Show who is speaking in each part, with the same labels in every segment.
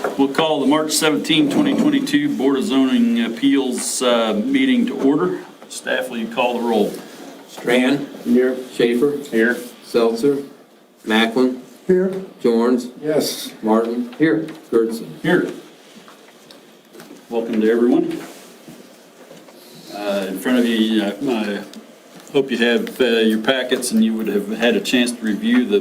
Speaker 1: We'll call the March 17, 2022 Board of Zoning Appeals meeting to order. Staff, will you call the roll?
Speaker 2: Strand. Here. Schaefer. Here. Seltzer. Macklin.
Speaker 3: Here.
Speaker 2: Jorns.
Speaker 3: Yes.
Speaker 2: Martin. Here. Gertson.
Speaker 1: Here. Welcome to everyone. In front of you, I hope you have your packets and you would have had a chance to review the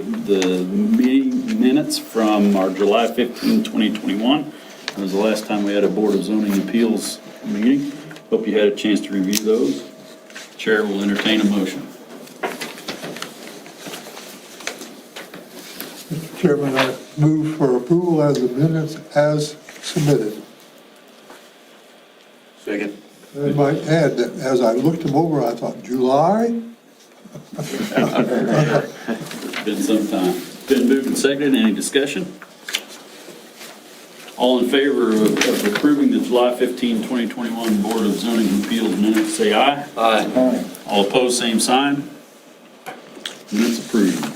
Speaker 1: meeting minutes from our July 15, 2021. That was the last time we had a Board of Zoning Appeals meeting. Hope you had a chance to review those. Chair will entertain a motion.
Speaker 3: Mr. Chairman, I move for approval as the minutes as submitted.
Speaker 2: Second.
Speaker 3: I might add that as I looked them over, I thought, July?
Speaker 1: Been some time. Been moved and seconded. Any discussion? All in favor of approving the July 15, 2021 Board of Zoning Appeals minutes, say aye.
Speaker 2: Aye.
Speaker 1: All opposed, same sign. Minutes approved.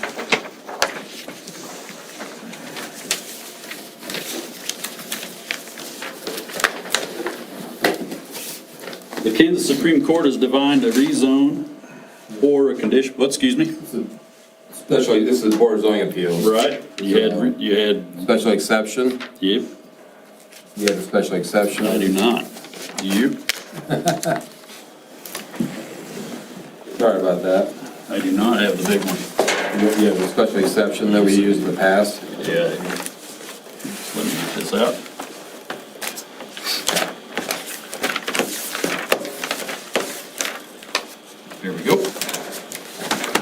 Speaker 1: The Kansas Supreme Court has defined a rezone or a condition, excuse me?
Speaker 2: Especially, this is the Board of Zoning Appeals.
Speaker 1: Right. You had,
Speaker 2: Special exception.
Speaker 1: yep,
Speaker 2: You have a special exception.
Speaker 1: I do not. Do you?
Speaker 2: Sorry about that.
Speaker 1: I do not have the big one.
Speaker 2: You have a special exception that we used in the past.
Speaker 1: Yeah. Let me get this out. There we go.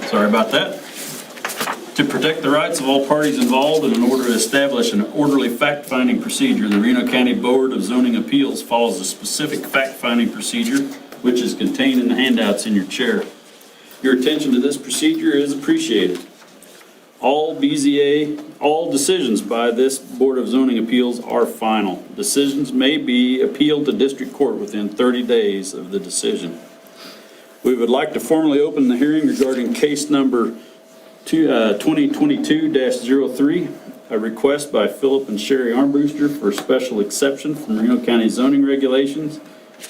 Speaker 1: Sorry about that. To protect the rights of all parties involved and in order to establish an orderly fact-finding procedure, the Reno County Board of Zoning Appeals follows a specific fact-finding procedure which is contained in the handouts in your chair. Your attention to this procedure is appreciated. All decisions by this Board of Zoning Appeals are final. Decisions may be appealed to district court within 30 days of the decision. We would like to formally open the hearing regarding case number 2022-03, a request by Philip and Sherry Armbruster for special exception from Reno County Zoning Regulations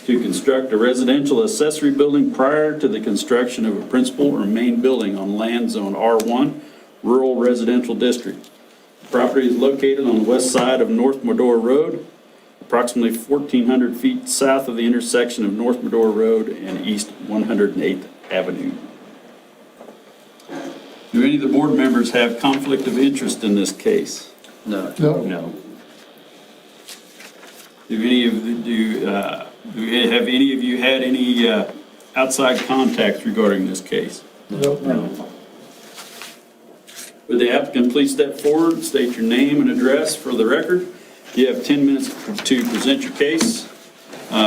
Speaker 1: to construct a residential accessory building prior to the construction of a principal or main building on land zone R1, Rural Residential District. The property is located on the west side of North Modular Road, approximately 1,400 feet south of the intersection of North Modular Road and East 108th Avenue. Do any of the board members have conflict of interest in this case?
Speaker 2: No.
Speaker 3: No.
Speaker 1: Have any of you had any outside contacts regarding this case?
Speaker 3: No.
Speaker 1: Would the applicant please step forward, state your name and address for the record? You have 10 minutes to present your case.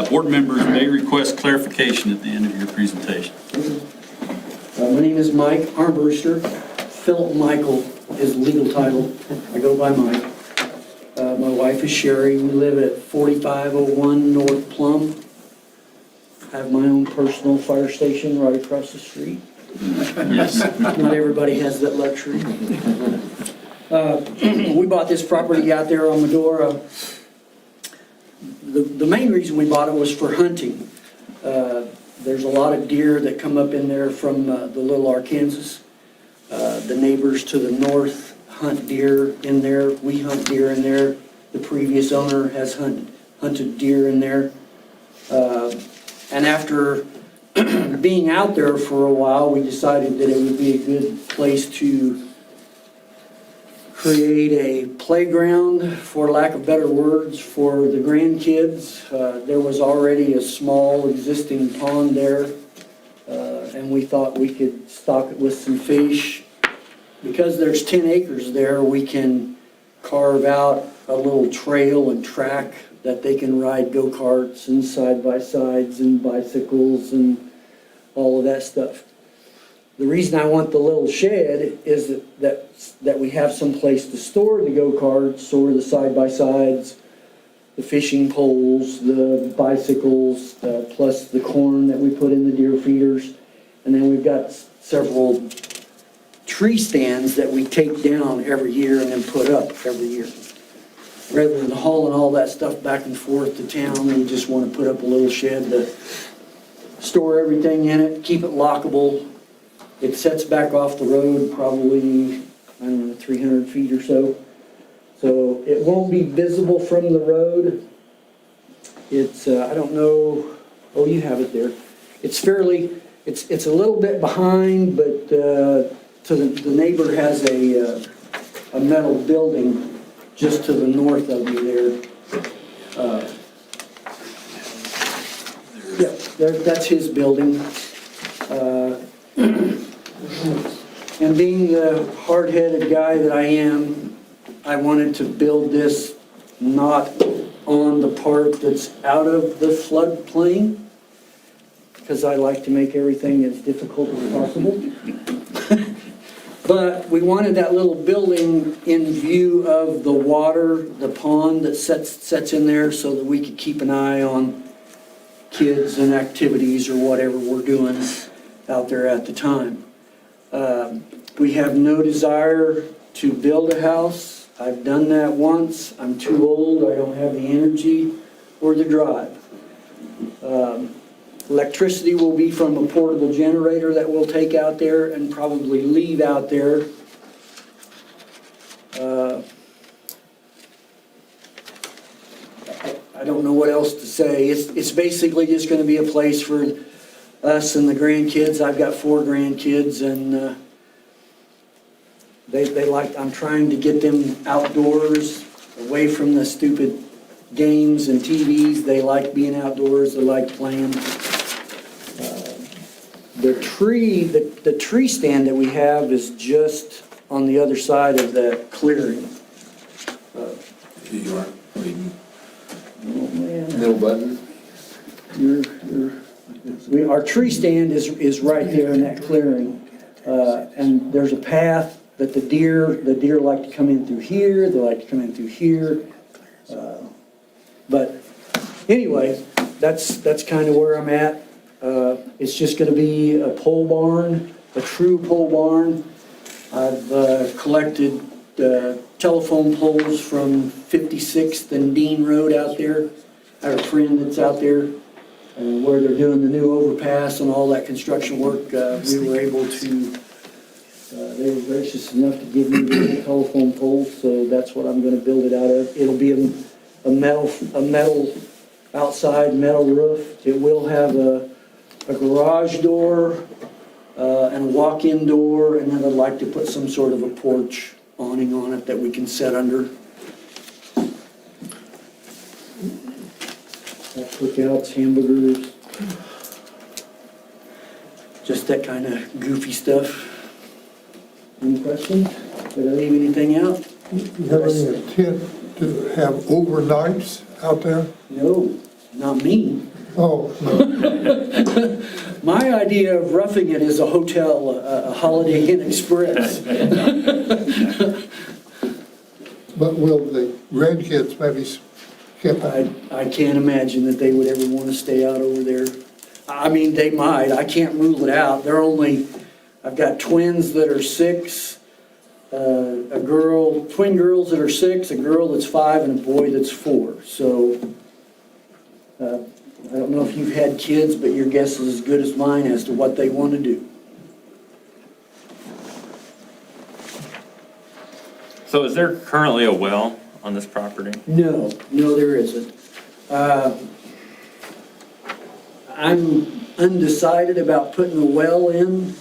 Speaker 1: Board members may request clarification at the end of your presentation.
Speaker 4: My name is Mike Armbruster. Philip Michael is the legal title. I go by Mike. My wife is Sherry. We live at 4501 North Plum. I have my own personal fire station right across the street.
Speaker 1: Yes.
Speaker 4: Not everybody has that luxury. We bought this property out there on Medora. The main reason we bought it was for hunting. There's a lot of deer that come up in there from the Little Arkansas. The neighbors to the north hunt deer in there. We hunt deer in there. The previous owner has hunted deer in there. And after being out there for a while, we decided that it would be a good place to create a playground, for lack of better words, for the grandkids. There was already a small existing pond there, and we thought we could stock it with some fish. Because there's 10 acres there, we can carve out a little trail and track that they can ride go-karts and side-by-sides and bicycles and all of that stuff. The reason I want the little shed is that we have some place to store the go-karts, store the side-by-sides, the fishing poles, the bicycles, plus the corn that we put in the deer feeders. And then we've got several tree stands that we take down every year and then put up every year. rather than hauling all that stuff back and forth to town, we just want to put up a little shed to store everything in it, keep it lockable. It sets back off the road probably, I don't know, 300 feet or so. So it won't be visible from the road. It's, I don't know, oh, you have it there. It's fairly, it's a little bit behind, but so the neighbor has a metal building just to the north of you there. Yeah, that's his building. And being the hard-headed guy that I am, I wanted to build this not on the part that's out of the floodplain, because I like to make everything as difficult as possible. But we wanted that little building in view of the water, the pond that sets in there, so that we could keep an eye on kids and activities or whatever we're doing out there at the time. We have no desire to build a house. I've done that once. I'm too old. I don't have the energy or the drive. Electricity will be from a portable generator that we'll take out there and probably leave out there. I don't know what else to say. It's basically just going to be a place for us and the grandkids. I've got 4 grandkids, and they like, I'm trying to get them outdoors, away from the stupid games and TVs. They like being outdoors. They like playing. The tree stand that we have is just on the other side of the clearing.
Speaker 2: Here you are.
Speaker 4: Oh, man.
Speaker 2: Middle button.
Speaker 4: Our tree stand is right there in that clearing. And there's a path that the deer like to come in through here. They like to come in through here. But anyway, that's kind of where I'm at. It's just going to be a pole barn, a true pole barn. I've collected telephone poles from 56th and Dean Road out there. I have a friend that's out there where they're doing the new overpass and all that construction work. We were able to, they were gracious enough to give me the telephone poles, so that's what I'm going to build it out of. It'll be a metal outside metal roof. It will have a garage door and a walk-in door, and then I'd like to put some sort of a porch awning on it that we can set under. Cookouts, hamburgers, just that kind of goofy stuff. Any questions? Did I leave anything out?
Speaker 3: Do you have any intent to have overnights out there?
Speaker 4: No, not me.
Speaker 3: Oh, no.
Speaker 4: My idea of roughing it is a hotel, a Holiday Inn Express.
Speaker 3: But will the grandkids maybe skip it?
Speaker 4: I can't imagine that they would ever want to stay out over there. I mean, they might. I can't rule it out. I've got twins that are 6, twin girls that are 6, a girl that's 5, and a boy that's 4. So, I don't know if you've had kids, but your guess is as good as mine as to what they want to do.
Speaker 5: So is there currently a well on this property?
Speaker 4: No, there isn't. I'm undecided about putting a well in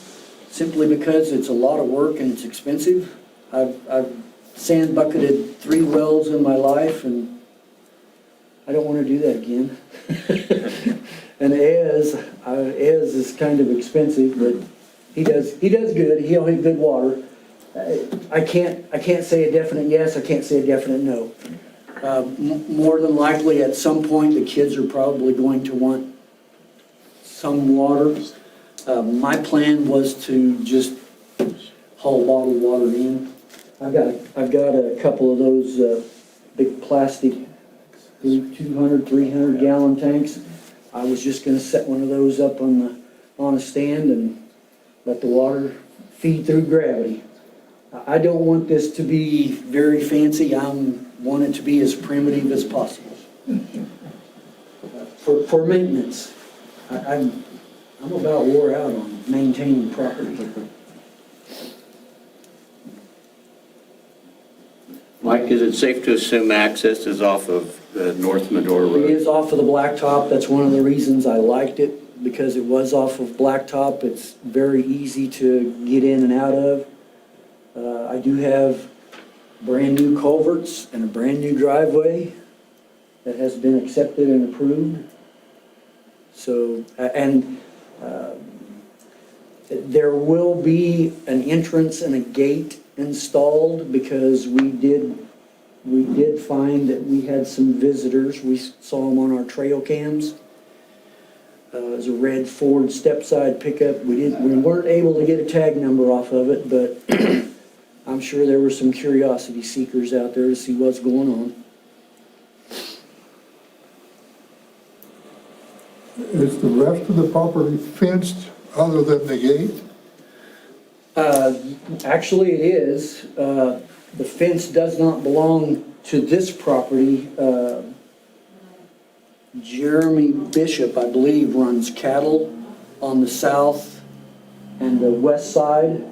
Speaker 4: simply because it's a lot of work and it's expensive. I've sand bucketed 3 wells in my life, and I don't want to do that again. And Ez is kind of expensive, but he does good. He'll hit good water. I can't say a definite yes. I can't say a definite no. More than likely, at some point, the kids are probably going to want some water. My plan was to just haul bottled water in. I've got a couple of those big plastic 200, 300 gallon tanks. I was just going to set one of those up on a stand and let the water feed through gravity. I don't want this to be very fancy. I'm want it to be as primitive as possible. For maintenance. I'm about wore out on maintaining property.
Speaker 6: Mike, is it safe to assume access is off of the North Medora
Speaker 4: It
Speaker 6: Road?
Speaker 4: is off of the blacktop. That's one of the reasons I liked it, because it was off of blacktop. It's very easy to get in and out of. I do have brand-new culverts and a brand-new driveway that has been accepted and approved. So, there will be an entrance and a gate installed, because we did find that we had some visitors. We saw them on our trail cams. It was a red Ford step-side pickup. We weren't able to get a tag number off of it, but I'm sure there were some curiosity seekers out there to see what's going on.
Speaker 3: Is the rest of the property fenced other than the gate?
Speaker 4: Actually, it is. The fence does not belong to this property. Jeremy Bishop, I believe, runs cattle on the south and the west side.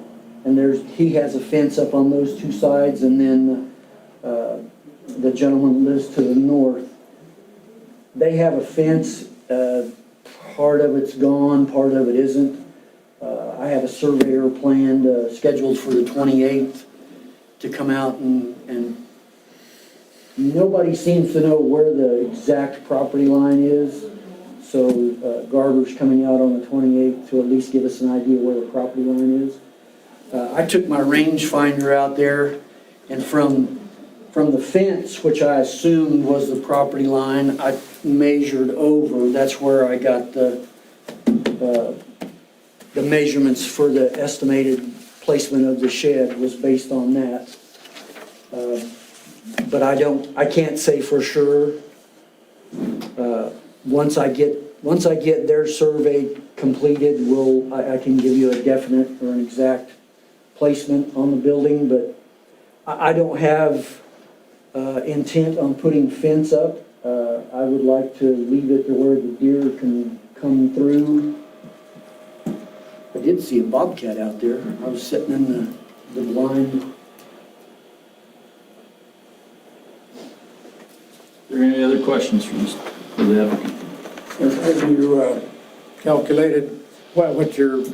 Speaker 4: And he has a fence up on those two sides, and then the gentleman lives to the north. They have a fence. Part of it's gone, part of it isn't. I have a surveyor planned, scheduled for the 28th to come out, and nobody seems to know where the exact property line is. So Garber's coming out on the 28th to at least give us an idea where the property line is. I took my range finder out there, and from the fence, which I assumed was the property line, I measured over. That's where I got the measurements for the estimated placement of the shed, was based on that. But I can't say for sure. Once I get their survey completed, I can give you a definite or an exact placement on the building, but I don't have intent on putting fence up. I would like to leave it to where the deer can come through. I did see a bobcat out there. I was sitting in the blind.
Speaker 1: Are there any other questions for the applicant?
Speaker 7: Have you calculated what your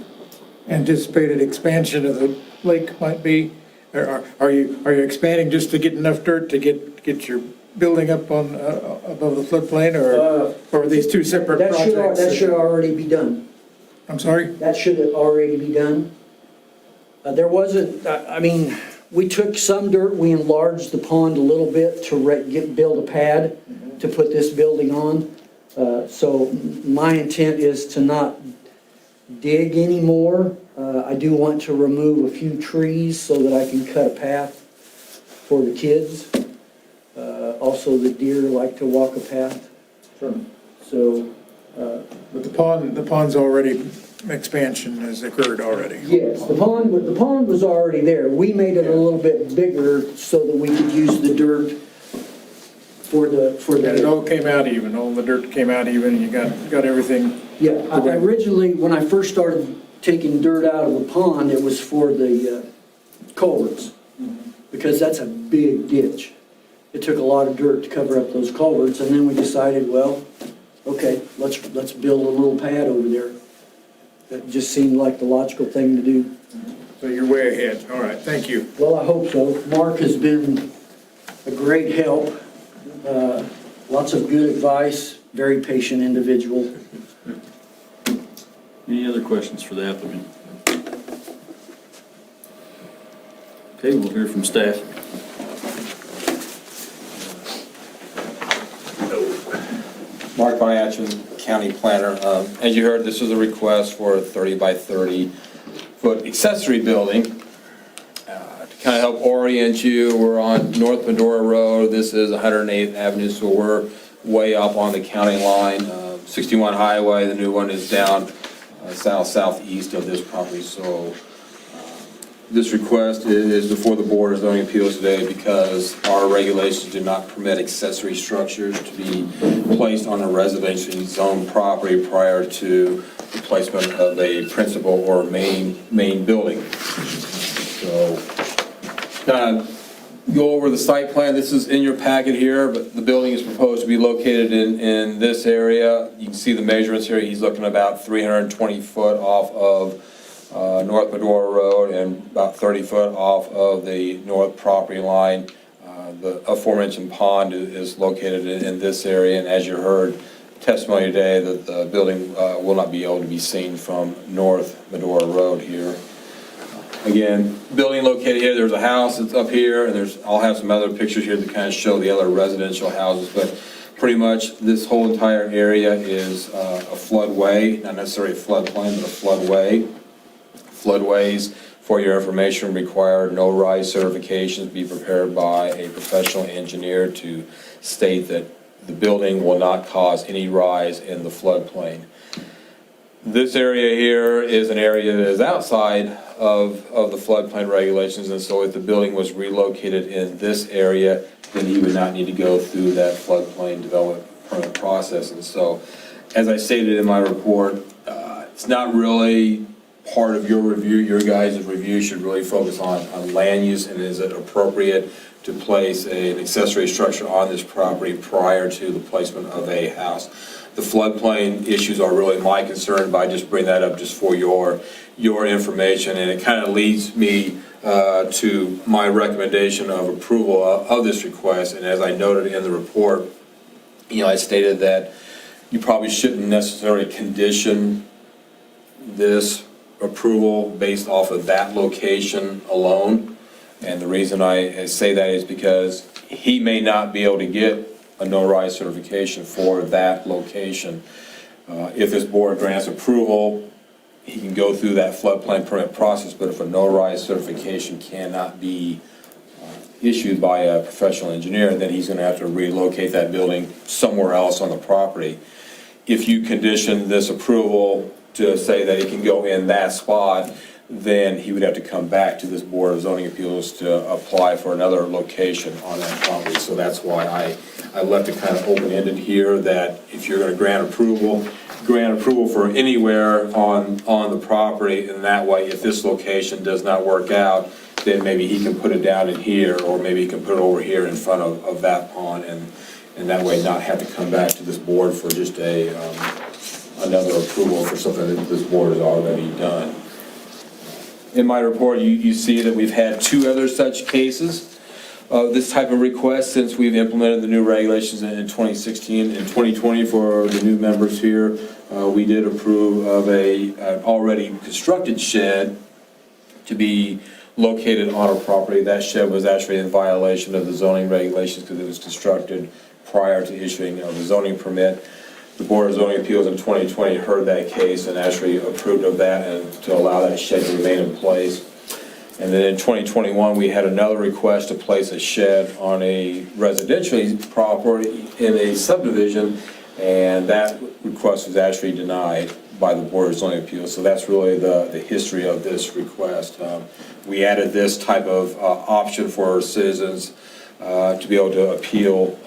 Speaker 7: anticipated expansion of the lake might be? Are you expanding just to get enough dirt to get your building up on above the floodplain, or are these two separate projects?
Speaker 4: That should already be done.
Speaker 7: I'm sorry?
Speaker 4: That should already be done. There wasn't, we took some dirt, we enlarged the pond a little bit to build a pad to put this building on. So my intent is to not dig anymore. I do want to remove a few trees so that I can cut a path for the kids. Also, the deer like to walk a path.
Speaker 7: Sure.
Speaker 4: So,
Speaker 7: But the pond's already, expansion has occurred already.
Speaker 4: yes, the pond was already there. We made it a little bit bigger so that we could use the dirt for the.
Speaker 7: And it all came out even, all the dirt came out even, and you got everything.
Speaker 4: Yeah, originally, when I first started taking dirt out of the pond, it was for the culverts, because that's a big ditch. It took a lot of dirt to cover up those culverts, and then we decided, well, okay, let's build a little pad over there. That just seemed like the logical thing to do.
Speaker 7: So you're way ahead. All right, thank you.
Speaker 4: Well, I hope so. Mark has been a great help. Lots of good advice, very patient individual.
Speaker 1: Any other questions for the applicant? Okay, we'll hear from staff.
Speaker 2: Mark Bonachin, County Planner. As you heard, this is a request for a 30 by 30 foot accessory building. To kind of help orient you, we're on North Medora Road. This is 108th Avenue, so we're way up on the county line. 61 Highway, the new one is down southeast of this property. So this request is before the Board of Zoning Appeals today because our regulations do not permit accessory structures to be placed on a residentially zoned property prior to the placement of a principal or main building. So, go over the site plan. This is in your packet here, but the building is proposed to be located in this area. You can see the measurements here. He's looking about 320 foot off of North Medora Road and about 30 foot off of the north property line. The aforementioned pond is located in this area, and as you heard testimony today, that the building will not be able to be seen from North Medora Road here. Again, building located here, there's a house that's up here, and I'll have some other pictures here that kind of show the other residential houses, but pretty much this whole entire area is a floodway, not necessarily a floodplain, but a floodway. Floodways, for your information, require no rise certifications be prepared by a professional engineer to state that the building will not cause any rise in the floodplain. This area here is an area that is outside of the floodplain regulations, and so if the building was relocated in this area, then he would not need to go through that floodplain development permit process. And so, as I stated in my report, it's not really part of your review. Your guys' review should really focus on land use and is it appropriate to place an accessory structure on this property prior to the placement of a house. The floodplain issues are really my concern, but I just bring that up just for your information, and it kind of leads me to my recommendation of approval of this request. And as I noted in the report, I stated that you probably shouldn't necessarily condition this approval based off of that location alone. And the reason I say that is because he may not be able to get a no-rise certification for that location. If this board grants approval, he can go through that floodplain permit process, but if a no-rise certification cannot be issued by a professional engineer, then he's going to have to relocate that building somewhere else on the property. If you condition this approval to say that he can go in that spot, then he would have to come back to this Board of Zoning Appeals to apply for another location on that property. So that's why I left it kind of open-ended here, that if you're going to grant approval for anywhere on the property, and that way, if this location does not work out, then maybe he can put it down in here, or maybe he can put it over here in front of that pond, and that way not have to come back to this board for just another approval for something that this board has already done. In my report, you see that we've had 2 other such cases of this type of request since we've implemented the new regulations in 2016. In 2020, for the new members here, we did approve of an already constructed shed to be located on a property. That shed was actually in violation of the zoning regulations because it was constructed prior to issuing of the zoning permit. The Board of Zoning Appeals in 2020 heard that case and actually approved of that and to allow that shed to remain in place. And then in 2021, we had another request to place a shed on a residential property in a subdivision, and that request was actually denied by the Board of Zoning Appeals. So that's really the history of this request. We added this type of option for citizens to be able to appeal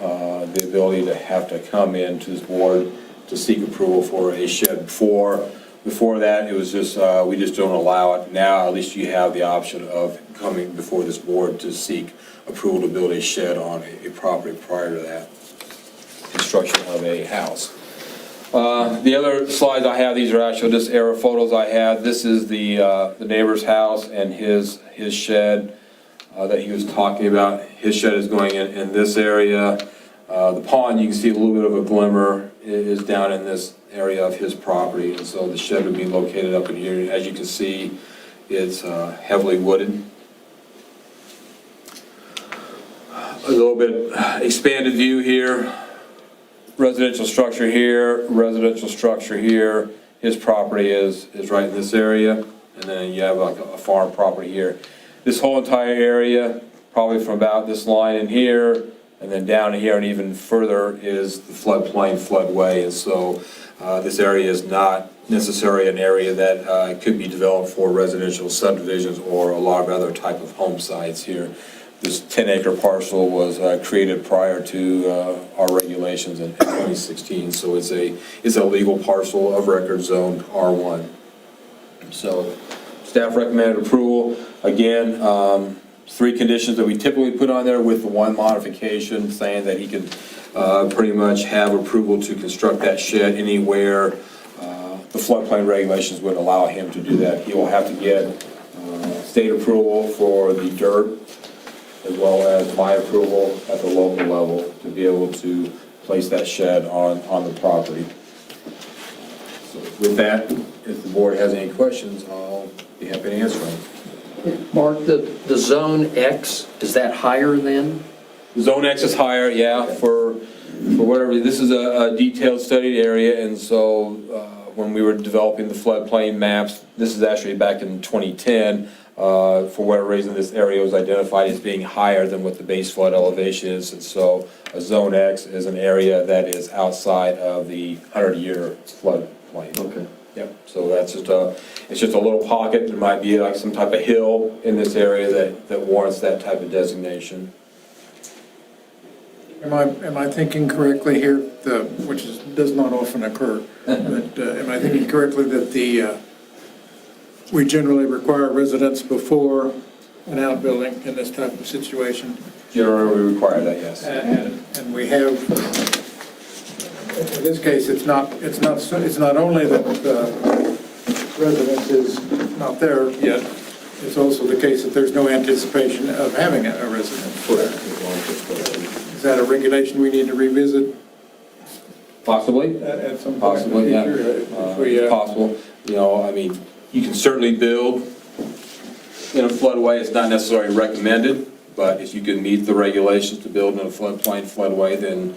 Speaker 2: the ability to have to come into this board to seek approval for a shed. Before that, it was just, we just don't allow it. Now, at least you have the option of coming before this board to seek approval to build a shed on a property prior to that construction of a house. The other slides I have, these are actually just aerial photos I have. This is the neighbor's house and his shed that he was talking about. His shed is going in this area. The pond, you can see a little bit of a glimmer, is down in this area of his property, and so the shed would be located up in here. As you can see, it's heavily wooded. A little bit expanded view here. Residential structure here, residential structure here. His property is right in this area, and then you have like a farm property here. This whole entire area, probably from about this line in here And then down here and even further is the floodplain floodway. And so this area is not necessarily an area that could be developed for residential subdivisions or a lot of other type of home sites here. This 10-acre parcel was created prior to our regulations in 2016, so it's a legal parcel of record zoned R1. So staff recommended approval. Again, 3 conditions that we typically put on there with the 1 modification saying that he can pretty much have approval to construct that shed anywhere the floodplain regulations would allow him to do that. He will have to get state approval for the dirt as well as my approval at the local level to be able to place that shed on the property. So with that, if the board has any questions, I'll be happy to answer them.
Speaker 8: Mark, the Zone X, is that higher then?
Speaker 2: Zone X is higher, yeah, for whatever, this is a detailed studied area, and so when we were developing the floodplain maps, this is actually back in 2010, for whatever reason, this area was identified as being higher than what the base flood elevation is, and so a Zone X is an area that is outside of the 100-year floodplain.
Speaker 8: Okay.
Speaker 2: Yep, so that's just it's just a little pocket, there might be like some type of hill in this area that warrants that type of designation.
Speaker 7: Am I thinking correctly here, does not often occur, but am I thinking correctly that we generally require residents before an outbuilding in this type of situation?
Speaker 2: Generally, we require that, yes.
Speaker 7: And we have, in this case, it's not only that residence is not there yet, it's also the case that there's no anticipation of having a residence.
Speaker 2: Correct.
Speaker 7: Is that a regulation we need to revisit
Speaker 2: Possibly.
Speaker 7: at some point?
Speaker 2: Possibly, yeah.
Speaker 7: If we,
Speaker 2: It's possible. You know, I mean, you can certainly build in a floodway. It's not necessarily recommended, but if you can meet the regulations to build in a floodplain floodway, then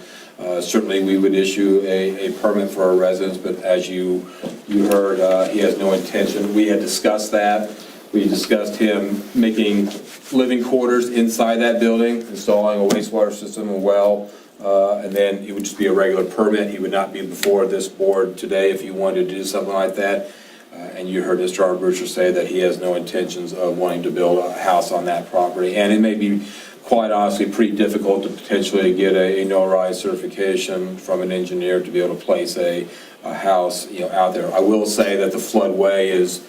Speaker 2: certainly we would issue a permit for our residents. But as you heard, he has no intention. We had discussed that. We discussed him making living quarters inside that building, installing a wastewater system, a well, and then it would just be a regular permit. He would not be before this board today if he wanted to do something like that. And you heard Mr. Armbruster say that he has no intentions of wanting to build a house on that property. And it may be, quite honestly, pretty difficult to potentially get a no-rise certification from an engineer to be able to place a house, out there. I will say that the floodway is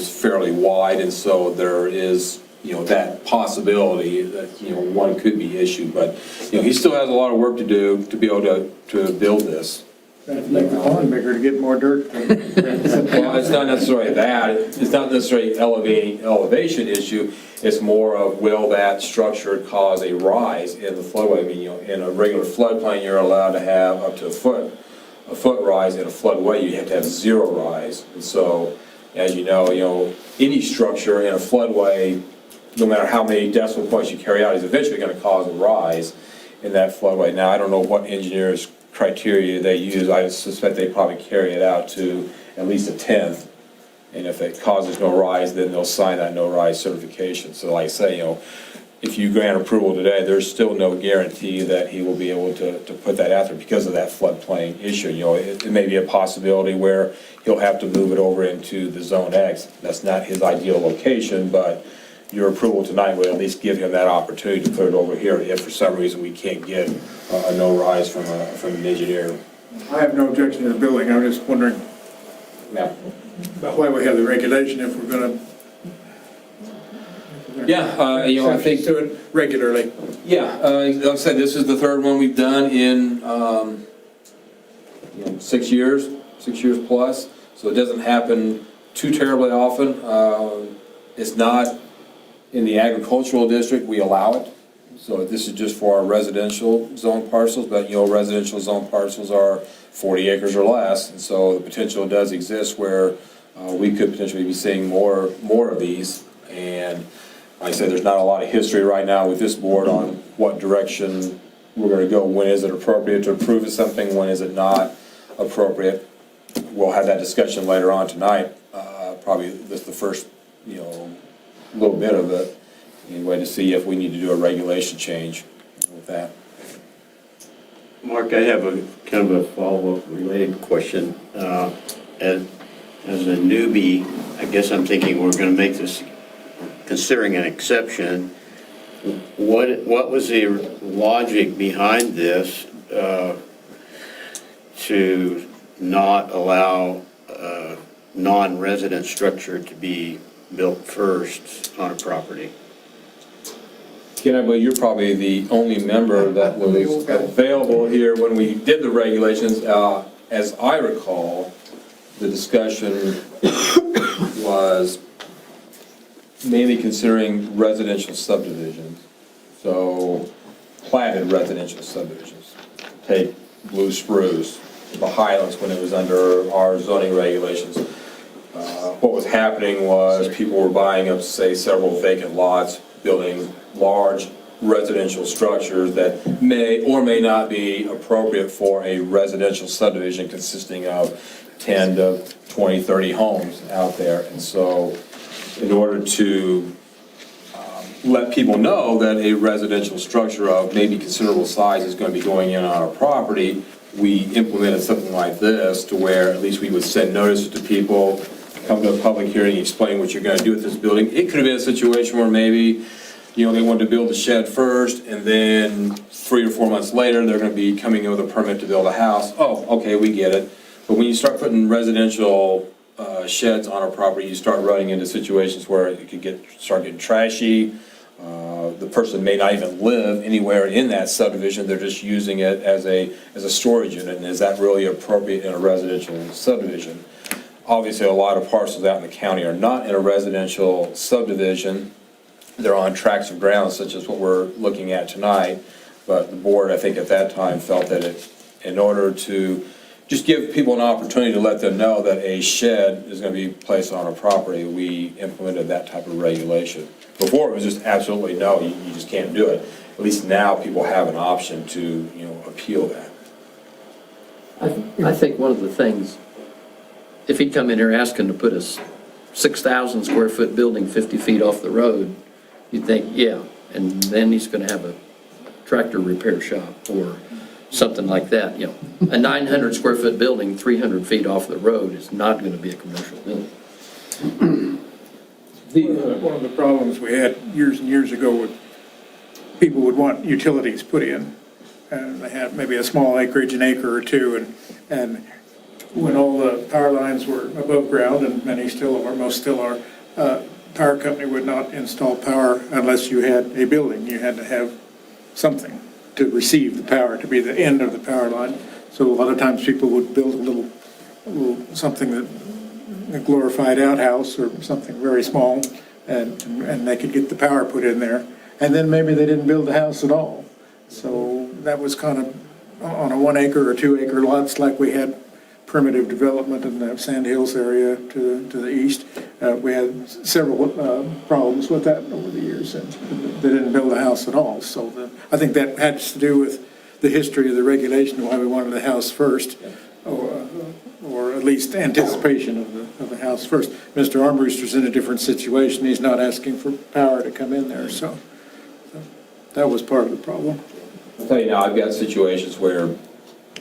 Speaker 2: fairly wide, and so there is, that possibility that, one could be issued. But, he still has a lot of work to do to be able to build this.
Speaker 7: Have to make the pond bigger to get more dirt.
Speaker 2: Well, it's not necessarily that. It's not necessarily elevation issue. It's more of, will that structure cause a rise in the floodway? I mean, in a regular floodplain, you're allowed to have up to a foot rise. In a floodway, you have to have 0 rise. And so, as you know, any structure in a floodway, no matter how many decimal points you carry out, is eventually going to cause a rise in that floodway. Now, I don't know what engineers' criteria they use. I suspect they probably carry it out to at least a 10th. And if it causes no rise, then they'll sign that no rise certification. So like I say, if you grant approval today, there's still no guarantee that he will be able to put that out there because of that floodplain issue. It may be a possibility where he'll have to move it over into the Zone X. That's not his ideal location, but your approval tonight would at least give him that opportunity to put it over here if for some reason we can't get a no rise from an engineer.
Speaker 7: I have no objection to the building, I'm just wondering
Speaker 2: Yeah.
Speaker 7: about why we have the regulation if we're gonna.
Speaker 2: Yeah, I think.
Speaker 7: Do it regularly.
Speaker 2: Yeah, like I said, this is the 3rd one we've done in 6 years plus, so it doesn't happen too terribly often. It's not in the agricultural district, we allow it. So this is just for our residential zone parcels, but residential zone parcels are 40 acres or less, and so the potential does exist where we could potentially be seeing more of these. And like I said, there's not a lot of history right now with this board on what direction we're going to go. When is it appropriate to approve of something? When is it not appropriate? We'll have that discussion later on tonight. Probably this the first, little bit of it, anyway, to see if we need to do a regulation change with that.
Speaker 6: Mark, I have a kind of a follow-up related question. As a newbie, I guess I'm thinking we're going to make this, considering an exception. What was the logic behind this to not allow non-resident structure to be built first on a property?
Speaker 2: Ken, I believe you're probably the only member that was available here when we did the regulations. As I recall, the discussion was mainly considering residential subdivisions. So platted residential subdivisions. Take Blue Spruce, the Highlands when it was under our zoning regulations. What was happening was people were buying up, say, several vacant lots, building large residential structures that may or may not be appropriate for a residential subdivision consisting of 10 to 20, 30 homes out there. And so in order to let people know that a residential structure of maybe considerable size is going to be going in on our property, we implemented something like this to where at least we would send notices to people, come to a public hearing, explain what you're going to do with this building. It could have been a situation where maybe, you know, they wanted to build a shed first, and then 3 or 4 months later, they're going to be coming in with a permit to build a house. Oh, okay, we get it. But when you start putting residential sheds on a property, you start running into situations where it could start getting trashy. The person may not even live anywhere in that subdivision. They're just using it as a storage unit. And is that really appropriate in a residential subdivision? Obviously, a lot of parcels out in the county are not in a residential subdivision. They're on tracts of ground, such as what we're looking at tonight. But the board, I think at that time, felt that in order to just give people an opportunity to let them know that a shed is going to be placed on a property, we implemented that type of regulation. Before, it was just absolutely no, you just can't do it. At least now, people have an option to, you know, appeal that.
Speaker 8: I think one of the things, if he'd come in here asking to put a 6,000 square foot building 50 feet off the road, you'd think, yeah, and then he's going to have a tractor repair shop or something like that. You know, a 900 square foot building 300 feet off the road is not going to be a commercial building.
Speaker 7: One of the problems we had years and years ago with people would want utilities put in, and they had maybe a small acreage, an acre or two, and when all the power lines were above ground, and many still are, most still are, power company would not install power unless you had a building. You had to have something to receive the power, to be the end of the power line. So a lot of times people would build a little something that a glorified outhouse or something very small, and they could get the power put in there, and then maybe they didn't build the house at all. So that was kind of on a 1 acre or 2 acre lots, like we had primitive development in the Sand Hills area to the east. We had several problems with that over the years, and they didn't build a house at all. So I think that has to do with the history of the regulation, why we wanted the house first, or at least anticipation of the house first. Mr. Armbruster's in a different situation. He's not asking for power to come in there, so that was part of the problem.
Speaker 2: I'll tell you now, I've got situations where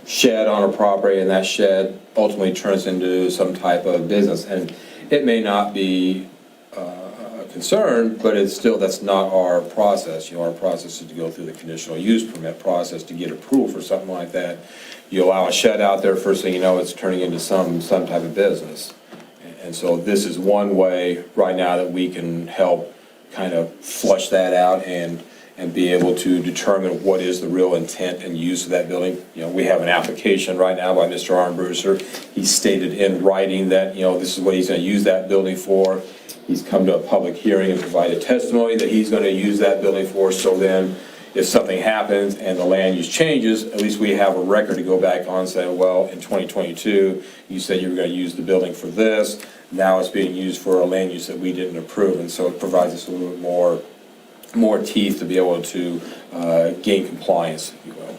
Speaker 2: shed on a property, and that shed ultimately turns into some type of business, and it may not be a concern, but it's still, that's not our process. You know, our process is to go through the conditional use permit process to get approval for something like that. You allow a shed out there, first thing you know, it's turning into some type of business. And so this is one way right now that we can help kind of flush that out and be able to determine what is the real intent and use of that building. You know, we have an application right now by Mr. Armbruster. He stated in writing that, you know, this is what he's going to use that building for. He's come to a public hearing and provided testimony that he's going to use that building for. So then if something happens and the land use changes, at least we have a record to go back on and say, well, in 2022, you said you were going to use the building for this. Now it's being used for a land use that we didn't approve. And so it provides us a little bit more teeth to be able to gain compliance, if you will.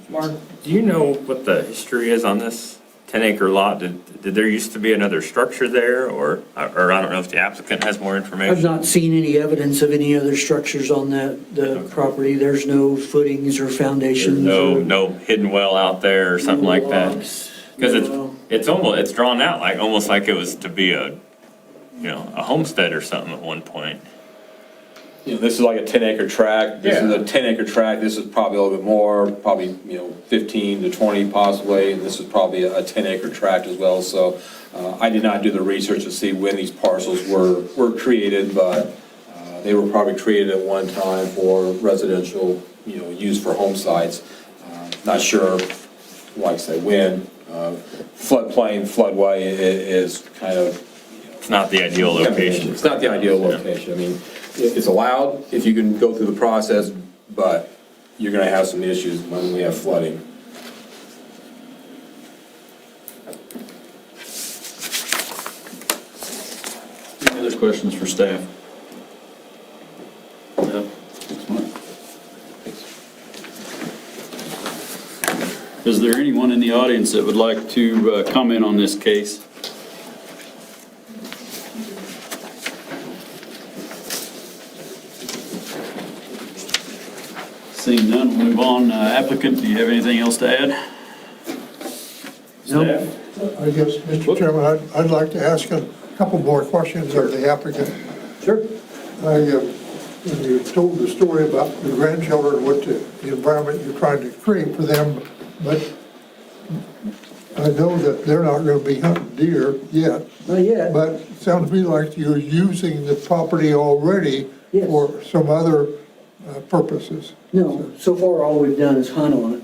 Speaker 5: Mark, do you know what the history is on this 10-acre lot, did there used to be another structure there, or I don't know if the applicant has more
Speaker 4: I've
Speaker 5: information?
Speaker 4: not seen any evidence of any other structures on the property. There's no footings or
Speaker 5: There's
Speaker 4: foundations.
Speaker 5: no hidden well out there or something like that?
Speaker 4: Logs.
Speaker 5: Because
Speaker 4: No.
Speaker 5: it's drawn out like, almost like it was to be a homestead or something at one point.
Speaker 2: You know, this is like a 10-acre tract. This is a 10-acre tract. This is probably a little bit more, probably, 15 to 20 possibly. And this is probably a 10-acre tract as well. So I did not do the research to see when these parcels were created, but they were probably created at one time for residential, use for home sites. Not sure, like I say, when. Floodplain, floodway is kind of.
Speaker 5: It's not the ideal location.
Speaker 2: It's not the ideal location. I mean, it's allowed if you can go through the process, but you're gonna have some issues when we have flooding.
Speaker 1: Any other questions for staff?
Speaker 8: No.
Speaker 1: Is there anyone in the audience that would like to comment on this case? Seeing none, we'll move on. Applicant, do you have anything else to add?
Speaker 4: No.
Speaker 1: Staff?
Speaker 3: I guess, Mr. Chairman, I'd like to ask a couple more questions of the applicant.
Speaker 4: Sure.
Speaker 3: When you told the story about the grandchildren, what the environment you're trying to create for them, but I know that they're not going to be hunting deer yet.
Speaker 4: Not yet.
Speaker 3: But it sounds to me like you're using the property already
Speaker 4: Yes.
Speaker 3: for some other purposes.
Speaker 4: No, so far all we've done is hunt on it.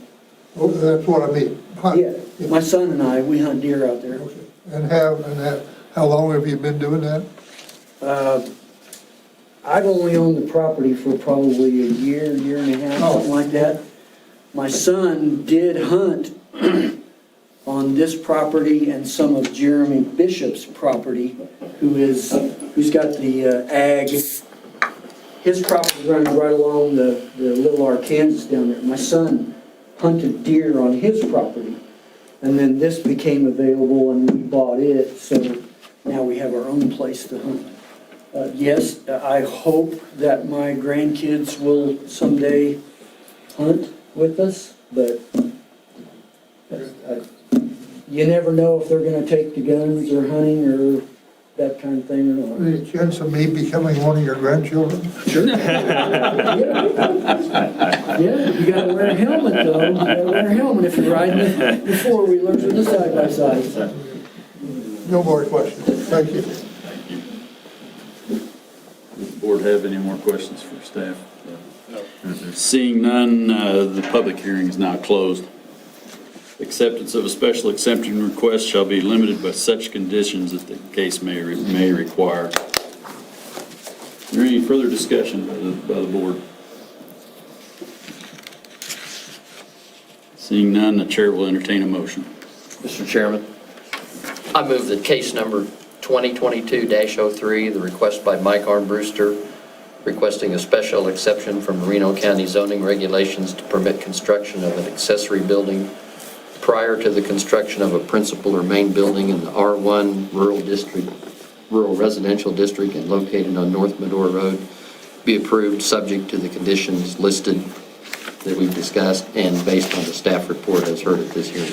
Speaker 3: Oh, that's what I mean. Hunt.
Speaker 4: Yeah, my son and I, we hunt deer out there.
Speaker 3: And how long have you been doing that?
Speaker 4: I've only owned the property for probably a year and a half, something like that. My son did hunt on this property and some of Jeremy Bishop's property, who's got the ag. His property runs right along the Little Arkansas down there. My son hunted deer on his property, and then this became available and we bought it, so now we have our own place to hunt. Yes, I hope that my grandkids will someday hunt with us, but you never know if they're gonna take to guns or hunting or that kind of thing or not.
Speaker 3: Any chance of me becoming one of your grandchildren?
Speaker 4: Yeah, you gotta wear a helmet though, you gotta wear a helmet if you're riding the four-wheelers or the side-by-sides.
Speaker 3: No more questions. Thank you.
Speaker 1: Does the board have any more questions for staff? No. Seeing none, the public hearing is now closed. Acceptance of a special exception request shall be limited by such conditions that the case may require. Is there any further discussion by the board? Seeing none, the chair will entertain a motion.
Speaker 8: Mr. Chairman, I move that case number 2022-03, the request by Mike Armbruster, requesting a special exception from Reno County zoning regulations to permit construction of an accessory building prior to the construction of a principal or main building in the R1 rural residential district and located on North Medore Road be approved subject to the conditions listed that we've discussed and based on the staff report as heard at this hearing.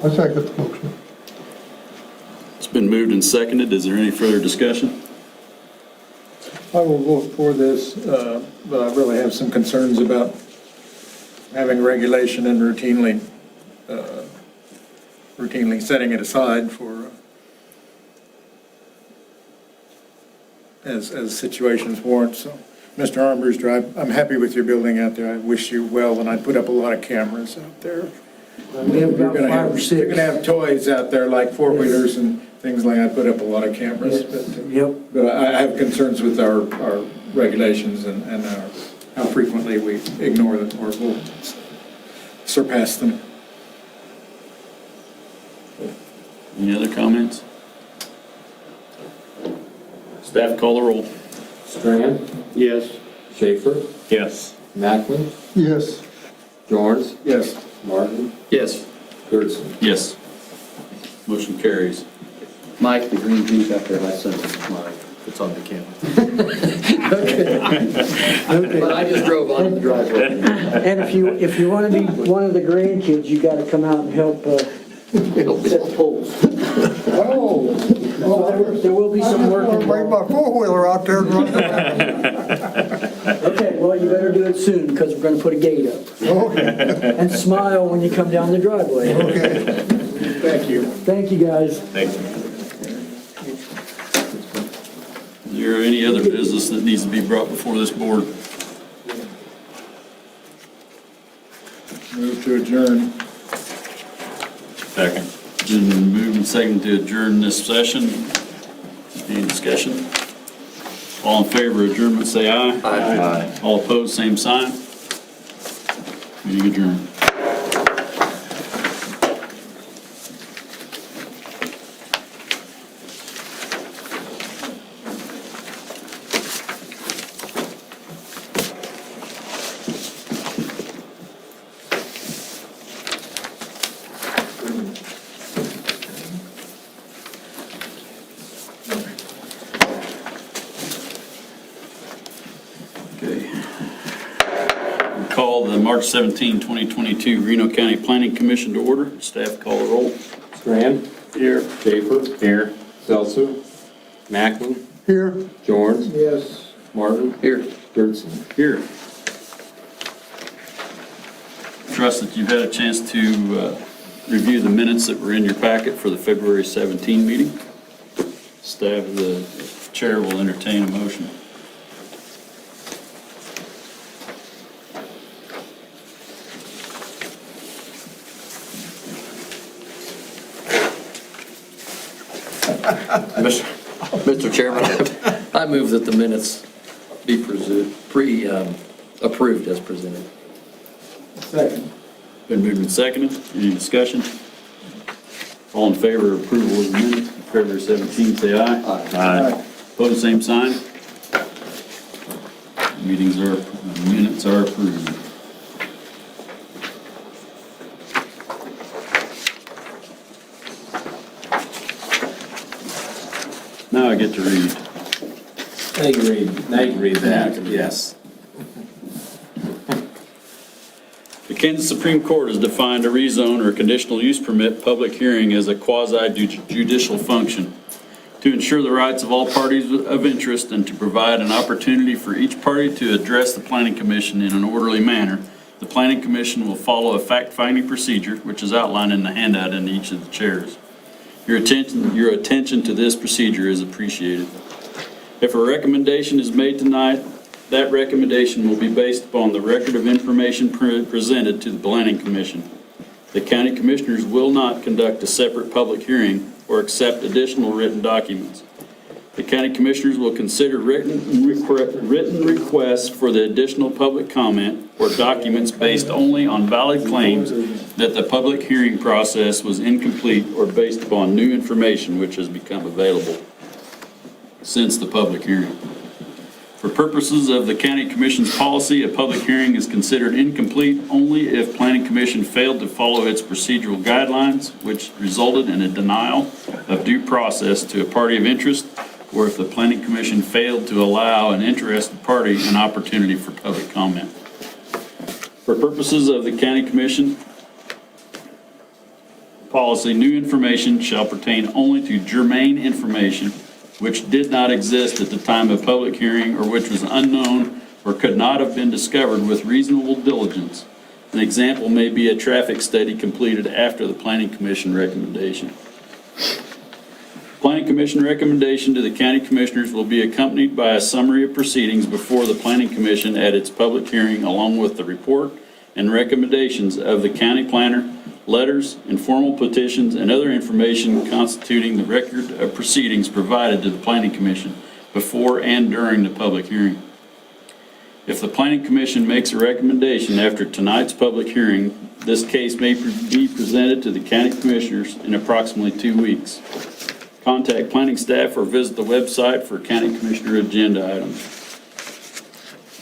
Speaker 3: I second the motion.
Speaker 1: It's been moved and seconded. Is there any further discussion?
Speaker 7: I will vote for this, but I really have some concerns about having regulation and routinely setting it aside for, as situations warrant. So, Mr. Armbruster, I'm happy with your building out there. I wish you well, and I'd put up a lot of cameras out there.
Speaker 4: We have about 5 or 6.
Speaker 7: You're gonna have toys out there like four-wheelers and things like that. I put up a lot of cameras.
Speaker 4: Yep.
Speaker 7: But I have concerns with our regulations and how frequently we ignore them or will surpass them.
Speaker 1: Any other comments? Staff, call the roll.
Speaker 9: Strand,
Speaker 6: Yes.
Speaker 9: Schaefer,
Speaker 5: Yes.
Speaker 2: Macklin,
Speaker 3: Yes.
Speaker 2: Jorns,
Speaker 7: Yes.
Speaker 2: Martin,
Speaker 8: Yes.
Speaker 2: Gertson.
Speaker 1: Yes. Motion carries.
Speaker 8: Mike, the green Jeep out there, I sent it to mine. It's on the camera. But I just drove on the driveway.
Speaker 4: And if you want to be one of the grandkids, you got to come out and help set the poles.
Speaker 3: Oh.
Speaker 4: There will be some work
Speaker 3: I'm gonna bring
Speaker 4: involved.
Speaker 3: my four-wheeler out there and run around.
Speaker 4: Okay, well, you better do it soon because we're going to put a gate up.
Speaker 3: Okay,
Speaker 4: And smile when you come down the driveway.
Speaker 3: okay.
Speaker 7: Thank you.
Speaker 4: Thank you, guys.
Speaker 5: Thank you.
Speaker 1: Is there any other business that needs to be brought before this board?
Speaker 7: Move to adjourn.
Speaker 1: Second. Been moved and seconded to adjourn this session. Any discussion? All in favor of adjournment, say aye.
Speaker 5: Aye.
Speaker 1: All opposed, same sign. Meeting adjourned. Okay. We call the March 17, 2022 Reno County Planning Commission to order. Staff call the roll.
Speaker 2: Strand. Here. Schaefer.
Speaker 5: Here.
Speaker 2: Seltzer. Macklin.
Speaker 3: Here.
Speaker 2: Jorns.
Speaker 7: Yes.
Speaker 2: Martin.
Speaker 8: Here.
Speaker 2: Gertson.
Speaker 1: Here. Trust that you've had a chance to review the minutes that were in your packet for the February 17 meeting. Staff, the chair will entertain a motion.
Speaker 8: Mr. Chairman, I move that the minutes be approved as presented.
Speaker 7: Second.
Speaker 1: Been moved and seconded. Any discussion? All in favor of approval of the minutes, February 17, say aye.
Speaker 5: Aye.
Speaker 1: Opposed, same sign. Minutes are approved. Now I get to read.
Speaker 2: Now you can read that, yes.
Speaker 1: The Kansas Supreme Court has defined a rezone or conditional use permit public hearing as a quasi-judicial function to ensure the rights of all parties of interest and to provide an opportunity for each party to address the Planning Commission in an orderly manner. The Planning Commission will follow a fact-finding procedure, which is outlined in the handout in each of the chairs. Your attention to this procedure is appreciated. If a recommendation is made tonight, that recommendation will be based upon the record of information presented to the Planning Commission. The County Commissioners will not conduct a separate public hearing or accept additional written documents. The County Commissioners will consider written requests for the additional public comment or documents based only on valid claims that the public hearing process was incomplete or based upon new information which has become available since the public hearing. For purposes of the County Commission's policy, a public hearing is considered incomplete only if Planning Commission failed to follow its procedural guidelines, which resulted in a denial of due process to a party of interest, or if the Planning Commission failed to allow an interested party an opportunity for public comment. For purposes of the County Commission policy, new information shall pertain only to germane information which did not exist at the time of public hearing or which was unknown or could not have been discovered with reasonable diligence. An example may be a traffic study completed after the Planning Commission recommendation. Planning Commission recommendation to the County Commissioners will be accompanied by a summary of proceedings before the Planning Commission at its public hearing, along with the report and recommendations of the county planner, letters, informal petitions, and other information constituting the record of proceedings provided to the Planning Commission before and during the public hearing. If the Planning Commission makes a recommendation after tonight's public hearing, this case may be presented to the County Commissioners in approximately 2 weeks. Contact planning staff or visit the website for County Commissioner agenda items.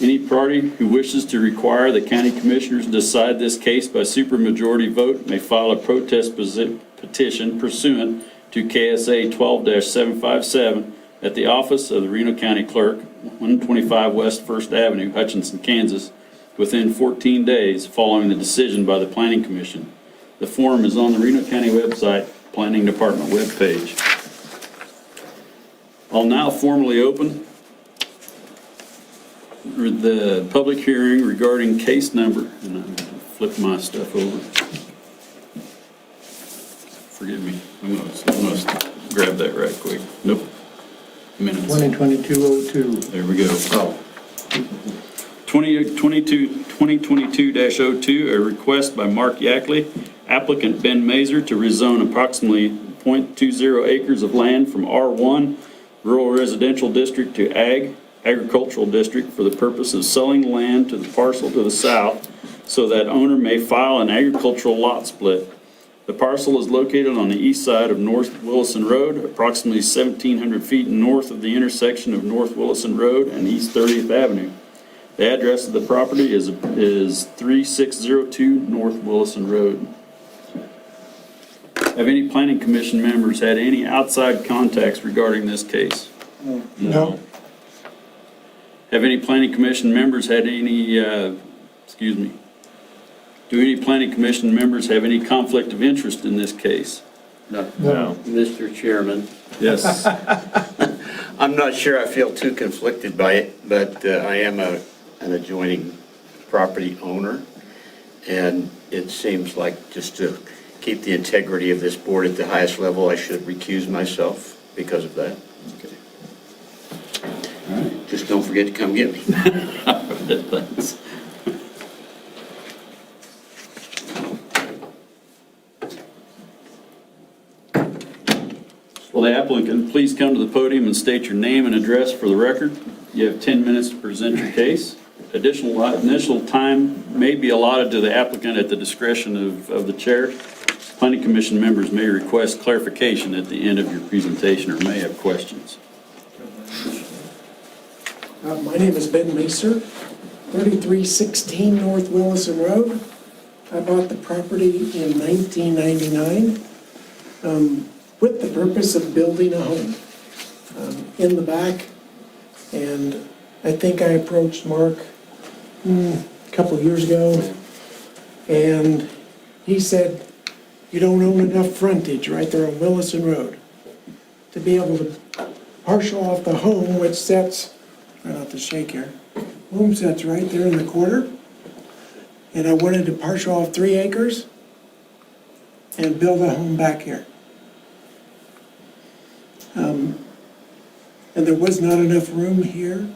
Speaker 1: Any party who wishes to require the county commissioners decide this case by supermajority vote may file a protest petition pursuant to KSA 12-757 at the office of the Reno County Clerk, 125 West First Avenue, Hutchinson, Kansas, within 14 days following the decision by the Planning Commission. The form is on the Reno County website, Planning Department webpage. I'll now formally open the public hearing regarding case number, and I flip my stuff over. Forgive me, I'm gonna grab that right quick. Nope. Minutes.
Speaker 7: 2022-02.
Speaker 1: There we go.
Speaker 8: Oh,
Speaker 1: 2022-02, a request by Mark Yackley, applicant Ben Mazer, to rezone approximately .20 acres of land from R1 Rural Residential District to Agricultural District for the purpose of selling land to the parcel to the south so that owner may file an agricultural lot split. The parcel is located on the east side of North Willison Road, approximately 1,700 feet north of the intersection of North Willison Road and East 30th Avenue. The address of the property is 3602 North Willison Road. Have any planning commission members had any outside contacts regarding this case?
Speaker 3: No.
Speaker 1: Have any planning commission members had any, do any planning commission members have any conflict of interest in this case?
Speaker 6: No.
Speaker 3: No.
Speaker 6: Mr. Chairman,
Speaker 1: Yes.
Speaker 6: I'm not sure I feel too conflicted by it, but I am an adjoining property owner, and it seems like just to keep the integrity of this board at the highest level, I should recuse myself because of that.
Speaker 1: Okay.
Speaker 6: Just don't forget to come get me.
Speaker 1: Thanks. Will the applicant please come to the podium and state your name and address for the record? You have 10 minutes to present your case. Additional time may be allotted to the applicant at the discretion of the chair. Planning commission members may request clarification at the end of your presentation or may have questions.
Speaker 9: My name is Ben Macer, 3316 North Willison Road. I bought the property in 1999 with the purpose of building a home in the back. And I think I approached Mark a couple of years ago, and he said, you don't own enough frontage right there on Willison Road to be able to partial off the home, which sets, try not to shake here, home sets right there in the corner. And I wanted to partial off 3 acres and build a home back here. And there was not enough room here.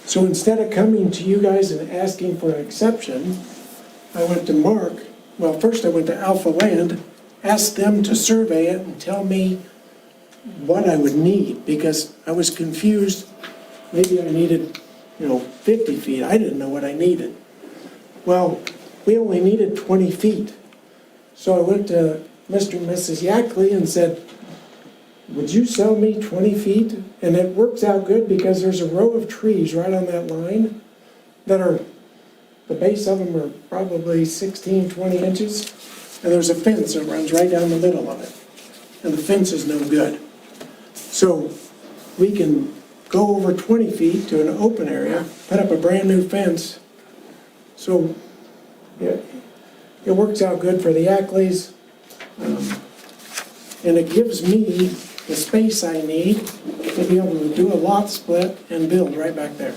Speaker 9: So instead of coming to you guys and asking for an exception, I went to Mark. Well, first I went to Alpha Land, asked them to survey it and tell me what I would need, because I was confused. Maybe I needed, 50 feet. I didn't know what I needed. Well, we only needed 20 feet. So I went to Mr. and Mrs. Yackley and said, would you sell me 20 feet? And it works out good because there's a row of trees right on that line that are, the base of them are probably 16, 20 inches. And there's a fence that runs right down the middle of it. And the fence is no good. So we can go over 20 feet to an open area, put up a brand new fence. So it works out good for the Yackleys. And it gives me the space I need to be able to do a lot split and build right back there.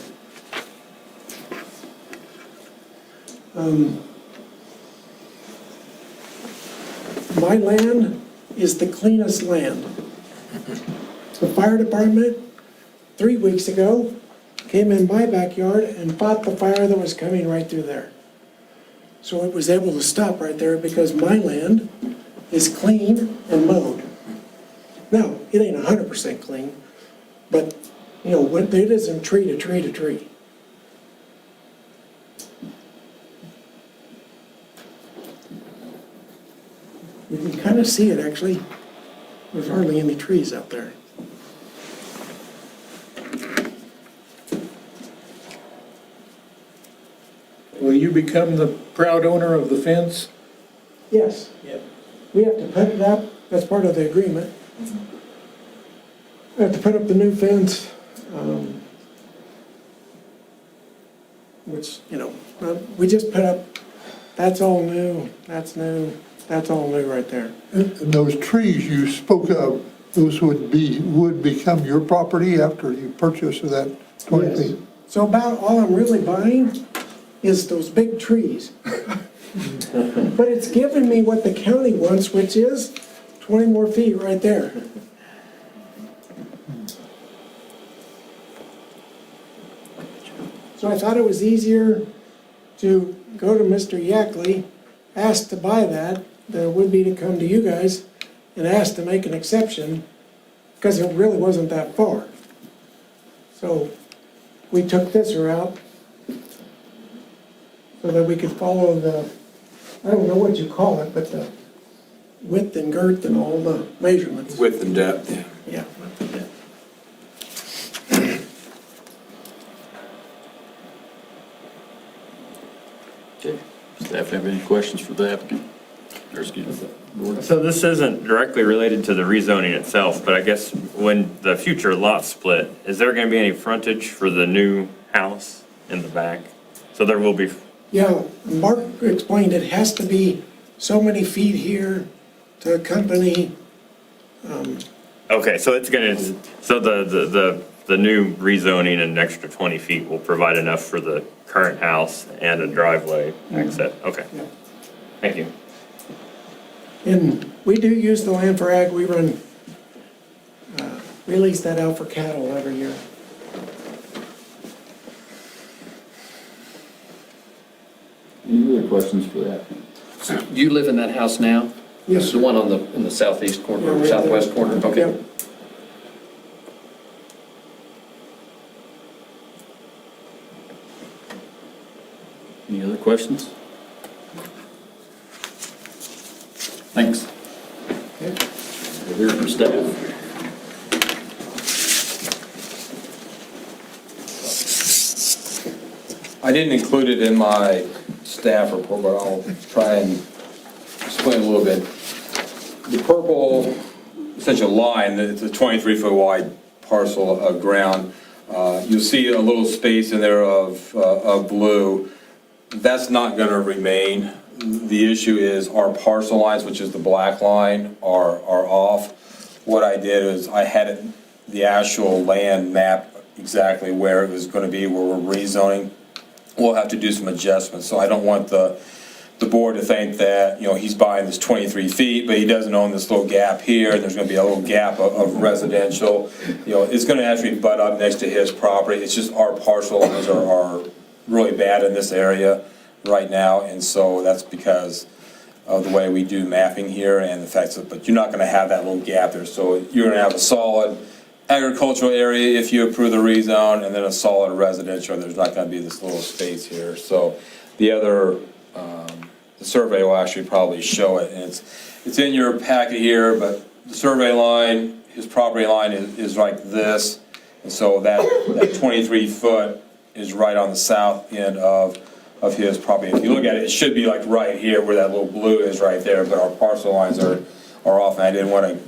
Speaker 9: My land is the cleanest land. The fire department, 3 weeks ago, came in my backyard and fought the fire that was coming right through there. So it was able to stop right there because my land is clean and mowed. Now, it ain't 100% clean, but, it isn't tree to tree to tree. You can kind of see it, actually. There's hardly any trees out there.
Speaker 7: will you become the proud owner of the fence?
Speaker 9: Yes. We have to put it up, that's part of the agreement. We have to put up the new fence, which, we just put up, that's all new, that's all new right there.
Speaker 3: And those trees you spoke of, those would become your property after you purchase that 20
Speaker 9: Yes.
Speaker 3: feet?
Speaker 9: So about all I'm really buying is those big trees. But it's giving me what the county wants, which is 20 more feet right there. So I thought it was easier to go to Mr. Yackley, ask to buy that, than it would be to come to you guys and ask to make an exception, because it really wasn't that far. So we took this route so that we could follow the, I don't know what you call it, but the width and girth and all the measurements.
Speaker 2: Width and depth, yeah.
Speaker 9: Yeah.
Speaker 1: Okay. Staff have any questions for the applicant? Or excuse me, board?
Speaker 5: So this isn't directly related to the rezoning itself, but I guess when the future lot split, is there gonna be any frontage for the new house in the back? So there will be,
Speaker 9: Yeah, Mark explained it has to be so many feet here to accompany,
Speaker 5: okay, so it's gonna, so the new rezoning and extra 20 feet will provide enough for the current house and a driveway access, okay.
Speaker 9: Yeah.
Speaker 5: Thank you.
Speaker 9: and we do use the land for ag, we lease that out for cattle every year.
Speaker 1: Any other questions for the applicant?
Speaker 8: You live in that house now?
Speaker 9: Yes,
Speaker 8: The one in the southeast corner,
Speaker 9: Yeah,
Speaker 8: or
Speaker 9: right
Speaker 8: southwest corner? Okay.
Speaker 9: Yep.
Speaker 1: Any other questions? Thanks. We'll hear from staff.
Speaker 2: I didn't include it in my staff report, but I'll try and explain a little bit. The purple, essential line, it's a 23-foot wide parcel of ground. You'll see a little space in there of blue. That's not going to remain. The issue is our parcel lines, which is the black line, are off. What I did is I had the actual land mapped exactly where it was going to be, where we're rezoning. We'll have to do some adjustments, so I don't want the board to think that, he's buying this 23 feet, but he doesn't own this little gap here, and there's gonna be a little gap of residential. It's gonna actually butt up next to his property. It's just our parcel lines are really bad in this area right now, and so that's because of the way we do mapping here and the fact that, but you're not gonna have that little gap there, so you're gonna have a solid agricultural area if you approve the rezone, and then a solid residential, and there's not gonna be this little space here. So the other, the survey will actually probably show it, and it's in your packet here, but the survey line, his property line is like this, and so that 23 foot is right on the south end of his property. If you look at it, it should be like right here where that little blue is right there, but our parcel lines are off, and I didn't want to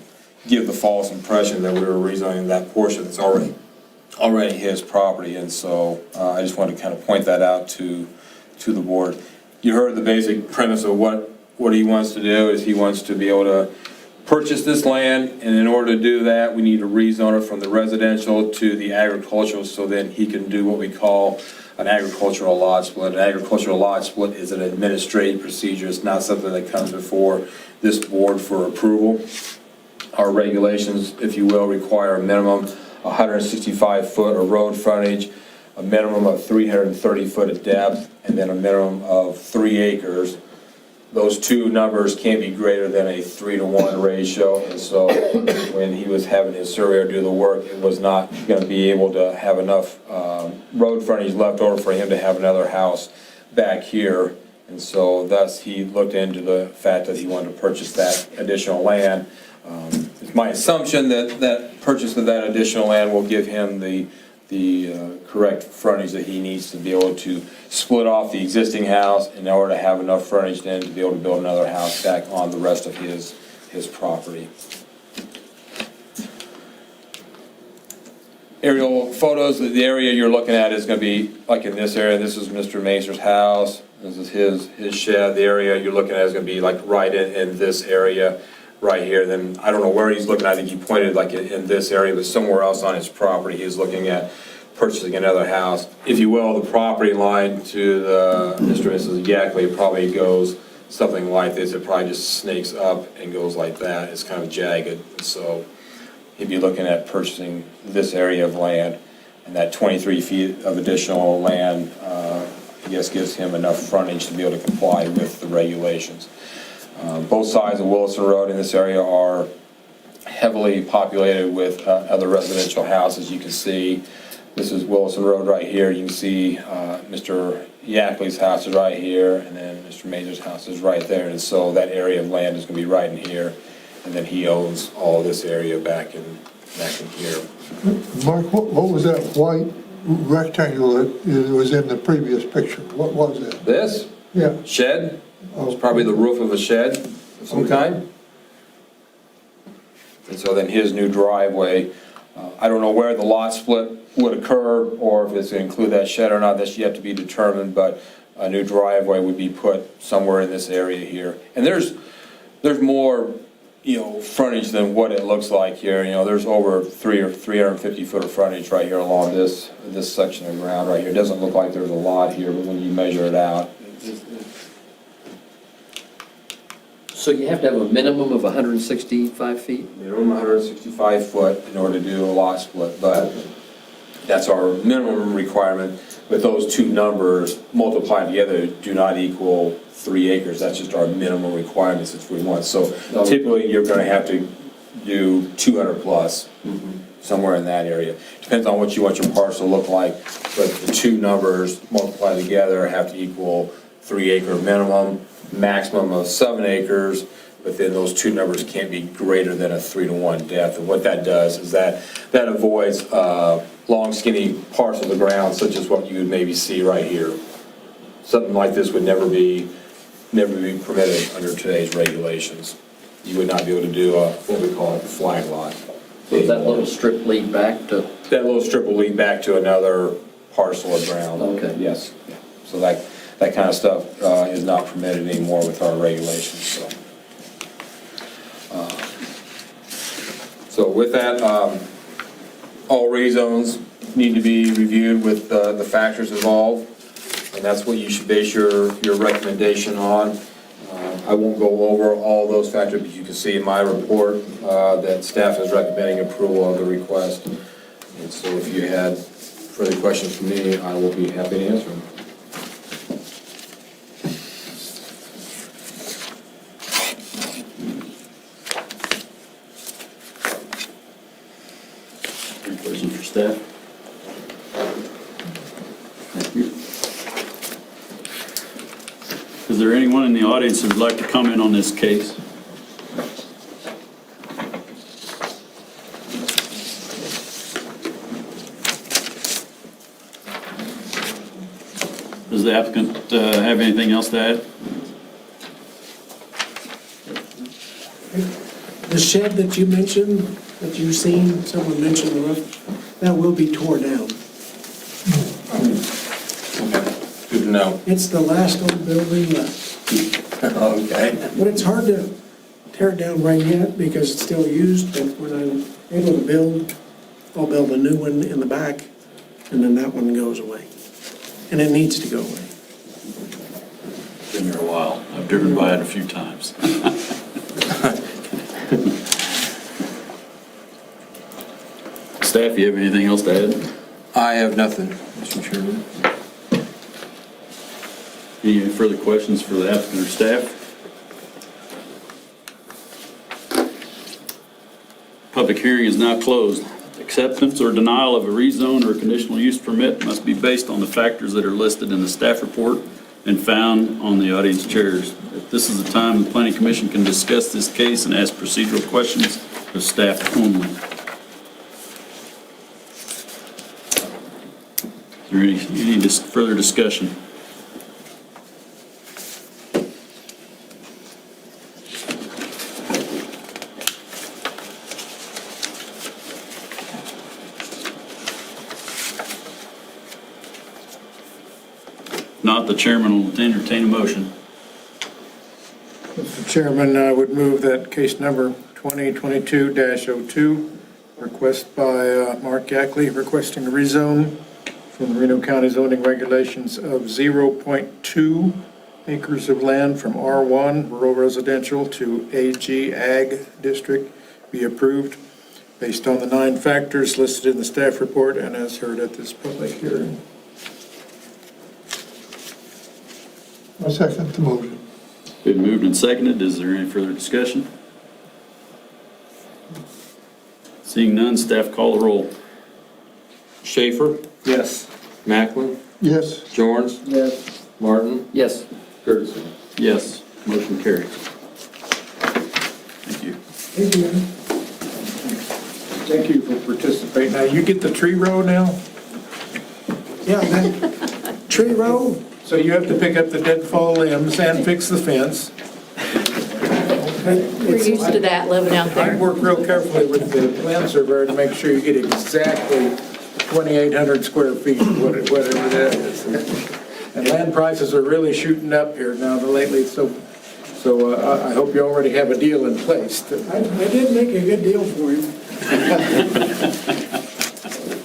Speaker 2: give the false impression that we were rezoning that portion that's already his property, and so I just wanted to kind of point that out to the board. You heard the basic premise of what he wants to do is he wants to be able to purchase this land, and in order to do that, we need to rezone it from the residential to the agricultural, so then he can do what we call an agricultural lot split. An agricultural lot split is an administrative procedure. It's not something that comes before this board for approval. Our regulations, if you will, require a minimum 165 foot of road frontage, a minimum of 330 foot of depth, and then a minimum of 3 acres. Those two numbers can't be greater than a 3-to-1 ratio, and so when he was having his surveyor do the work, it was not going to be able to have enough road frontage left over for him to have another house back here, and so thus he looked into the fact that he wanted to purchase that additional land. It's my assumption that purchase of that additional land will give him the the correct frontage that he needs to be able to split off the existing house in order to have enough frontage then to be able to build another house back on the rest of his property. Aerial photos, the area you're looking at is gonna be like in this area. This is Mr. Mazur's house. This is his shed. The area you're looking at is gonna be like right in this area right here. Then I don't know where he's looking. I think he pointed like in this area, but somewhere else on his property, he's looking at purchasing another house. If you will, the property line to the Mr. and Mrs. Yackley probably goes something like this. It probably just snakes up and goes like that. It's kind of jagged. So he'd be looking at purchasing this area of land, and that 23 feet of additional land, I guess gives him enough frontage to be able to comply with the regulations. Both sides of Wilson Road in this area are heavily populated with other residential houses. You can see, this is Wilson Road right here. You can see Mr. Yackley's house is right here, and then Mr. Mazur's house is right there. And so that area of land is going to be right in here. And then he owns all this area back in here.
Speaker 3: Mark, what was that white rectangle that was in the previous picture? What was that?
Speaker 2: This
Speaker 3: Yeah.
Speaker 2: shed, it's probably the roof of a shed of some kind. And so then his new driveway, I don't know where the lot split would occur or if it's going to include that shed or not, that's yet to be determined, but a new driveway would be put somewhere in this area here. And there's more, frontage than what it looks like here. There's over 350 foot of frontage right here along this section of ground right here. It doesn't look like there's a lot here, but when you measure it out,
Speaker 8: So you have to have a minimum of 165 feet?
Speaker 2: minimum 165 foot in order to do a lot split, but that's our minimum requirement. But those two numbers multiplied together do not equal 3 acres. That's just our minimum requirements if we want. So typically, you're gonna have to do 200 plus, somewhere in that area. Depends on what you want your parcel to look like, but the two numbers multiplied together have to equal 3 acre minimum, maximum of 7 acres, but then those two numbers can't be greater than a 3-to-1 depth. And what that does is that avoids long skinny parcels of ground such as what you would maybe see right here. Something like this would never be permitted under today's regulations. You would not be able to do what we call a flag lot.
Speaker 8: So does that little strip lead back to?
Speaker 2: That little strip will lead back to another parcel of ground.
Speaker 8: Okay.
Speaker 2: Yes. So that kind of stuff is not permitted anymore with our regulations, so. So with that, all rezones need to be reviewed with the factors involved, and that's what you should base your recommendation on. I won't go over all those factors, but you can see in my report that staff is recommending approval of the request. And so if you had further questions for me, I will be happy to answer them.
Speaker 1: Any questions for staff? Thank you. Is there anyone in the audience who would like to comment on this case? Does the applicant have anything else to add?
Speaker 9: The shed that you mentioned, that you've seen, someone mentioned the roof, that will be torn down.
Speaker 2: Good to know.
Speaker 9: It's the last old building left.
Speaker 2: Okay.
Speaker 9: But it's hard to tear it down right yet because it's still used, but when I'm able to build, I'll build a new one in the back, and then that one goes away. And it needs to go away.
Speaker 1: Been here a while. I've driven by it a few times. Staff, you have anything else to add?
Speaker 2: I have nothing, Mr. Chairman.
Speaker 1: Any further questions for the applicant or staff? Public hearing is now closed. Acceptance or denial of a rezone or conditional use permit must be based on the factors that are listed in the staff report and found on the audience chairs. This is the time the Planning Commission can discuss this case and ask procedural questions of staff only. there any further discussion? Not, the chairman will entertain a motion.
Speaker 7: Mr. Chairman, I would move that case number 2022-02, request by Mark Yackley, requesting a rezone from the Reno County zoning regulations of 0.2 acres of land from R1 rural residential to AG Ag District be approved based on the 9 factors listed in the staff report and as heard at this public hearing.
Speaker 3: I second the motion.
Speaker 1: Been moved and seconded. Is there any further discussion? Seeing none, staff call the roll.
Speaker 2: Schaefer?
Speaker 7: Yes.
Speaker 2: Macklin?
Speaker 3: Yes,
Speaker 2: Jorns?
Speaker 4: Yes.
Speaker 2: Martin?
Speaker 8: Yes.
Speaker 2: Gertensen?
Speaker 1: Yes, motion carries. Thank you.
Speaker 9: Thank you.
Speaker 7: Thank you for participating. Now, you get the tree row now?
Speaker 9: Yeah, then, tree row,
Speaker 7: So you have to pick up the deadfall limbs and fix the fence.
Speaker 10: We're used to that living out
Speaker 7: I
Speaker 10: there.
Speaker 7: work real carefully with the land surveyor to make sure you get exactly 2,800 square feet, whatever that is. And land prices are really shooting up here now lately, so I hope you already have a deal in place.
Speaker 9: I did make a good deal for him.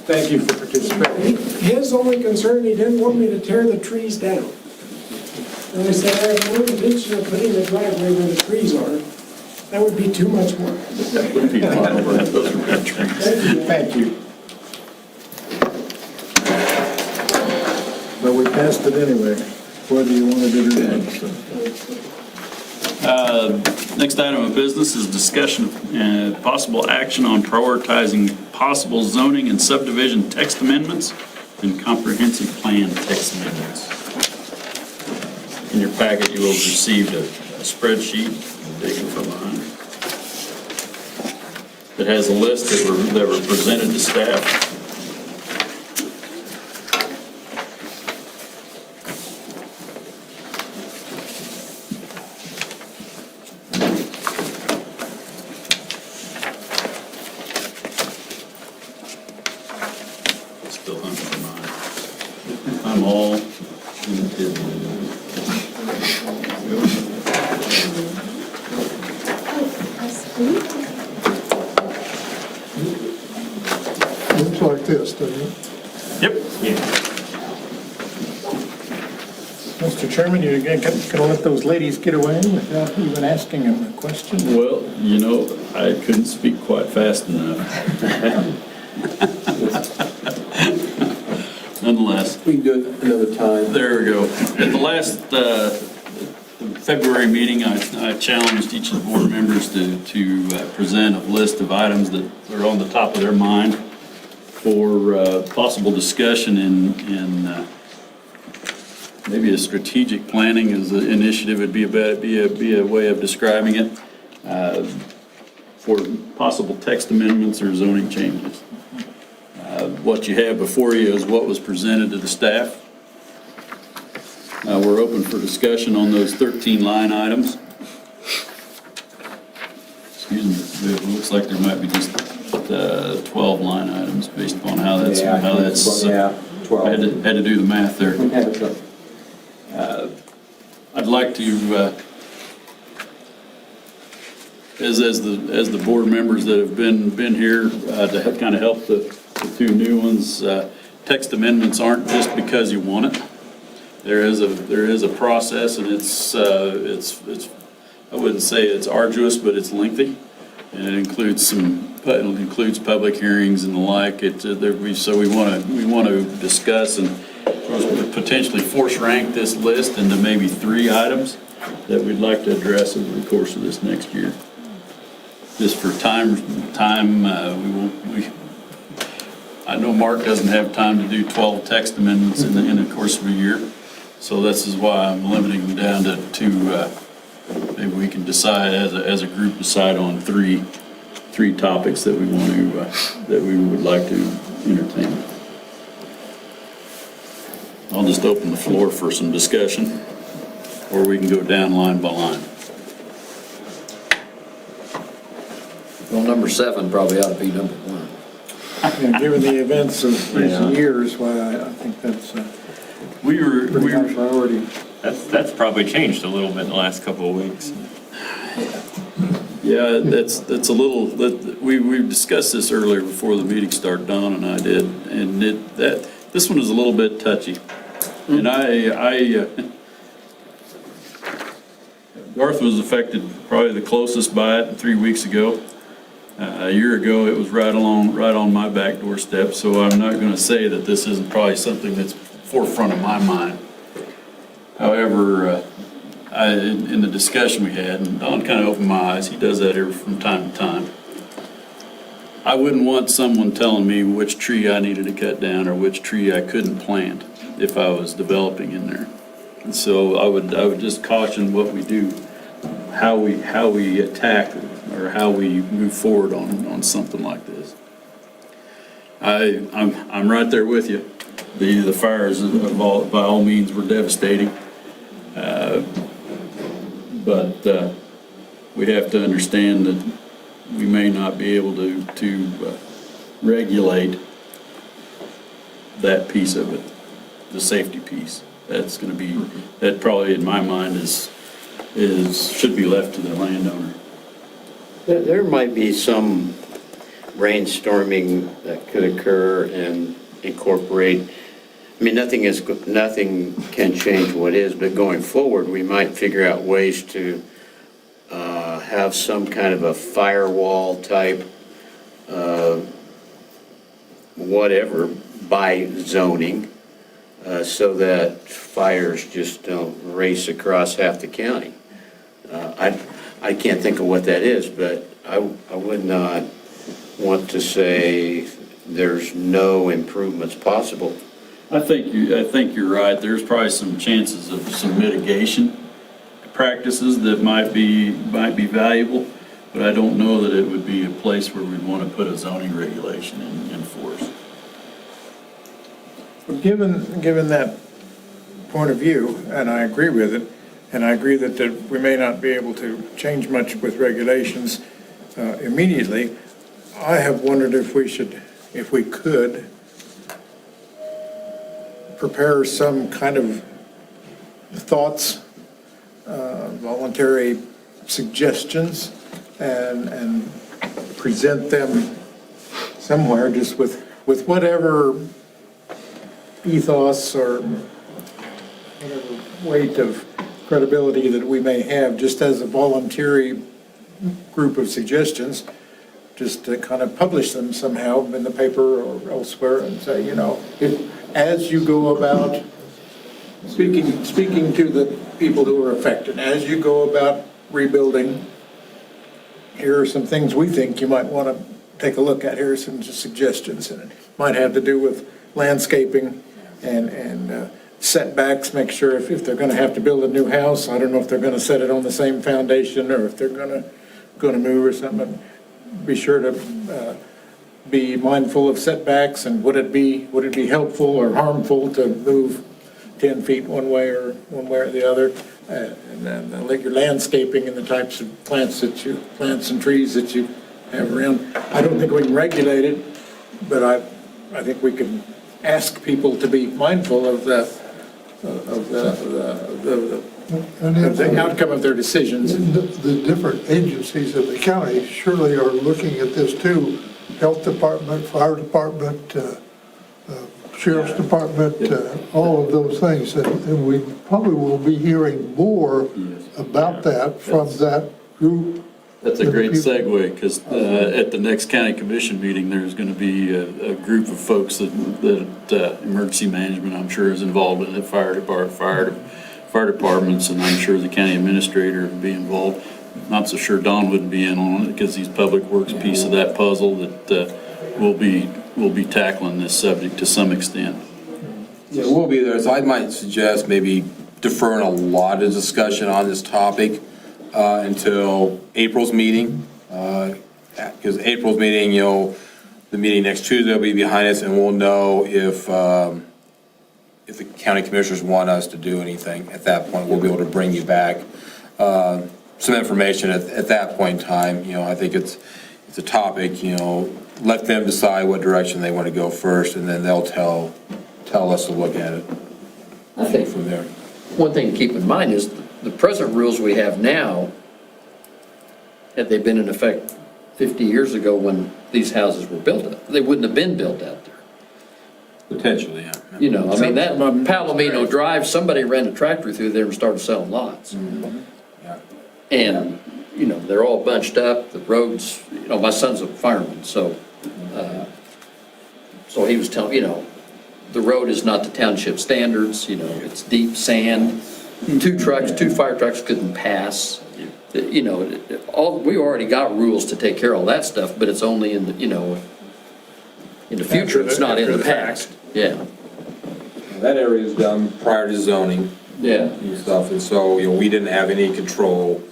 Speaker 7: Thank you for participating.
Speaker 9: His only concern, he didn't want me to tear the trees down. And I said, I have no intention of putting a driveway where the trees are. That would be too much work.
Speaker 1: That would be a lot of work. Those are good trees.
Speaker 7: Thank you. But we passed it anyway, whether you wanted it or not.
Speaker 1: Next item of business is discussion and possible action on prioritizing possible zoning and subdivision text amendments and comprehensive plan text amendments. In your packet, you will have received a spreadsheet taken from behind. It has a list that were presented to staff. Still hunting for mine. I'm all limited.
Speaker 3: looks like this, doesn't it?
Speaker 1: Yep.
Speaker 7: Mr. Chairman, you gonna let those ladies get away without even asking them a question?
Speaker 1: Well, you know, I couldn't speak quite fast enough. Nonetheless,
Speaker 2: We can do it another time.
Speaker 1: there we go. At the last February meeting, I challenged each of the board members to present a list of items that are on the top of their mind for possible discussion in maybe a strategic planning as an initiative would be a way of describing it, for possible text amendments or zoning changes. What you have before you is what was presented to the staff. We're open for discussion on those 13 line items. Excuse me, it looks like there might be just 12 line items based upon how that's,
Speaker 2: Yeah,
Speaker 1: how that's.
Speaker 2: yeah, 12.
Speaker 1: Had to do the math there. I'd like to, as the board members that have been here to kind of help the two new ones, text amendments aren't just because you want it. There is a process, and it's I wouldn't say it's arduous, but it's lengthy, and it includes public hearings and the like. So we want to discuss and potentially force rank this list into maybe 3 items that we'd like to address over the course of this next year. Just for time, I know Mark doesn't have time to do 12 text amendments in the course of a year, so this is why I'm limiting them down to 2. Maybe we can decide as a group on three topics that we want to that we would like to entertain. I'll just open the floor for some discussion, or we can go down line by line.
Speaker 8: Well, number 7 probably ought to be number 1.
Speaker 7: Yeah, given the events of recent
Speaker 5: Yeah.
Speaker 7: years, why, I think that's a
Speaker 1: We were
Speaker 7: pretty high priority.
Speaker 5: That's probably changed a little bit in the last couple of weeks.
Speaker 1: Yeah, that's a little, we discussed this earlier before the meeting started, Don and I did, and this one is a little bit touchy. And Garth was affected probably the closest by it 3 weeks ago. A year ago, it was right on my back doorstep, so I'm not gonna say that this isn't probably something that's forefront of my mind. However, in the discussion we had, and Don kind of opened my eyes, he does that here from time to time. I wouldn't want someone telling me which tree I needed to cut down or which tree I couldn't plant if I was developing in there. And so I would just caution what we do, how we attack or how we move forward on something like this. I'm right there with you. The fires by all means were devastating. But we have to understand that we may not be able to regulate that piece of it, the safety piece. That's going to be, that probably in my mind should be left to the landowner.
Speaker 6: There might be some brainstorming that could occur and incorporate, I mean, nothing can change what is, but going forward, we might figure out ways to have some kind of a firewall type, whatever, by zoning, so that fires just don't race across half the county. I can't think of what that is, but I would not want to say there's no improvements possible.
Speaker 1: I think you're right. There's probably some chances of some mitigation practices that might be valuable, but I don't know that it would be a place where we'd want to put a zoning regulation in force.
Speaker 7: Given that point of view, and I agree with it, and I agree that we may not be able to change much with regulations immediately, I have wondered if we could prepare some kind of thoughts, voluntary suggestions, and present them somewhere, just with whatever ethos or whatever weight of credibility that we may have, just as a voluntary group of suggestions, just to kind of publish them somehow in the paper or elsewhere and say, as you go about speaking to the people who are affected, as you go about rebuilding, here are some things we think you might want to take a look at. Here are some suggestions, and it might have to do with landscaping and setbacks. Make sure if they're going to have to build a new house, I don't know if they're going to set it on the same foundation or if they're going to move or something. Be sure to be mindful of setbacks, and would it be helpful or harmful to move 10 feet one way or the other, and then your landscaping and the types of plants and trees that you have around. I don't think we can regulate it, but I think we can ask people to be mindful of the outcome of their decisions.
Speaker 3: The different agencies of the county surely are looking at this too. Health Department, Fire Department, Sheriff's Department, all of those things. And we probably will be hearing more about that from that group.
Speaker 1: That's a great segue, because at the next county commission meeting, there's going to be a group of folks that emergency management, I'm sure, is involved in it, fire departments, and I'm sure the county administrator will be involved. Not so sure Don wouldn't be in on it, because he's public works piece of that puzzle that we'll be tackling this subject to some extent.
Speaker 2: Yeah, we'll be there, so I might suggest maybe deferring a lot of discussion on this topic until April's meeting, because April's meeting, the meeting next Tuesday will be behind us, and we'll know if if the county commissioners want us to do anything, at that point, we'll be able to bring you back some information at that point in time. I think it's a topic, let them decide what direction they want to go first, and then they'll tell us to look at it
Speaker 8: I think
Speaker 2: from there.
Speaker 8: one thing to keep in mind is the present rules we have now, had they been in effect 50 years ago when these houses were built, they wouldn't have been built out there.
Speaker 2: Potentially, yeah.
Speaker 8: I mean, that Palomino Drive, somebody ran a tractor through there and started selling lots.
Speaker 2: Yeah.
Speaker 8: And, they're all bunched up, the roads, my son's a fireman, so he was telling, the road is not the township standards, it's deep sand. Two fire trucks couldn't pass. We already got rules to take care of all that stuff, but it's only in the, in the future, it's not in the past. Yeah.
Speaker 2: That area is done prior to zoning
Speaker 8: Yeah.
Speaker 2: and stuff, and so, we didn't have any control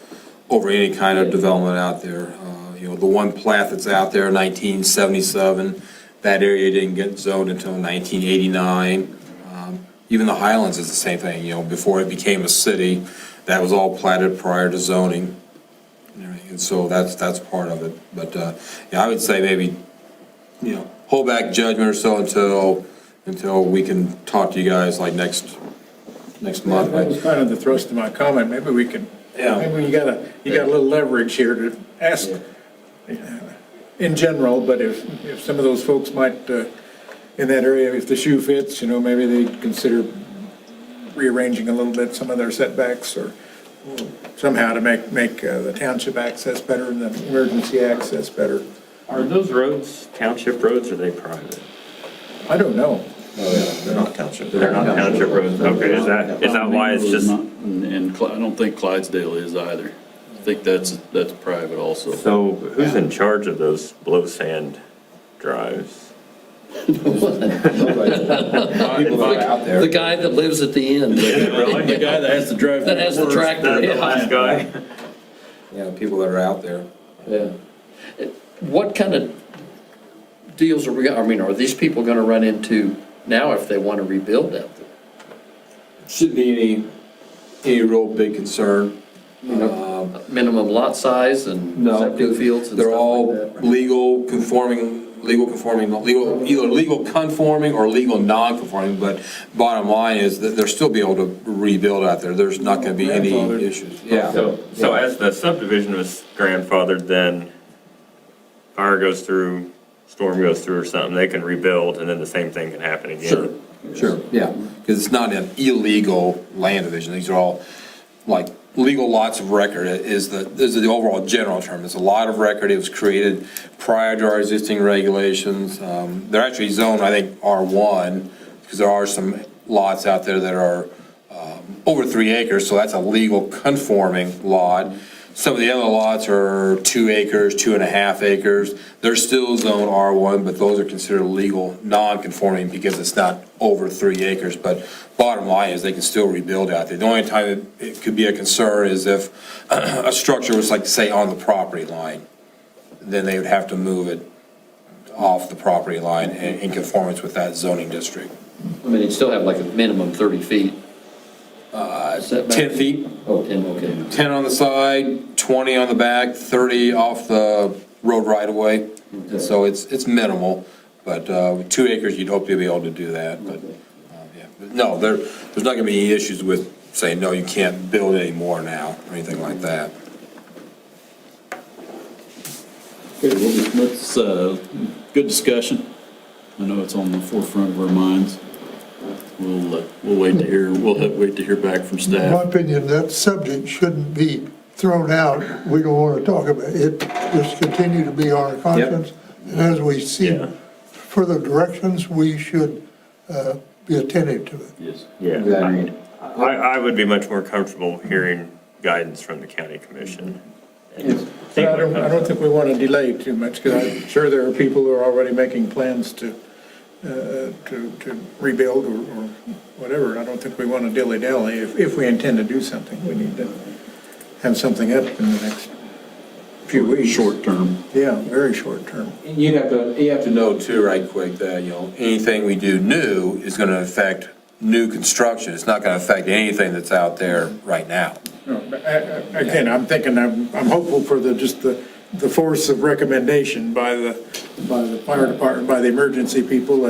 Speaker 2: over any kind of development out there. The one plat that's out there, 1977, that area didn't get zoned until 1989. Even the Highlands is the same thing, before it became a city, that was all platted prior to zoning. And so that's part of it. But, I would say maybe, hold back judgment or so until we can talk to you guys like next month.
Speaker 7: That was kind of the thrust of my comment. Maybe we can,
Speaker 2: Yeah.
Speaker 7: maybe you got a little leverage here to ask in general, but if some of those folks might, in that area, if the shoe fits, maybe they'd consider rearranging a little bit some of their setbacks or somehow to make the township access better and the emergency access better.
Speaker 5: Are those roads township roads, or are they private?
Speaker 7: I don't know.
Speaker 5: They're not township roads, okay, is that why it's just,
Speaker 1: And I don't think Clydesdale is either. I think that's private also.
Speaker 5: so who's in charge of those blow sand drives?
Speaker 2: People that are out there.
Speaker 8: The guy that lives at the end.
Speaker 1: The guy that has to drive.
Speaker 8: That has the tractor,
Speaker 5: The last guy?
Speaker 2: People that are out there.
Speaker 8: Yeah. What kind of deals are these people gonna run into now if they want to rebuild out there?
Speaker 2: Shouldn't be any real big concern.
Speaker 8: Minimum lot size and
Speaker 2: No,
Speaker 8: septic fields and
Speaker 2: they're
Speaker 8: stuff
Speaker 2: all
Speaker 8: like that?
Speaker 2: legal conforming, either legal conforming or legal non-conforming, but bottom line is that they'll still be able to rebuild out there. There's not gonna be any
Speaker 7: Grandfathered.
Speaker 2: issues.
Speaker 5: So as the subdivision was grandfathered, then fire goes through, storm goes through or something, they can rebuild, and then the same thing can happen again.
Speaker 2: Sure, yeah, because it's not an illegal land division. These are all like legal lots of record is the overall general term. It's a lot of record. It was created prior to our existing regulations. They're actually zoned, I think, R1, because there are some lots out there that are over 3 acres, so that's a legal conforming lot. Some of the other lots are 2 acres, 2.5 acres. They're still zone R1, but those are considered legal non-conforming because it's not over 3 acres. But bottom line is they can still rebuild out there. The only time it could be a concern is if a structure was like, say, on the property line. Then they would have to move it off the property line in conformance with that zoning district.
Speaker 8: You'd still have like a minimum 30 feet.
Speaker 2: 10 feet.
Speaker 8: Oh, 10, okay.
Speaker 2: 10 on the side, 20 on the back, 30 off the road right of way. And so it's minimal, but with 2 acres, you'd hope to be able to do that. But But no, there's not going to be any issues with saying, no, you can't build anymore now, or anything like that.
Speaker 1: Okay, well, let's, good discussion. I know it's on the forefront of our minds. We'll wait to hear, wait to hear back from
Speaker 3: In my
Speaker 1: staff.
Speaker 3: opinion, that subject shouldn't be thrown out. We don't want to talk about it. Just continue to be on our conscience. And as we see
Speaker 5: Yeah.
Speaker 3: further directions, we should be attentive to it.
Speaker 1: Yes.
Speaker 5: Yeah, I would be much more comfortable hearing guidance from the county commission.
Speaker 7: But I don't think we want to delay too much, because I'm sure there are people who are already making plans to rebuild or whatever. I don't think we want to dilly-dally. If we intend to do something, we need to have something up in the next few weeks.
Speaker 1: Short term.
Speaker 7: Yeah, very short term.
Speaker 2: You have to know too, right quick, that, anything we do new is going to affect new construction. It's not going to affect anything that's out there right now.
Speaker 7: No, again, I'm thinking, I'm hopeful for the force of recommendation by the fire department, by the emergency people,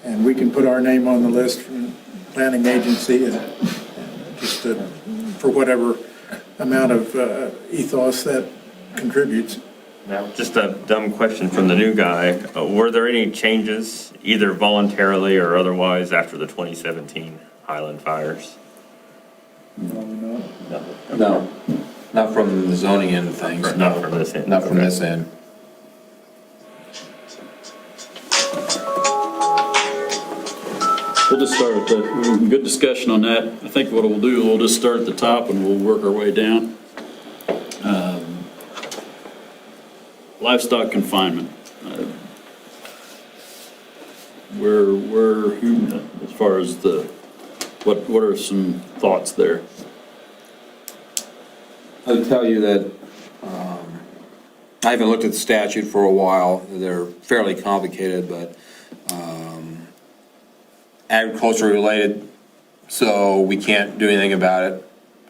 Speaker 7: and we can put our name on the list from planning agency and just for whatever amount of ethos that contributes.
Speaker 5: Now, just a dumb question from the new guy. Were there any changes, either voluntarily or otherwise, after the 2017 Highland Fires?
Speaker 2: No, not from the zoning end of things.
Speaker 5: Not from this end?
Speaker 2: Not from
Speaker 5: Okay.
Speaker 2: this end.
Speaker 1: We'll just start at the, good discussion on that. I think what we'll do, we'll just start at the top and we'll work our way down. Livestock confinement. As far as what are some thoughts there?
Speaker 2: I'll tell you that I haven't looked at the statute for a while. They're fairly complicated, but agriculture related, so we can't do anything about it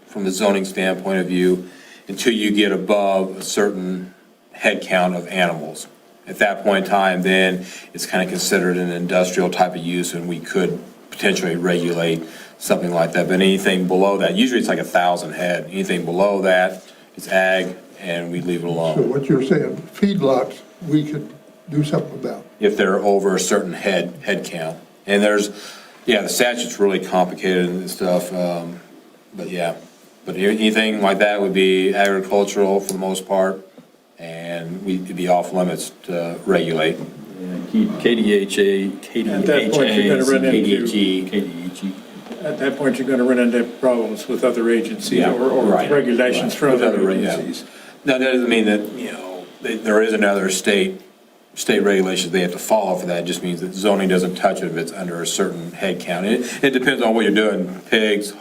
Speaker 2: from the zoning standpoint of view until you get above a certain head count of animals. At that point in time, then it's kind of considered an industrial type of use, and we could potentially regulate something like that. But anything below that, usually it's like 1,000 head. Anything below that, it's ag, and we leave it
Speaker 3: So
Speaker 2: alone.
Speaker 3: what you're saying, feedlots, we could do something about.
Speaker 2: If they're over a certain head count. And the statute's really complicated and stuff, but yeah. But anything like that would be agricultural for the most part, and we'd be off limits to regulate.
Speaker 1: KDHA,
Speaker 7: At that point, you're gonna run into-
Speaker 1: KDHE.
Speaker 7: At that point, you're going to run into problems with other agencies
Speaker 2: Yeah,
Speaker 7: or
Speaker 2: right,
Speaker 7: regulations
Speaker 2: right.
Speaker 7: from
Speaker 2: With
Speaker 7: other
Speaker 2: other, yeah.
Speaker 7: agencies.
Speaker 2: Now, that doesn't mean that, there is another state regulations they have to follow for that. It just means that zoning doesn't touch it if it's under a certain head count. It depends on what you're doing. Pigs,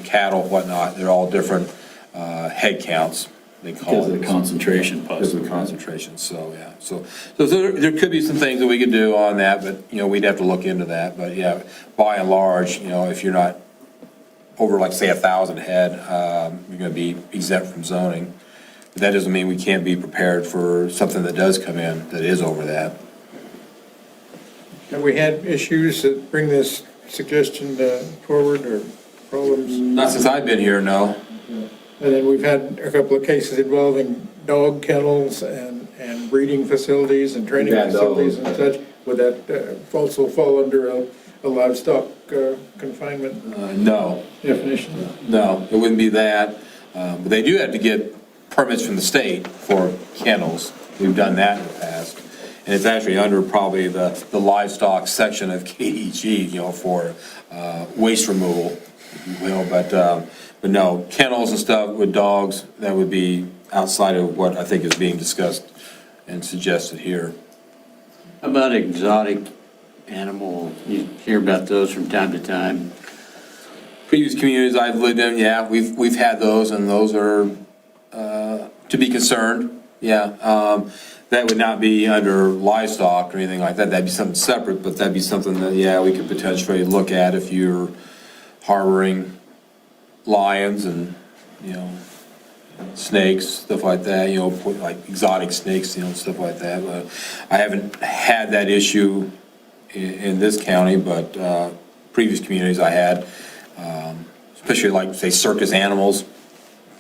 Speaker 2: cattle, whatnot, they're all different head counts. They call
Speaker 1: Because
Speaker 2: it.
Speaker 1: of the concentration
Speaker 2: Because of
Speaker 1: possibly.
Speaker 2: the concentration, so, yeah. So there could be some things that we could do on that, but, we'd have to look into that. But, yeah, by and large, if you're not over, like, say, 1,000 head, you're going to be exempt from zoning. But that doesn't mean we can't be prepared for something that does come in that is over that.
Speaker 7: Have we had issues that bring this suggestion forward or problems?
Speaker 2: Not since I've been here, no.
Speaker 7: And then we've had a couple of cases involving dog kennels and breeding facilities and training
Speaker 2: We've had
Speaker 7: facilities
Speaker 2: those.
Speaker 7: and such. Would that also fall under a livestock confinement
Speaker 2: No,
Speaker 7: definition?
Speaker 2: no, it wouldn't be that. But they do have to get permits from the state for kennels. We've done that in the past. And it's actually under probably the livestock section of KDG, for waste removal, if you will. But no, kennels and stuff with dogs, that would be outside of what I think is being discussed and suggested here.
Speaker 6: How about exotic animal? You hear about those from time to time.
Speaker 2: Previous communities I've lived in, yeah, we've had those, and those are to be concerned, yeah. That would not be under livestock or anything like that. That'd be something separate, but that'd be something that, yeah, we could potentially look at if you're harboring lions and, snakes, stuff like that, like exotic snakes, stuff like that. But I haven't had that issue in this county, but previous communities I had, especially like, say, circus animals.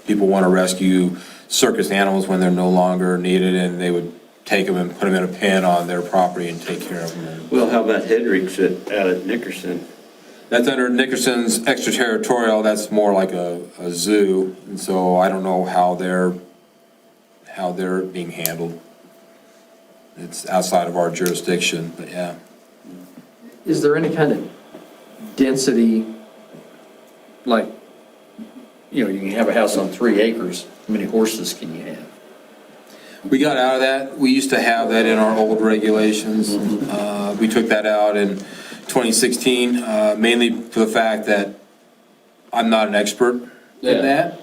Speaker 2: People want to rescue circus animals when they're no longer needed, and they would take them and put them in a pen on their property and take care of them.
Speaker 6: Well, how about Hedrick's out at Nickerson?
Speaker 2: That's under Nickerson's extraterritorial. That's more like a zoo, and so I don't know how they're being handled. It's outside of our jurisdiction, but yeah.
Speaker 8: Is there any kind of density, like, you can have a house on 3 acres, how many horses can you have?
Speaker 2: We got out of that. We used to have that in our old regulations. We took that out in 2016, mainly for the fact that I'm not an expert in that.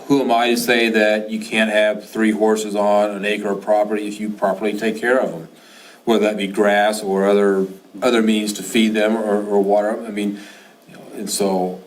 Speaker 2: Who am I to say that you can't have 3 horses on an acre of property if you properly take care of them? Whether that be grass or other other means to feed them or water them. I mean, you know, and so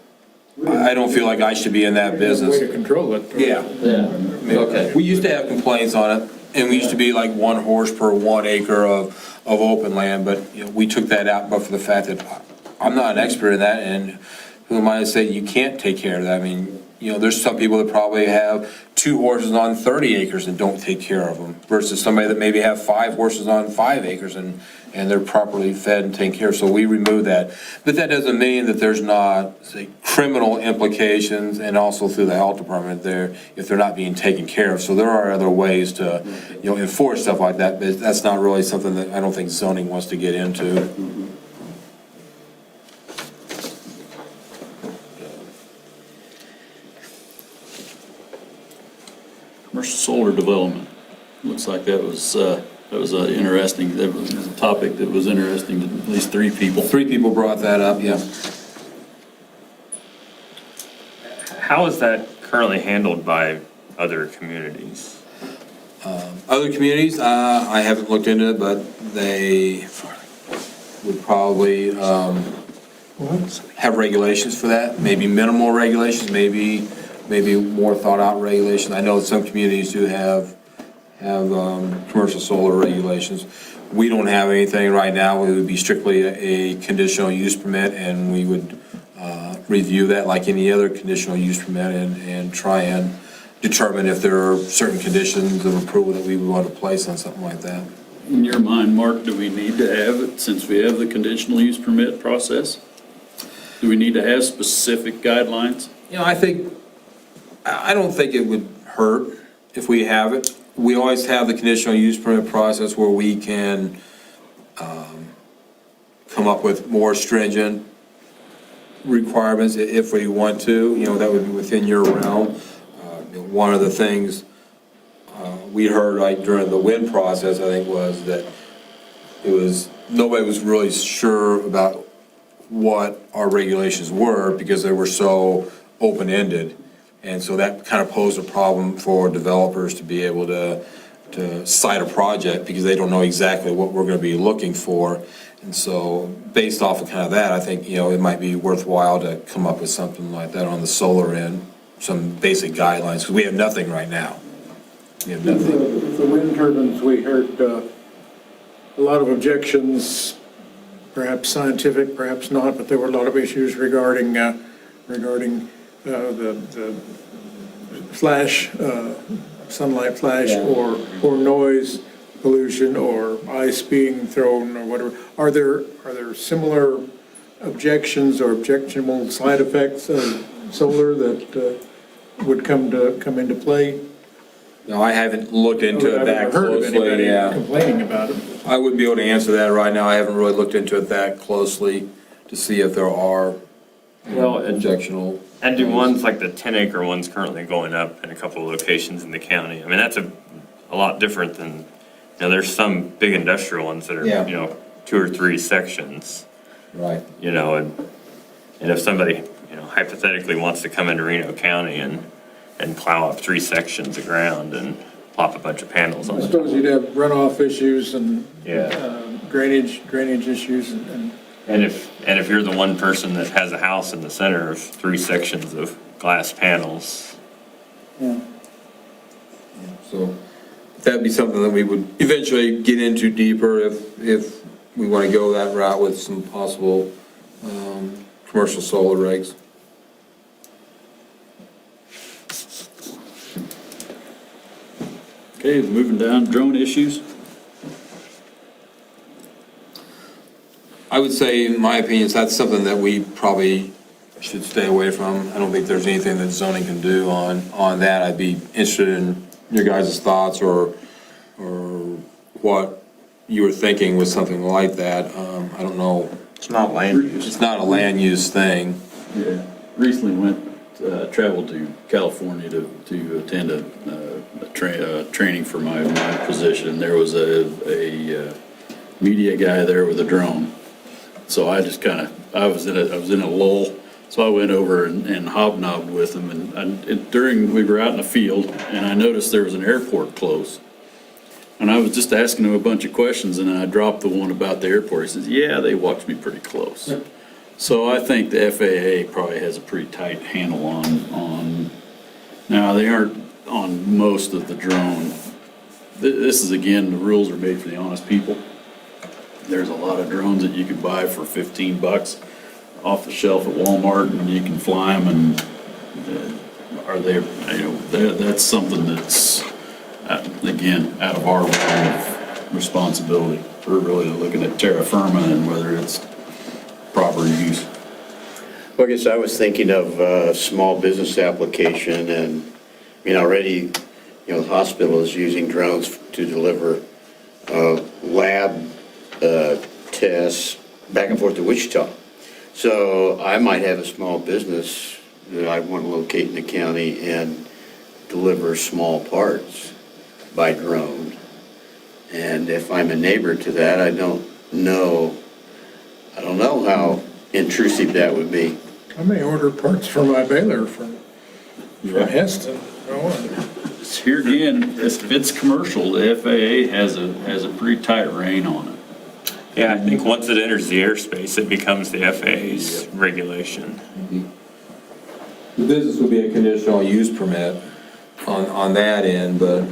Speaker 2: I don't feel like I should be in that
Speaker 7: Way
Speaker 2: business.
Speaker 7: to control it.
Speaker 2: Yeah.
Speaker 8: Yeah, okay.
Speaker 2: We used to have complaints on it, and we used to be like 1 horse per 1 acre of open land, but, you know, we took that out, but for the fact that I'm not an expert in that, and who am I to say you can't take care of that? I mean, you know, there's some people that probably have 2 horses on 30 acres and don't take care of them, versus somebody that maybe have 5 horses on 5 acres and they're properly fed and taken care of, so we remove that. But that doesn't mean that there's not, say, criminal implications, and also through the health department there, if they're not being taken care of. So there are other ways to, you know, enforce stuff like that, but that's not really something that I don't think zoning wants to get into.
Speaker 1: Commercial solar development. Looks like that was interesting, that was a topic that was interesting to at least 3 people.
Speaker 2: 3 people brought that up, yeah.
Speaker 5: How is that currently handled by other communities?
Speaker 2: Other communities, I haven't looked into it, but they would probably have regulations for that, maybe minimal regulations, maybe more thought-out regulations. I know some communities do have commercial solar regulations. We don't have anything right now. It would be strictly a conditional use permit, and we would review that like any other conditional use permit and try and determine if there are certain conditions of approval that we would want to place on something like that.
Speaker 1: In your mind, Mark, do we need to have it, since we have the conditional use permit process? Do we need to have specific guidelines?
Speaker 2: You know, I don't think it would hurt if we have it. We always have the conditional use permit process where we can come up with more stringent requirements if we want to. You know, that would be within your realm. One of the things we heard right during the wind process, I think, was that nobody was really sure about what our regulations were because they were so open-ended. And so that kind of posed a problem for developers to be able to cite a project because they don't know exactly what we're going to be looking for. And so based off of kind of that, I think, you know, it might be worthwhile to come up with something like that on the solar end, some basic guidelines, because we have nothing right now. We have nothing.
Speaker 7: The wind turbines, we heard a lot of objections, perhaps scientific, perhaps not, but there were a lot of issues regarding the flash, sunlight flash, or noise pollution, or ice being thrown, or whatever. Are there similar objections or objectionable side effects of solar that would come into play?
Speaker 2: No, I haven't looked into it that
Speaker 7: I've heard of
Speaker 2: closely,
Speaker 7: anybody
Speaker 2: yeah.
Speaker 7: complaining about it.
Speaker 2: I wouldn't be able to answer that right now. I haven't really looked into it that closely to see if there are objectionable.
Speaker 5: And do ones like the 10-acre ones currently going up in a couple of locations in the county? I mean, that's a lot different than, you know, there's some big industrial ones that are,
Speaker 2: Yeah.
Speaker 5: you know, 2 or 3 sections,
Speaker 2: Right.
Speaker 5: you know, and if somebody, you know, hypothetically wants to come into Reno County and plow up 3 sections of ground and plop a bunch of panels on
Speaker 7: I
Speaker 5: it.
Speaker 7: suppose you'd have runoff issues and
Speaker 5: Yeah.
Speaker 7: drainage issues and
Speaker 5: And if you're the one person that has a house in the center of 3 sections of glass panels,
Speaker 2: So that'd be something that we would eventually get into deeper if we want to go that route with some possible commercial solar regs.
Speaker 1: Okay, moving down, drone issues.
Speaker 2: I would say, in my opinion, that's something that we probably should stay away from. I don't think there's anything that zoning can do on that. I'd be interested in your guys' thoughts or what you were thinking with something like that. I don't know.
Speaker 6: It's not land use.
Speaker 2: It's not a land use thing.
Speaker 1: Yeah, recently traveled to California to attend a training for my position. There was a media guy there with a drone. So I just I was in a lull. So I went over and hobnobbed with him. And we were out in the field, and I noticed there was an airport close. And I was just asking him a bunch of questions, and then I dropped the one about the airport. He says, yeah, they watch me pretty close. So I think the FAA probably has a pretty tight handle on, now, they aren't on most of the drone. This is, again, the rules are made for the honest people. There's a lot of drones that you could buy for $15 off the shelf at Walmart, and you can fly them, and are they, that's something that's, again, out of our realm of responsibility. We're really looking at terra firma and whether it's proper use.
Speaker 6: Well, I guess I was thinking of a small business application, and, already, the hospital is using drones to deliver lab tests back and forth to Wichita. So I might have a small business that I want to locate in the county and deliver small parts by drone. And if I'm a neighbor to that, I don't know how intrusive that would be.
Speaker 7: I may order parts for my baler from Heston.
Speaker 1: Here again, if it's commercial, the FAA has a pretty tight rein on it.
Speaker 5: Yeah, I think once it enters the airspace, it becomes the FAA's regulation.
Speaker 2: The business would be a conditional use permit on that end, but,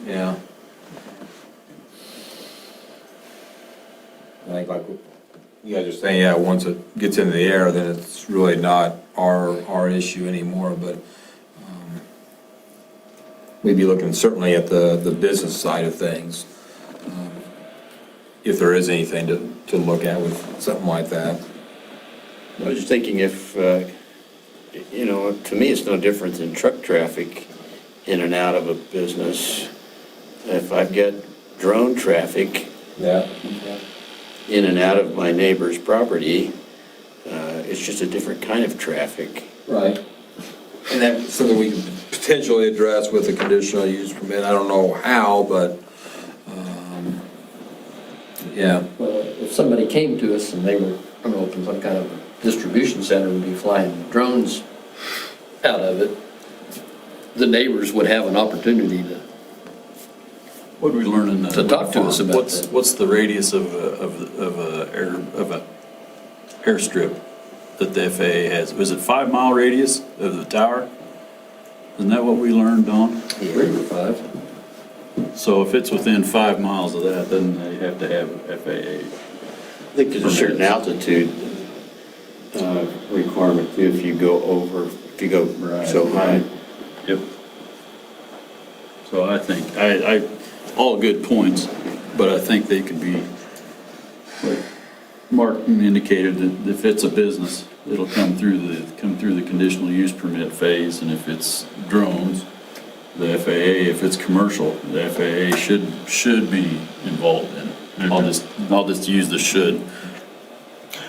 Speaker 2: yeah. I think like you guys are saying, yeah, once it gets into the air, then it's really not our issue anymore, but we'd be looking certainly at the business side of things, if there is anything to look at with something like that.
Speaker 6: I was just thinking if, to me, it's no different than truck traffic in and out of a business. If I've got drone traffic
Speaker 2: Yeah.
Speaker 6: in and out of my neighbor's property, it's just a different kind of traffic.
Speaker 2: Right. And that's something we can potentially address with a conditional use permit. I don't know how, but, yeah.
Speaker 8: Well, if somebody came to us and they were going to open some kind of distribution center and be flying drones out of it, the neighbors would have an opportunity to.
Speaker 1: What did we learn in the?
Speaker 8: To talk to us about that.
Speaker 1: What's the radius of a airstrip that the FAA has? Was it 5 mile radius of the tower? Isn't that what we learned, Don?
Speaker 8: 3 or 5.
Speaker 1: So if it's within 5 miles of that, then they have to have FAA.
Speaker 6: I think there's a certain altitude requirement too, if you go so high.
Speaker 1: Yep. So I think, all good points, but I think they could be, like Mark indicated, that if it's a business, it'll come through the conditional use permit phase, and if it's drones, the FAA, if it's commercial, the FAA should be involved in it. I'll just use the should.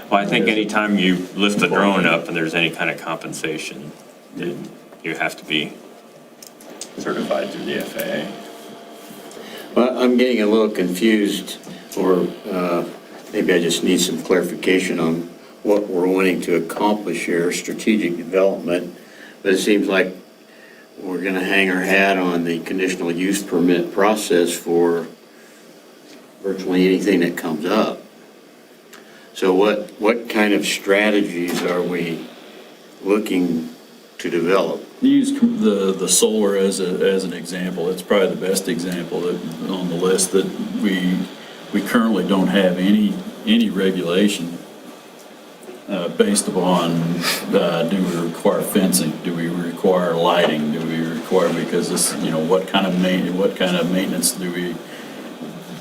Speaker 5: Well, I think anytime you lift a drone up and there's any kind of compensation, then you have to be certified through the FAA.
Speaker 6: Well, I'm getting a little confused, or maybe I just need some clarification on what we're wanting to accomplish here, strategic development. But it seems like we're going to hang our hat on the conditional use permit process for virtually anything that comes up. So what kind of strategies are we looking to develop?
Speaker 1: Use the solar as an example. It's probably the best example on the list that we currently don't have any regulation based upon do we require fencing? Do we require lighting? Do we require, because this, what kind of maintenance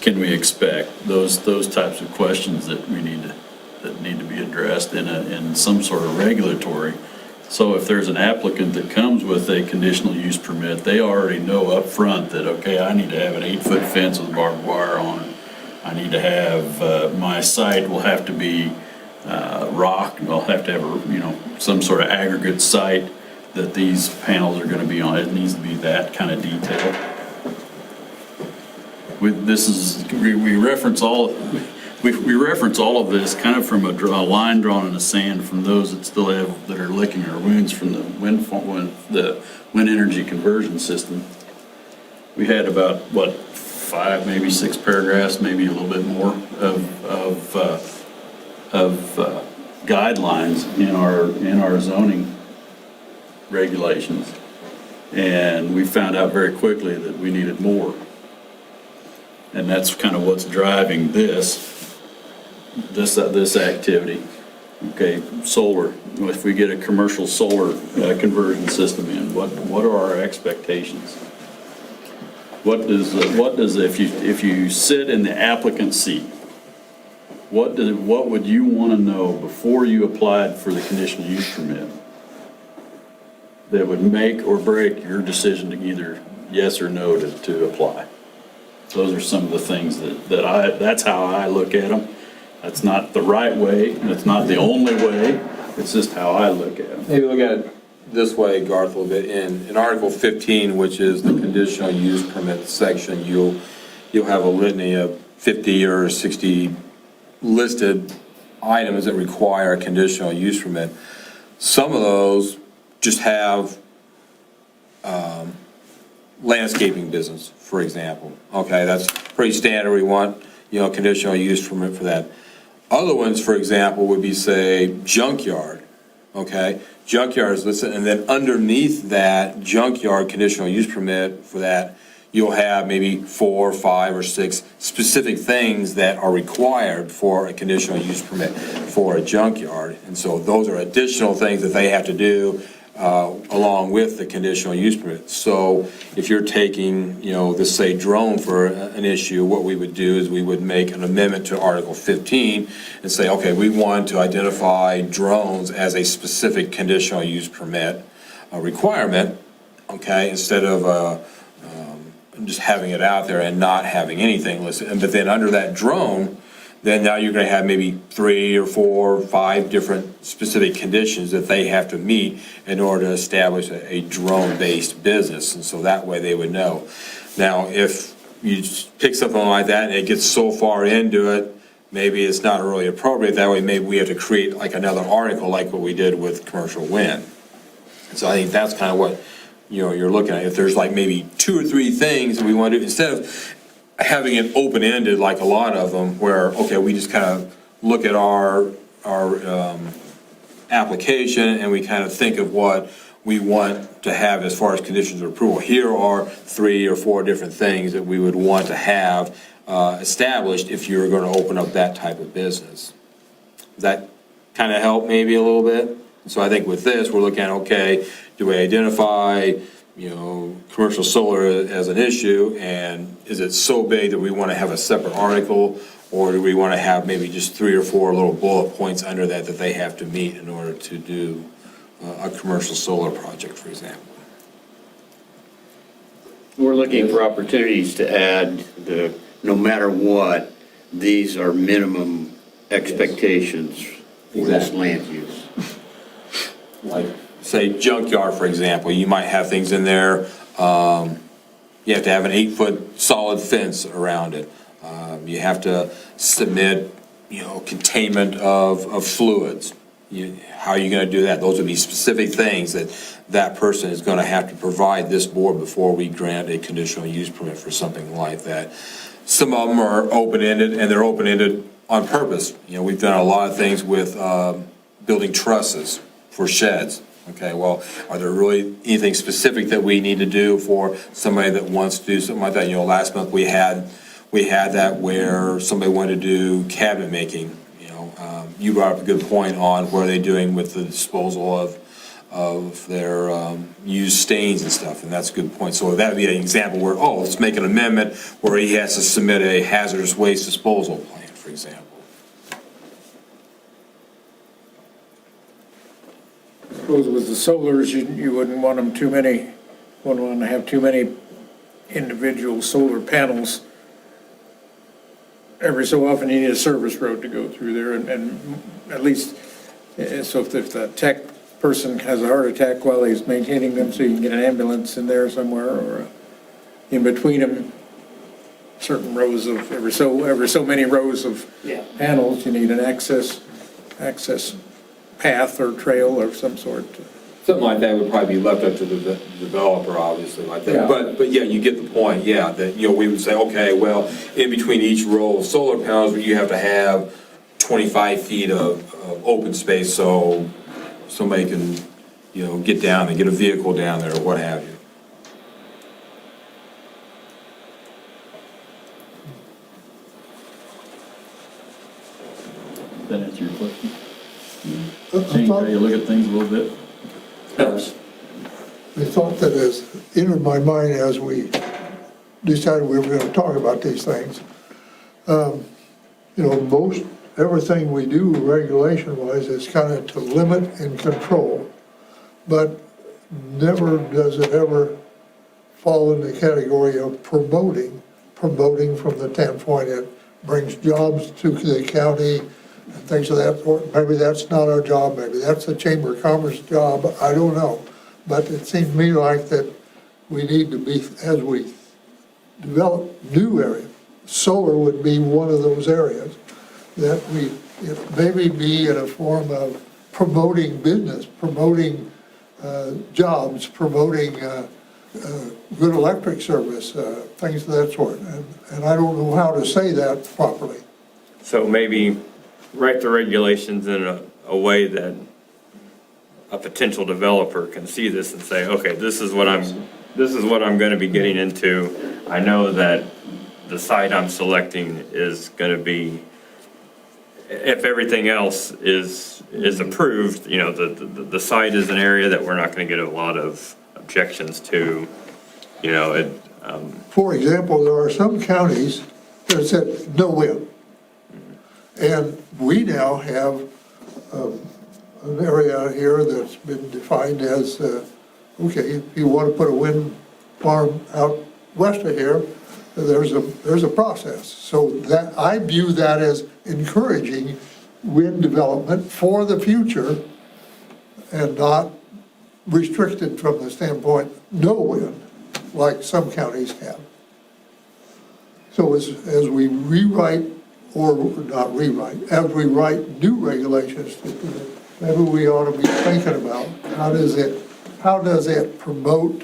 Speaker 1: can we expect? Those types of questions that need to be addressed in some sort of regulatory. So if there's an applicant that comes with a conditional use permit, they already know up front that, okay, I need to have an 8-foot fence with barbed wire on it. I need to have, my site will have to be rock, I'll have to have, some sort of aggregate site that these panels are gonna be on. It needs to be that kind of detail. We reference all of this kind of from a line drawn in the sand from those that are licking our wounds from the wind energy conversion system. We had about, 5, maybe 6 paragraphs, maybe a little bit more of guidelines in our zoning regulations. And we found out very quickly that we needed more. And that's kind of what's driving this activity. Okay, solar, if we get a commercial solar conversion system in, what are our expectations? What does if you sit in the applicant's seat, what would you want to know before you applied for the conditional use permit that would make or break your decision to either yes or no to apply? Those are some of the things that's how I look at them. That's not the right way, and it's not the only way, it's just how I look at them.
Speaker 2: Maybe look at it this way, Garth, a little bit. In Article 15, which is the conditional use permit section, you'll have a litany of 50 or 60 listed items that require a conditional use permit. Some of those just have landscaping business, for example. Okay, that's pretty standard. We want, conditional use permit for that. Other ones, for example, would be, say, junkyard. Okay, junkyard is listed, and then underneath that junkyard conditional use permit for that, you'll have maybe 4, 5, or 6 specific things that are required for a conditional use permit for a junkyard. And so those are additional things that they have to do along with the conditional use permit. So if you're taking, this, say, drone for an issue, what we would do is we would make an amendment to Article 15 and say, okay, we want to identify drones as a specific conditional use permit requirement, okay, instead of just having it out there and not having anything listed. But then under that drone, then now you're going to have maybe 3 or 4 or 5 different specific conditions that they have to meet in order to establish a drone-based business. And so that way they would know. Now, if you pick something like that and it gets so far into it, maybe it's not really appropriate. That way maybe we have to create like another article like what we did with commercial wind. So I think that's kind of what you're looking at. If there's like maybe 2 or 3 things that we want to do, instead of having it open-ended like a lot of them, where, okay, we just kind of look at our application and we kind of think of what we want to have as far as conditions of approval. Here are 3 or 4 different things that we would want to have established if you were going to open up that type of business. Does that kind of help maybe a little bit? So I think with this, we're looking at, okay, do we identify commercial solar as an issue, and is it so big that we want to have a separate article, or do we want to have maybe just 3 or 4 little bullet points under that they have to meet in order to do a commercial solar project, for example?
Speaker 6: We're looking for opportunities to add no matter what, these are minimum expectations for this land use.
Speaker 2: Like, say, junkyard, for example, you might have things in there, you have to have an 8-foot solid fence around it. You have to submit, containment of fluids. How are you going to do that? Those would be specific things that person is going to have to provide this board before we grant a conditional use permit for something like that. Some of them are open-ended, and they're open-ended on purpose. We've done a lot of things with building trusses for sheds. Okay, well, are there really anything specific that we need to do for somebody that wants to do something like that? Last month we had that where somebody wanted to do cabinet making. You brought up a good point on what are they doing with the disposal of their used stains and stuff, and that's a good point. So that would be an example where, let's make an amendment where he has to submit a hazardous waste disposal plan, for example.
Speaker 7: I suppose with the solars, you wouldn't want them wouldn't want to have too many individual solar panels. Every so often you need a service road to go through there, and at least, so if the tech person has a heart attack while he's maintaining them, so you can get an ambulance in there somewhere, or in between them, certain rows of, every so many rows of panels, you need an access path or trail of some sort to
Speaker 2: Something like that would probably be left up to the developer, obviously, like that.
Speaker 7: Yeah.
Speaker 2: But yeah, you get the point, yeah, that, we would say, okay, well, in between each row of solar panels, you have to have 25 feet of open space so somebody can, get down and get a vehicle down there or what have you.
Speaker 1: That answer your question?
Speaker 3: I
Speaker 1: Change how
Speaker 3: thought-
Speaker 1: you look at things a little bit?
Speaker 8: Helps.
Speaker 3: I thought that has entered my mind as we decided we were going to talk about these things. Most, everything we do regulation-wise is kind of to limit and control, but never does it ever fall in the category of promoting from the standpoint it brings jobs to the county and things of that sort. Maybe that's not our job, maybe that's the Chamber of Commerce job, I don't know. But it seems to me like that we need to be, as we develop new areas, solar would be one of those areas that we, maybe be in a form of promoting business, promoting jobs, promoting good electric service, things of that sort. And I don't know how to say that properly.
Speaker 5: So maybe write the regulations in a way that a potential developer can see this and say, okay, this is what I'm going to be getting into. I know that the site I'm selecting is going to be, if everything else is approved, the site is an area that we're not going to get a lot of objections to.
Speaker 3: For example, there are some counties that said no wind. And we now have an area here that's been defined as, okay, if you want to put a wind farm out west of here, there's a process. So that, I view that as encouraging wind development for the future and not restricted from the standpoint no wind, like some counties have. So as we rewrite, or not rewrite, as we write new regulations, maybe we ought to be thinking about how does it promote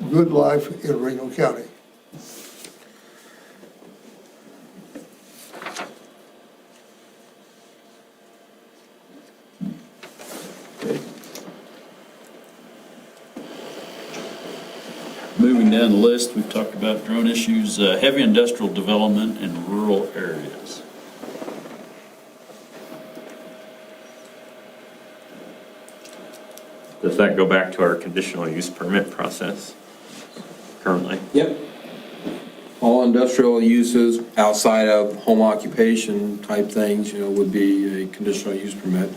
Speaker 3: good life in Reno County?
Speaker 1: Moving down the list, we've talked about drone issues, heavy industrial development in rural areas.
Speaker 5: Does that go back to our conditional use permit process currently?
Speaker 2: Yep. All industrial uses outside of home occupation type things, would be a conditional use permit.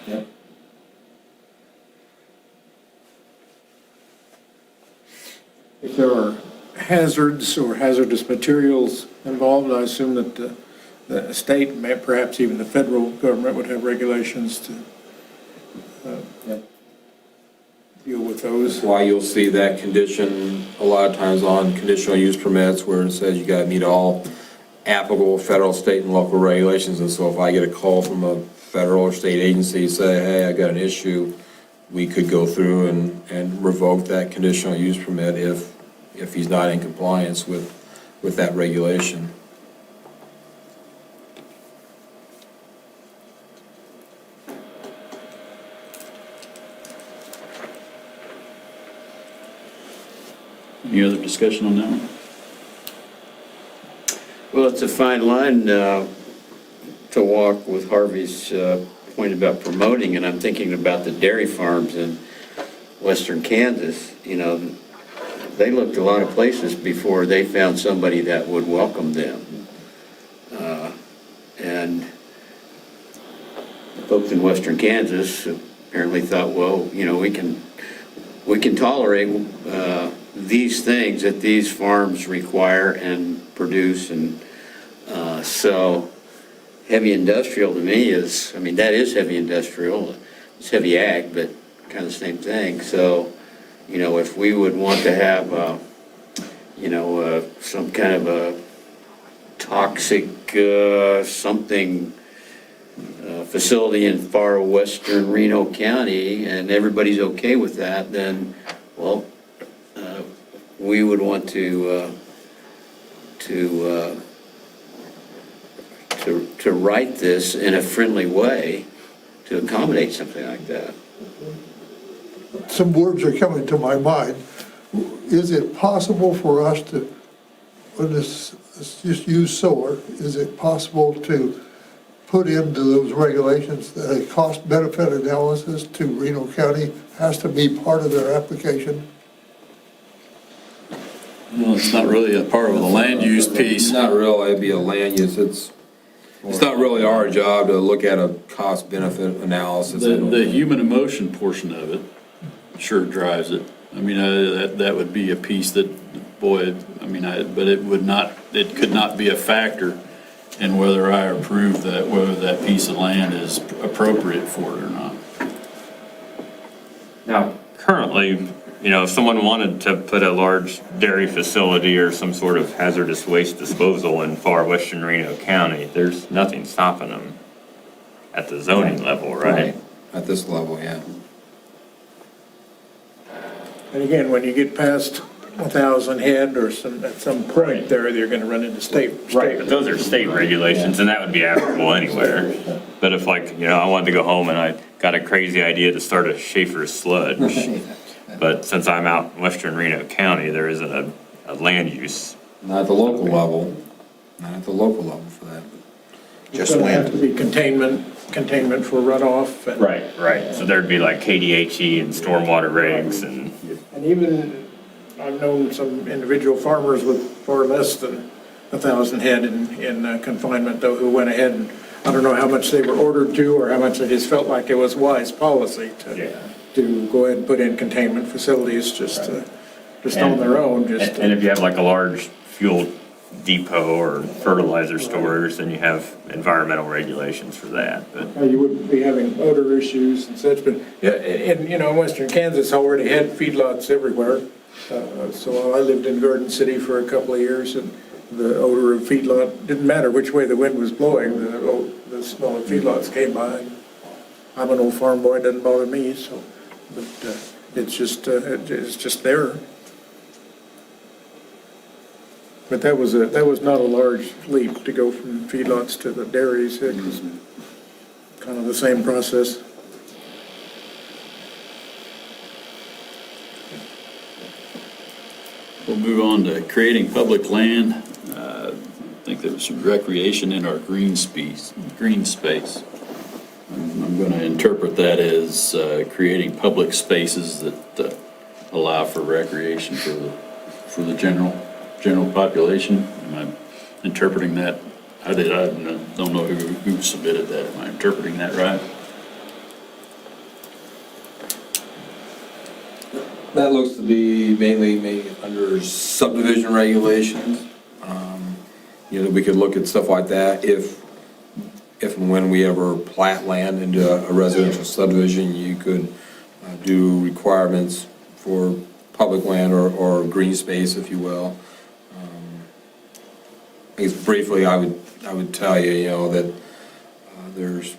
Speaker 2: Yep.
Speaker 7: If there are hazards or hazardous materials involved, I assume that the state, perhaps even the federal government would have regulations to deal with those.
Speaker 2: That's why you'll see that condition a lot of times on conditional use permits where it says you gotta meet all applicable federal, state, and local regulations. And so if I get a call from a federal or state agency, say, hey, I got an issue, we could go through and revoke that conditional use permit if he's not in compliance with that regulation.
Speaker 1: Any other discussion on that one?
Speaker 6: Well, it's a fine line to walk with Harvey's point about promoting, and I'm thinking about the dairy farms in western Kansas. They looked a lot of places before they found somebody that would welcome them. And folks in western Kansas apparently thought, well, we can tolerate these things that these farms require and produce, and so heavy industrial to me is, that is heavy industrial. It's heavy ag, but kind of the same thing. So, if we would want to have, some kind of a toxic something facility in far western Reno County, and everybody's okay with that, then, well, we would want to write this in a friendly way to accommodate something like that.
Speaker 3: Some words are coming to my mind. Is it possible for us to, let's just use solar, is it possible to put into those regulations that a cost-benefit analysis to Reno County has to be part of their application?
Speaker 1: Well, it's not really a part of the land use piece.
Speaker 2: Not really, it'd be a land use, it's not really our job to look at a cost-benefit analysis.
Speaker 1: The human emotion portion of it sure drives it. I mean, that would be a piece that, boy, I mean, but it could not be a factor in whether I approve that, whether that piece of land is appropriate for it or not.
Speaker 5: Now, currently, if someone wanted to put a large dairy facility or some sort of hazardous waste disposal in far western Reno County, there's nothing stopping them at the zoning level, right?
Speaker 2: At this level, yeah.
Speaker 7: And again, when you get past 1,000 head or at some point there, they're gonna run into state.
Speaker 5: Right, but those are state regulations, and that would be applicable anywhere. But if I wanted to go home and I got a crazy idea to start a Schaefer's sludge, but since I'm out in western Reno County, there isn't a land use.
Speaker 2: Not at the local level, not at the local level for that.
Speaker 7: It's gonna have to be containment for runoff. And
Speaker 5: Right. So there'd be like KDHE and stormwater regs and.
Speaker 7: And even, I've known some individual farmers with far less than 1,000 head in confinement, though, who went ahead and, I don't know how much they were ordered to, or how much they just felt like it was wise policy to go ahead and put in containment facilities just on their own.
Speaker 5: And if you have like a large fuel depot or fertilizer storage, then you have environmental regulations for that, but.
Speaker 7: You wouldn't be having odor issues and such, but, yeah, in western Kansas already had feedlots everywhere. So I lived in Garden City for a couple of years, and the odor of feedlot, didn't matter which way the wind was blowing, the smell of feedlots came by. I'm an old farm boy, it doesn't bother me, so, but it's just there. But that was not a large leap to go from feedlots to the dairies. It was kind of the same process.
Speaker 1: We'll move on to creating public land. I think there was some recreation in our green space. I'm going to interpret that as creating public spaces that allow for recreation for the general population. Am I interpreting that? I don't know who submitted that. Am I interpreting that right?
Speaker 2: That looks to be mainly under subdivision regulations. We could look at stuff like that if and when we ever plat land into a residential subdivision, you could do requirements for public land or green space, if you will. I guess briefly, I would tell you, that there's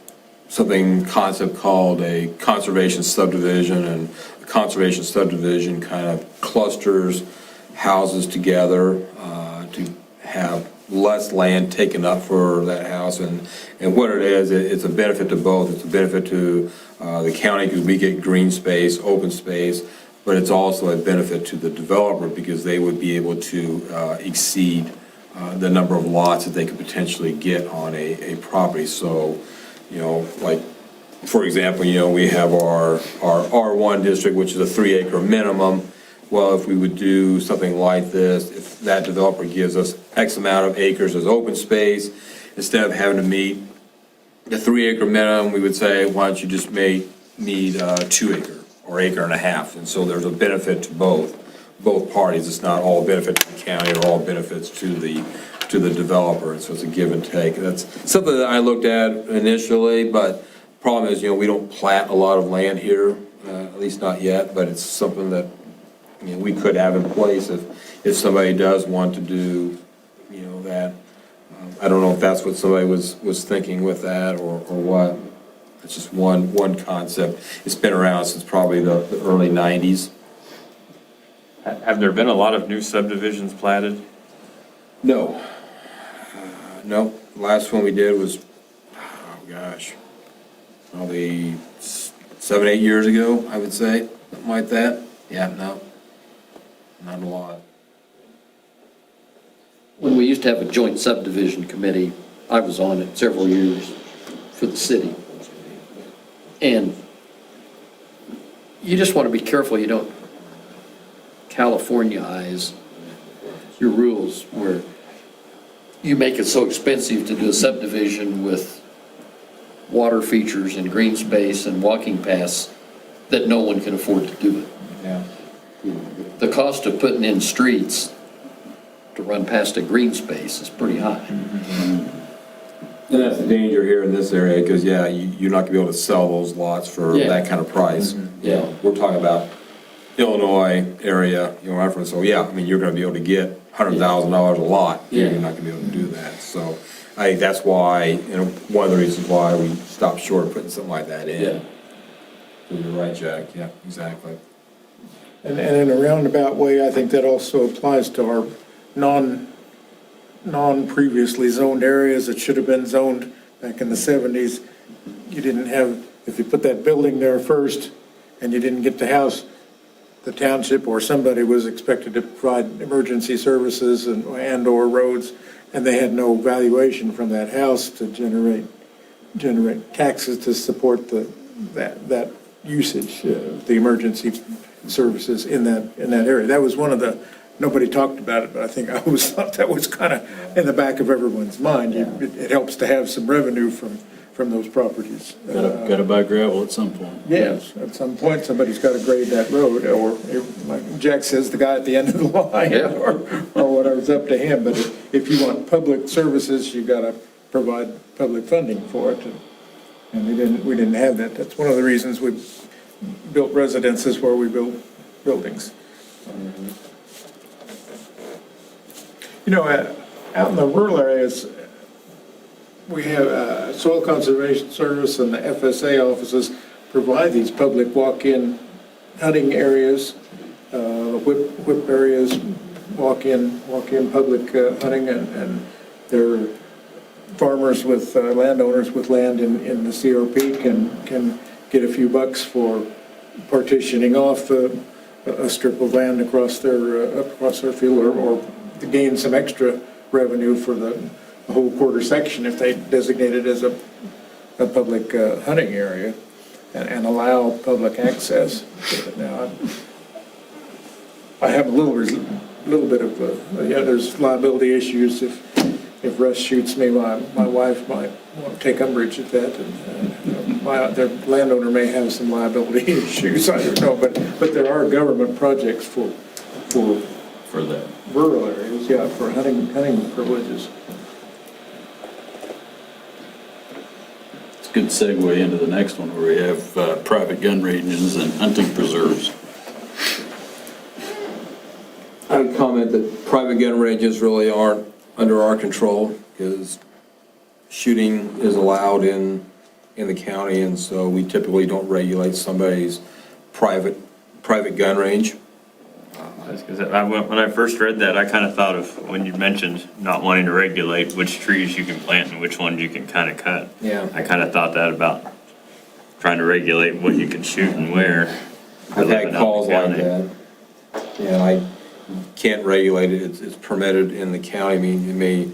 Speaker 2: concept called a conservation subdivision, and a conservation subdivision kind of clusters houses together to have less land taken up for that house, and what it is, it's a benefit to both. It's a benefit to the county because we get green space, open space, but it's also a benefit to the developer because they would be able to exceed the number of lots that they could potentially get on a property. So, like, for example, we have our R1 district, which is a 3-acre minimum. Well, if we would do something like this, if that developer gives us X amount of acres as open space, instead of having to meet the 3-acre minimum, we would say, why don't you just need 2-acre or acre and a half? And so there's a benefit to both parties. It's not all benefit to the county or all benefits to the developer. And so it's a give and take. That's something that I looked at initially, but the problem is, we don't plat a lot of land here, at least not yet, but it's something that we could have in place if somebody does want to do, that. I don't know if that's what somebody was thinking with that or what. It's just one concept. It's been around since probably the early 90s.
Speaker 5: Have there been a lot of new subdivisions platted?
Speaker 2: No. No, last one we did was, oh gosh, probably 7, 8 years ago, I would say, something like that. Yeah, no, not a lot.
Speaker 8: When we used to have a joint subdivision committee, I was on it several years for the city. And you just want to be careful you don't Californiaize your rules where you make it so expensive to do a subdivision with water features and green space and walking paths that no one can afford to do it.
Speaker 2: Yeah.
Speaker 8: The cost of putting in streets to run past a green space is pretty high.
Speaker 2: And that's the danger here in this area, because, yeah, you're not gonna be able to sell those lots for
Speaker 8: Yeah.
Speaker 2: that kind of price.
Speaker 8: Yeah.
Speaker 2: We're talking about Illinois area, reference, so yeah, I mean, you're gonna be able to get $100,000 a lot.
Speaker 8: Yeah.
Speaker 2: You're not gonna be able to do that, so I think that's why, one of the reasons why we stopped short of putting something like that in.
Speaker 8: Yeah.
Speaker 2: You're right, Jack, yeah, exactly.
Speaker 7: And in a roundabout way, I think that also applies to our non-previously zoned areas that should have been zoned back in the 70s. You didn't have, if you put that building there first and you didn't get the house, the township or somebody was expected to provide emergency services and/or roads, and they had no valuation from that house to generate taxes to support that usage, the emergency services in that area. That was one of the, nobody talked about it, but I think I always thought that was kind of in the back of everyone's mind. It helps to have some revenue from those properties.
Speaker 1: Gotta buy gravel at some point.
Speaker 7: Yes, at some point, somebody's got to grade that road, or like Jack says, the guy at the end of the line,
Speaker 8: Yeah.
Speaker 7: or whatever's up to him. But if you want public services, you got to provide public funding for it, and we didn't have that. That's one of the reasons we built residences where we built buildings. Out in the rural areas, we have Soil Conservation Service and the FSA offices provide these public walk-in hunting areas, whip areas, walk-in public hunting, and they're farmers with, landowners with land in the CRP can get a few bucks for partitioning off a strip of land across their field, or to gain some extra revenue for the whole quarter section if they designate it as a public hunting area and allow public access. Now, I have a little bit of, there's liability issues. If Russ shoots me, my wife might take umbrage at that, and their landowner may have some liability issues, I don't know, but there are government projects for
Speaker 1: that.
Speaker 7: rural areas, yeah, for hunting privileges.
Speaker 1: It's a good segue into the next one where we have private gun ranges and hunting preserves.
Speaker 2: I would comment that private gun ranges really aren't under our control, because shooting is allowed in the county, and so we typically don't regulate somebody's private gun range.
Speaker 5: When I first read that, I kind of thought of when you mentioned not wanting to regulate which trees you can plant and which ones you can kind of cut.
Speaker 2: Yeah.
Speaker 5: I kind of thought that about trying to regulate what you can shoot and where.
Speaker 2: I've had calls like that. Yeah, I can't regulate it. It's permitted in the county. I mean, it may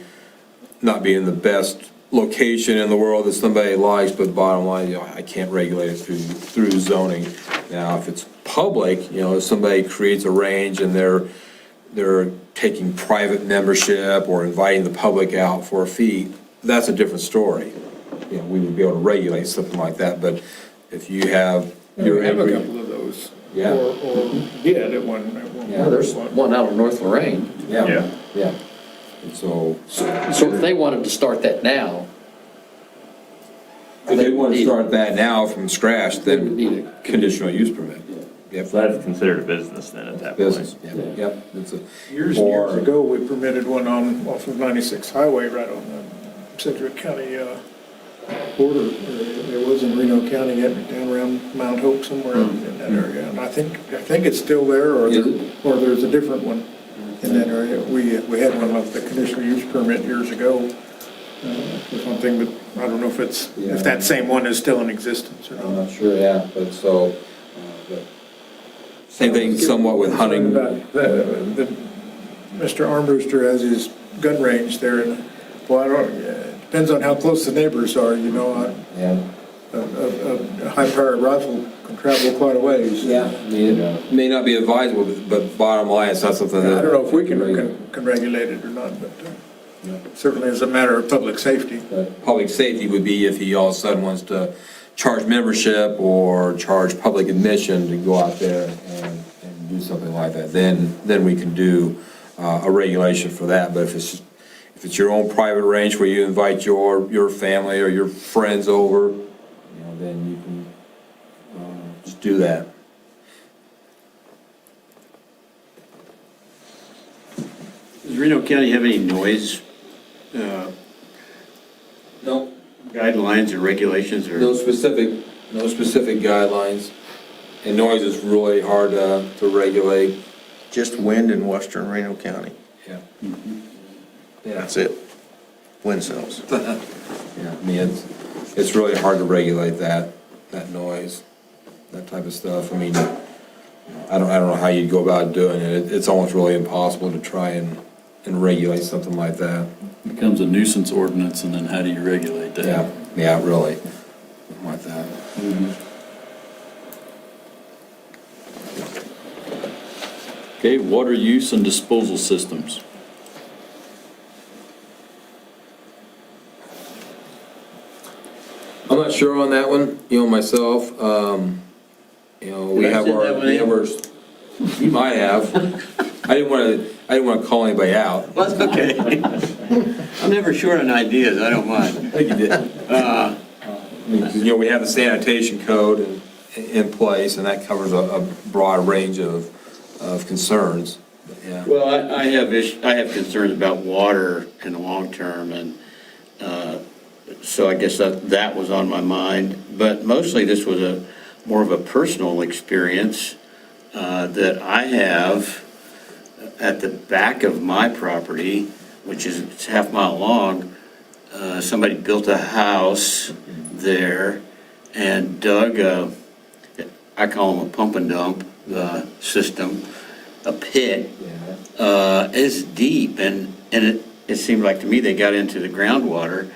Speaker 2: not be in the best location in the world that somebody likes, but bottom line, I can't regulate it through zoning. Now, if it's public, if somebody creates a range and they're taking private membership or inviting the public out for a fee, that's a different story. We would be able to regulate something like that, but if you have
Speaker 7: We have a couple of those.
Speaker 2: Yeah.
Speaker 7: Or did at one.
Speaker 8: Yeah, there's one out of North Lorraine.
Speaker 2: Yeah. And so
Speaker 8: So if they wanted to start that now,
Speaker 2: if they want to start that now from scratch,
Speaker 8: they would
Speaker 2: then
Speaker 8: need a
Speaker 2: conditional use permit. Yep.
Speaker 5: So that's considered a business then at that
Speaker 2: Business,
Speaker 5: point.
Speaker 2: yep. It's a-
Speaker 7: Years and years ago, we permitted one off of 96 Highway right on the Sedgwick County border, it was in Reno County, down around Mount Hope somewhere in that area. And I think it's still there, or
Speaker 2: Is it?
Speaker 7: or there's a different one in that area. We had one with the conditional use permit years ago for something, but I don't know if if that same one is still in existence or
Speaker 2: I'm
Speaker 7: not.
Speaker 2: not sure, yeah, but so, but same thing somewhat with hunting.
Speaker 7: About Mr. Armbruster has his gun range there, and, well, I don't, depends on how close the neighbors are, you know.
Speaker 2: Yeah.
Speaker 7: A high-powered rifle can travel quite a ways.
Speaker 2: Yeah, I mean, it may not be advisable, but bottom line, it's not something that.
Speaker 7: I don't know if we can regulate it or not, but certainly as a matter of public safety.
Speaker 2: But public safety would be if he all of a sudden wants to charge membership or charge public admission to go out there and do something like that, then we can do a regulation for that. But if it's your own private range where you invite your family or your friends over, you know, then you can just do that.
Speaker 6: Does Reno County have any noise
Speaker 2: No,
Speaker 6: guidelines or regulations or?
Speaker 2: no specific guidelines. And noise is really hard to regulate.
Speaker 10: Just wind in western Reno County.
Speaker 2: Yeah.
Speaker 10: That's it. Wind cells.
Speaker 2: Yeah, I mean, it's really hard to regulate that noise, that type of stuff. I mean, I don't know how you'd go about doing it. It's almost really impossible to try and regulate something like that.
Speaker 1: Becomes a nuisance ordinance, and then how do you regulate that?
Speaker 2: Yeah, really, something like that.
Speaker 1: Okay, water use and disposal systems.
Speaker 2: I'm not sure on that one, you know, myself. You know, we
Speaker 6: Did I
Speaker 2: have
Speaker 6: send
Speaker 2: our
Speaker 6: that one in?
Speaker 2: members, you might have. I didn't want to call anybody out.
Speaker 6: Well, that's okay. I'm never short on ideas, I don't mind.
Speaker 2: I think you did. I mean, you know, we have the sanitation code in place, and that covers a broad range of concerns. But, yeah.
Speaker 6: Well, I have concerns about water in the long term, and so I guess that was on my mind. But mostly this was more of a personal experience that I have at the back of my property, which is it's half mile long. Somebody built a house there and dug I call them a pump and dump system, a pit. It's deep, and it seemed like to me they got into the groundwater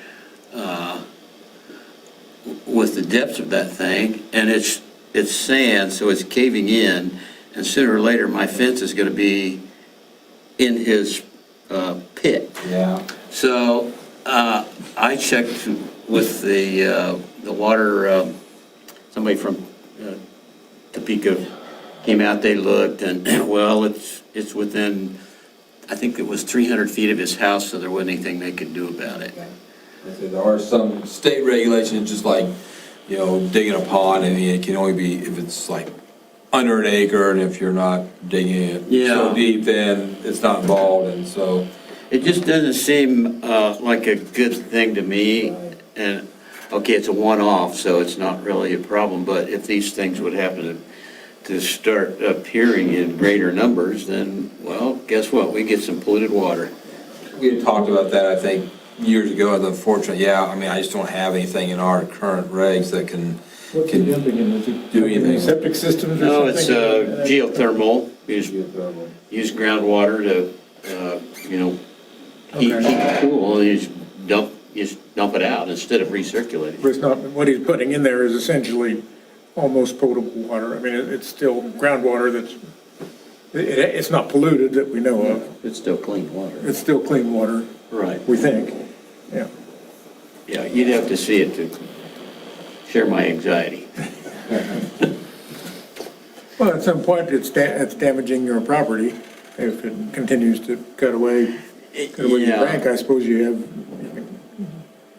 Speaker 6: with the depths of that thing, and it's sand, so it's caving in, and sooner or later my fence is going to be in his pit.
Speaker 2: Yeah.
Speaker 6: So I checked with the water, somebody from Topeka came out, they looked, and well, it's within, I think it was 300 feet of his house, so there wasn't anything they could do about it.
Speaker 2: There are some state regulations, just like, you know, digging a pond. I mean, it can only be if it's like under an acre, and if you're not digging it so deep, then it's not involved, and so.
Speaker 6: It just doesn't seem like a good thing to me, and, okay, it's a one-off, so it's not really a problem, but if these things would happen to start appearing in greater numbers, then, well, guess what? We get some polluted water.
Speaker 2: We had talked about that, I think, years ago, and unfortunately, I mean, I just don't have anything in our current regs that can
Speaker 7: What's he dumping in? Is it
Speaker 2: do anything.
Speaker 7: septic systems or
Speaker 6: No,
Speaker 7: something?
Speaker 6: it's geothermal, use groundwater to, heat the pool, and you just dump it out instead of recirculating.
Speaker 7: But it's not, what he's putting in there is essentially almost potable water. I mean, it's still groundwater that's, it's not polluted that we know of.
Speaker 6: It's still clean water.
Speaker 7: It's still clean water,
Speaker 6: Right.
Speaker 7: we think, yeah.
Speaker 6: Yeah, you'd have to see it to share my anxiety.
Speaker 7: Well, at some point, it's damaging your property if it continues to cut away your
Speaker 6: Yeah.
Speaker 7: bank. I suppose you can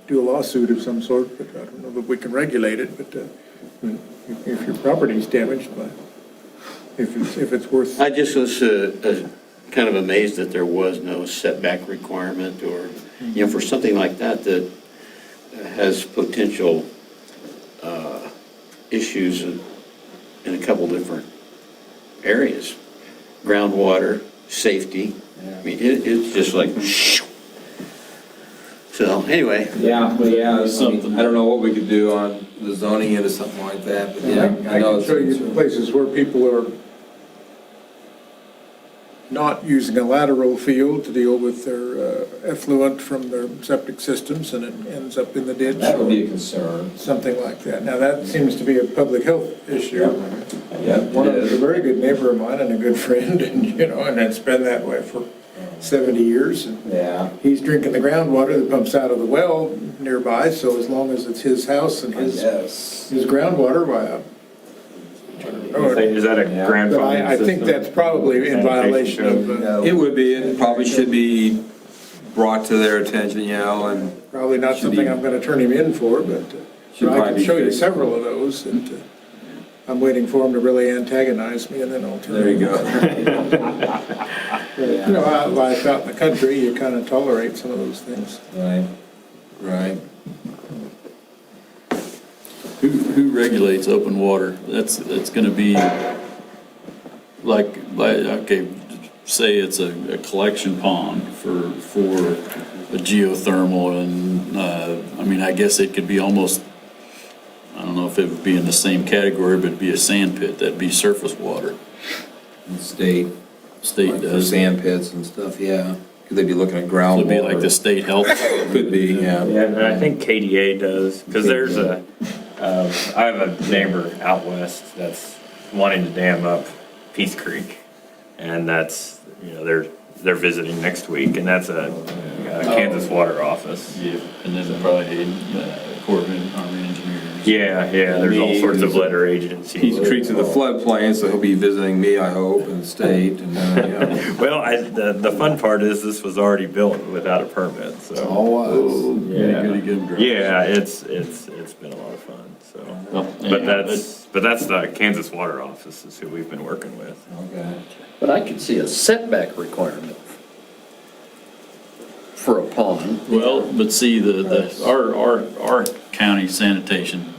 Speaker 7: do a lawsuit of some sort, but I don't know that we can regulate it, but if your property's damaged, but if it's worth.
Speaker 6: I just was kind of amazed that there was no setback requirement or, for something like that has potential issues in a couple different areas. Groundwater, safety. I mean, it's just like, so anyway.
Speaker 2: Yeah, but yeah, I don't know what we could do on the zoning end or something like that, but yeah.
Speaker 7: I
Speaker 2: know
Speaker 7: can show you
Speaker 2: it's-
Speaker 7: places where people are not using a lateral field to deal with their effluent from their septic systems, and it ends up in the ditch.
Speaker 2: That would be a concern.
Speaker 7: Something like that. Now, that seems to be a public health issue.
Speaker 2: Yeah,
Speaker 7: One of them's a very good neighbor of mine and a good friend, and, and it's been that way for 70 years. And
Speaker 2: Yeah.
Speaker 7: he's drinking the groundwater that pumps out of the well nearby, so as long as it's his house and his
Speaker 2: Yes.
Speaker 7: groundwater, why,
Speaker 5: Is that a
Speaker 2: Yeah.
Speaker 7: but
Speaker 5: grandfathering
Speaker 7: I think
Speaker 5: system?
Speaker 7: that's probably in violation of,
Speaker 2: It would be, it probably should be brought to their attention, and
Speaker 7: probably not something I'm gonna turn him in for, but
Speaker 2: Should
Speaker 7: I
Speaker 2: probably
Speaker 7: can
Speaker 2: be
Speaker 7: show you
Speaker 2: fixed.
Speaker 7: several of those, and I'm waiting for him to really antagonize me, and then I'll turn
Speaker 2: there you
Speaker 7: him in.
Speaker 2: go.
Speaker 7: Out life out in the country, you kind of tolerate some of those things.
Speaker 2: Right, right.
Speaker 1: Who regulates open water? That's gonna be like, okay, say it's a collection pond for a geothermal, and, I mean, I guess it could be almost, I don't know if it would be in the same category, but it'd be a sand pit, that'd be surface water.
Speaker 2: State,
Speaker 1: State
Speaker 2: like for
Speaker 1: does.
Speaker 2: sand pits and stuff, yeah. Could they be looking at
Speaker 1: So
Speaker 2: groundwater?
Speaker 1: it'd be like the state health.
Speaker 2: Could be, yeah.
Speaker 5: Yeah, and I think KDA does, because there's I have a neighbor out west that's wanting to dam up Peace Creek. And that's, they're visiting next week, and that's a Kansas Water Office.
Speaker 1: Yeah, and then probably Corps of Army Engineers.
Speaker 5: Yeah, there's all sorts of letter agencies.
Speaker 2: Peace Creek's in the floodplain, so he'll be visiting me, I hope, and the state, and, yeah.
Speaker 5: Well, the fun part is this was already built without a permit, so.
Speaker 1: Oh,
Speaker 5: Yeah.
Speaker 1: goody good girl.
Speaker 5: Yeah, it's been a lot of fun, so. But that's the Kansas Water Office is who we've been working with.
Speaker 2: Okay.
Speaker 8: But I could see a setback requirement for a pond.
Speaker 1: Well, but see, our county sanitation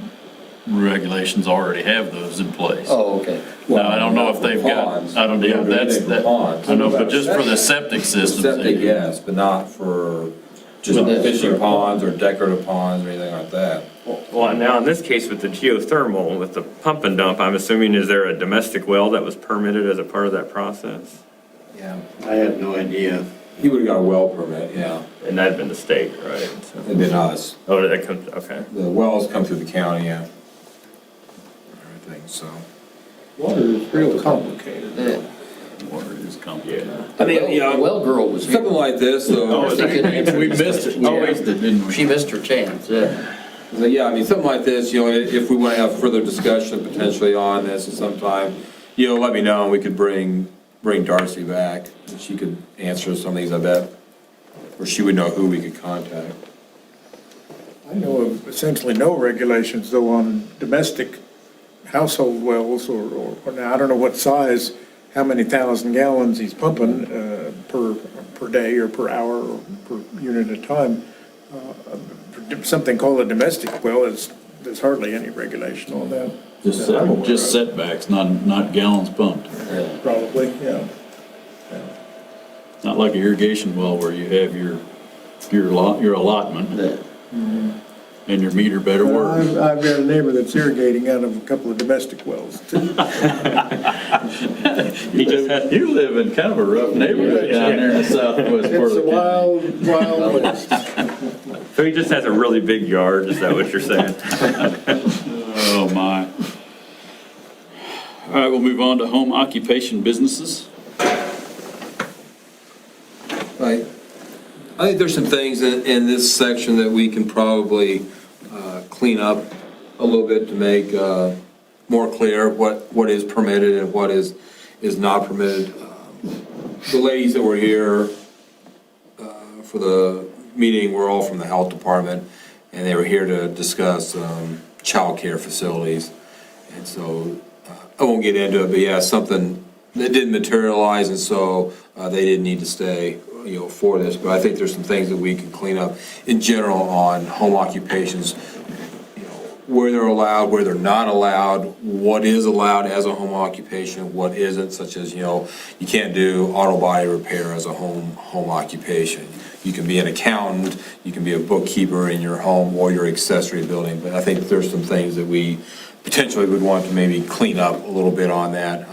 Speaker 1: regulations already have those in place.
Speaker 8: Oh, okay.
Speaker 1: Now, I don't know if they've got,
Speaker 2: Ponds.
Speaker 1: I don't,
Speaker 2: We
Speaker 1: yeah,
Speaker 2: don't do
Speaker 1: that's,
Speaker 2: anything for
Speaker 1: that,
Speaker 2: ponds.
Speaker 1: I know, but just for the septic systems. they
Speaker 2: Septic,
Speaker 1: do.
Speaker 2: yes, but not for just
Speaker 8: Well, that's
Speaker 2: fishing
Speaker 8: true.
Speaker 2: ponds or decorative ponds or anything like that.
Speaker 5: Well, now in this case with the geothermal, with the pump and dump, I'm assuming is there a domestic well that was permitted as a part of that process?
Speaker 2: Yeah.
Speaker 6: I have no idea.
Speaker 2: He would've got a well permit, yeah.
Speaker 5: And that'd been the state, right? So-
Speaker 2: It'd been us.
Speaker 5: Oh, did that come, okay.
Speaker 2: The wells come through the county, yeah. Everything, so.
Speaker 7: Water is real complicated.
Speaker 8: Yeah.
Speaker 1: Water is complicated.
Speaker 2: I mean,
Speaker 8: The well girl was here.
Speaker 2: something like this, though.
Speaker 1: We missed it, we missed it, didn't we?
Speaker 8: She missed her chance, yeah.
Speaker 2: So, yeah, I mean, something like this, if we want to have further discussion potentially on this at some time, let me know, and we could bring Darcy back, and she could answer some of these, I bet. Or she would know who we could contact.
Speaker 7: I know of essentially no regulations, though, on domestic household wells, or now, I don't know what size, how many thousand gallons he's pumping per day or per hour or per unit of time. Something called a domestic well there's hardly any regulation on that.
Speaker 1: Just setbacks, not gallons pumped.
Speaker 7: Probably, yeah.
Speaker 1: Not like an irrigation well where you have your allotment
Speaker 8: Yeah.
Speaker 1: and your meter better
Speaker 7: Well,
Speaker 1: work.
Speaker 7: I've got a neighbor that's irrigating out of a couple of domestic wells, too.
Speaker 1: You live in kind of a rough neighborhood down there in the southwest part
Speaker 7: It's
Speaker 1: of
Speaker 7: a
Speaker 1: the county.
Speaker 7: wild west.
Speaker 5: So he just has a really big yard, is that what you're saying?
Speaker 1: Oh, my. All right, we'll move on to home occupation businesses.
Speaker 2: Right. I think there's some things in this section that we can probably clean up a little bit to make more clear what is permitted and what is not permitted. The ladies that were here for the meeting were all from the health department, and they were here to discuss childcare facilities. And so I won't get into it, but yeah, something that didn't materialize, and so they didn't need to stay for this, but I think there's some things that we can clean up in general on home occupations, where they're allowed, where they're not allowed, what is allowed as a home occupation, what isn't, such as, you can't do auto body repair as a home occupation. You can be an accountant, you can be a bookkeeper in your home or your accessory building, but I think there's some things that we potentially would want to maybe clean up a little bit on that.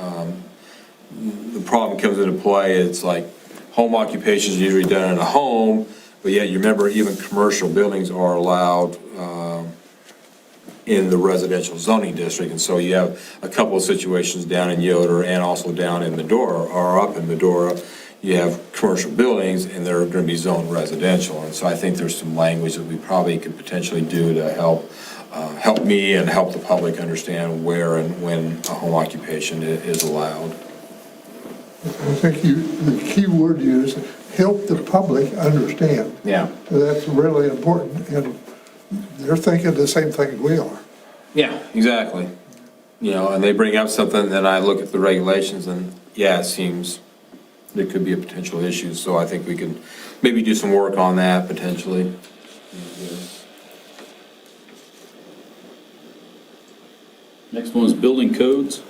Speaker 2: The problem comes into play, it's like home occupations are usually done in a home, but yet you remember even commercial buildings are allowed in the residential zoning district, and so you have a couple of situations down in Yoder and also down in Medora, or up in Medora, you have commercial buildings and they're going to be zoned residential, and so I think there's some language that we probably could potentially do to help me and help the public understand where and when a home occupation is allowed.
Speaker 3: I think the key word you use, help the public understand.
Speaker 2: Yeah.
Speaker 3: That's really important, and they're thinking the same thing we are.
Speaker 2: Yeah, exactly. And they bring up something, and I look at the regulations, and yeah, it seems there could be a potential issue, so I think we could maybe do some work on that potentially.
Speaker 1: Next one is building codes.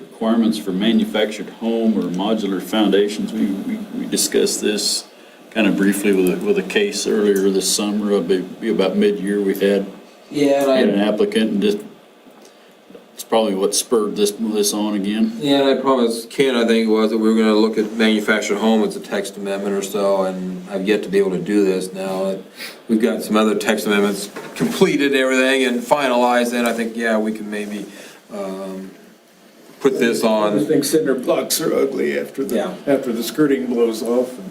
Speaker 1: Requirements for manufactured home or modular foundations. We discussed this kind of briefly with a case earlier this summer, about mid-year we had an applicant, and just, it's probably what spurred this on again.
Speaker 2: Yeah, and I promised Ken, I think it was, that we were gonna look at manufactured home as a text amendment or so, and I've yet to be able to do this now. We've got some other text amendments completed, everything, and finalized, and I think, yeah, we can maybe, put this
Speaker 7: I
Speaker 2: on.
Speaker 7: think cinder blocks are ugly after
Speaker 2: Yeah.
Speaker 7: the skirting blows off, and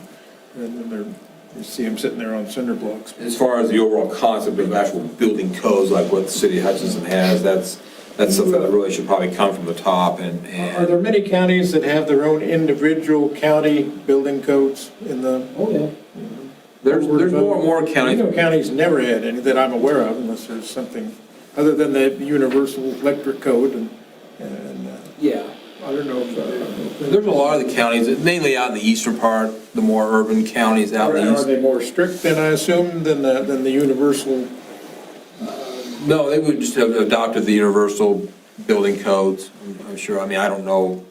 Speaker 7: then you see them sitting there on cinder blocks.
Speaker 2: As far as the overall concept of actual building codes, like what the city of Hutchinson has, that's something that really should probably come from the top,
Speaker 7: Are there many counties that have their own individual county building codes in the?
Speaker 4: Oh, yeah.
Speaker 2: there's more and more counties.
Speaker 7: Reno County's never had any that I'm aware of, unless there's something, other than the universal electric code and
Speaker 4: Yeah.
Speaker 7: I don't know if,
Speaker 2: There's a lot of the counties, mainly out in the eastern part, the more urban counties out in the
Speaker 7: are
Speaker 2: east.
Speaker 7: they more strict than, I assume, than the universal?
Speaker 2: No, they would just have adopted the universal building codes, I'm sure. I mean, I don't know,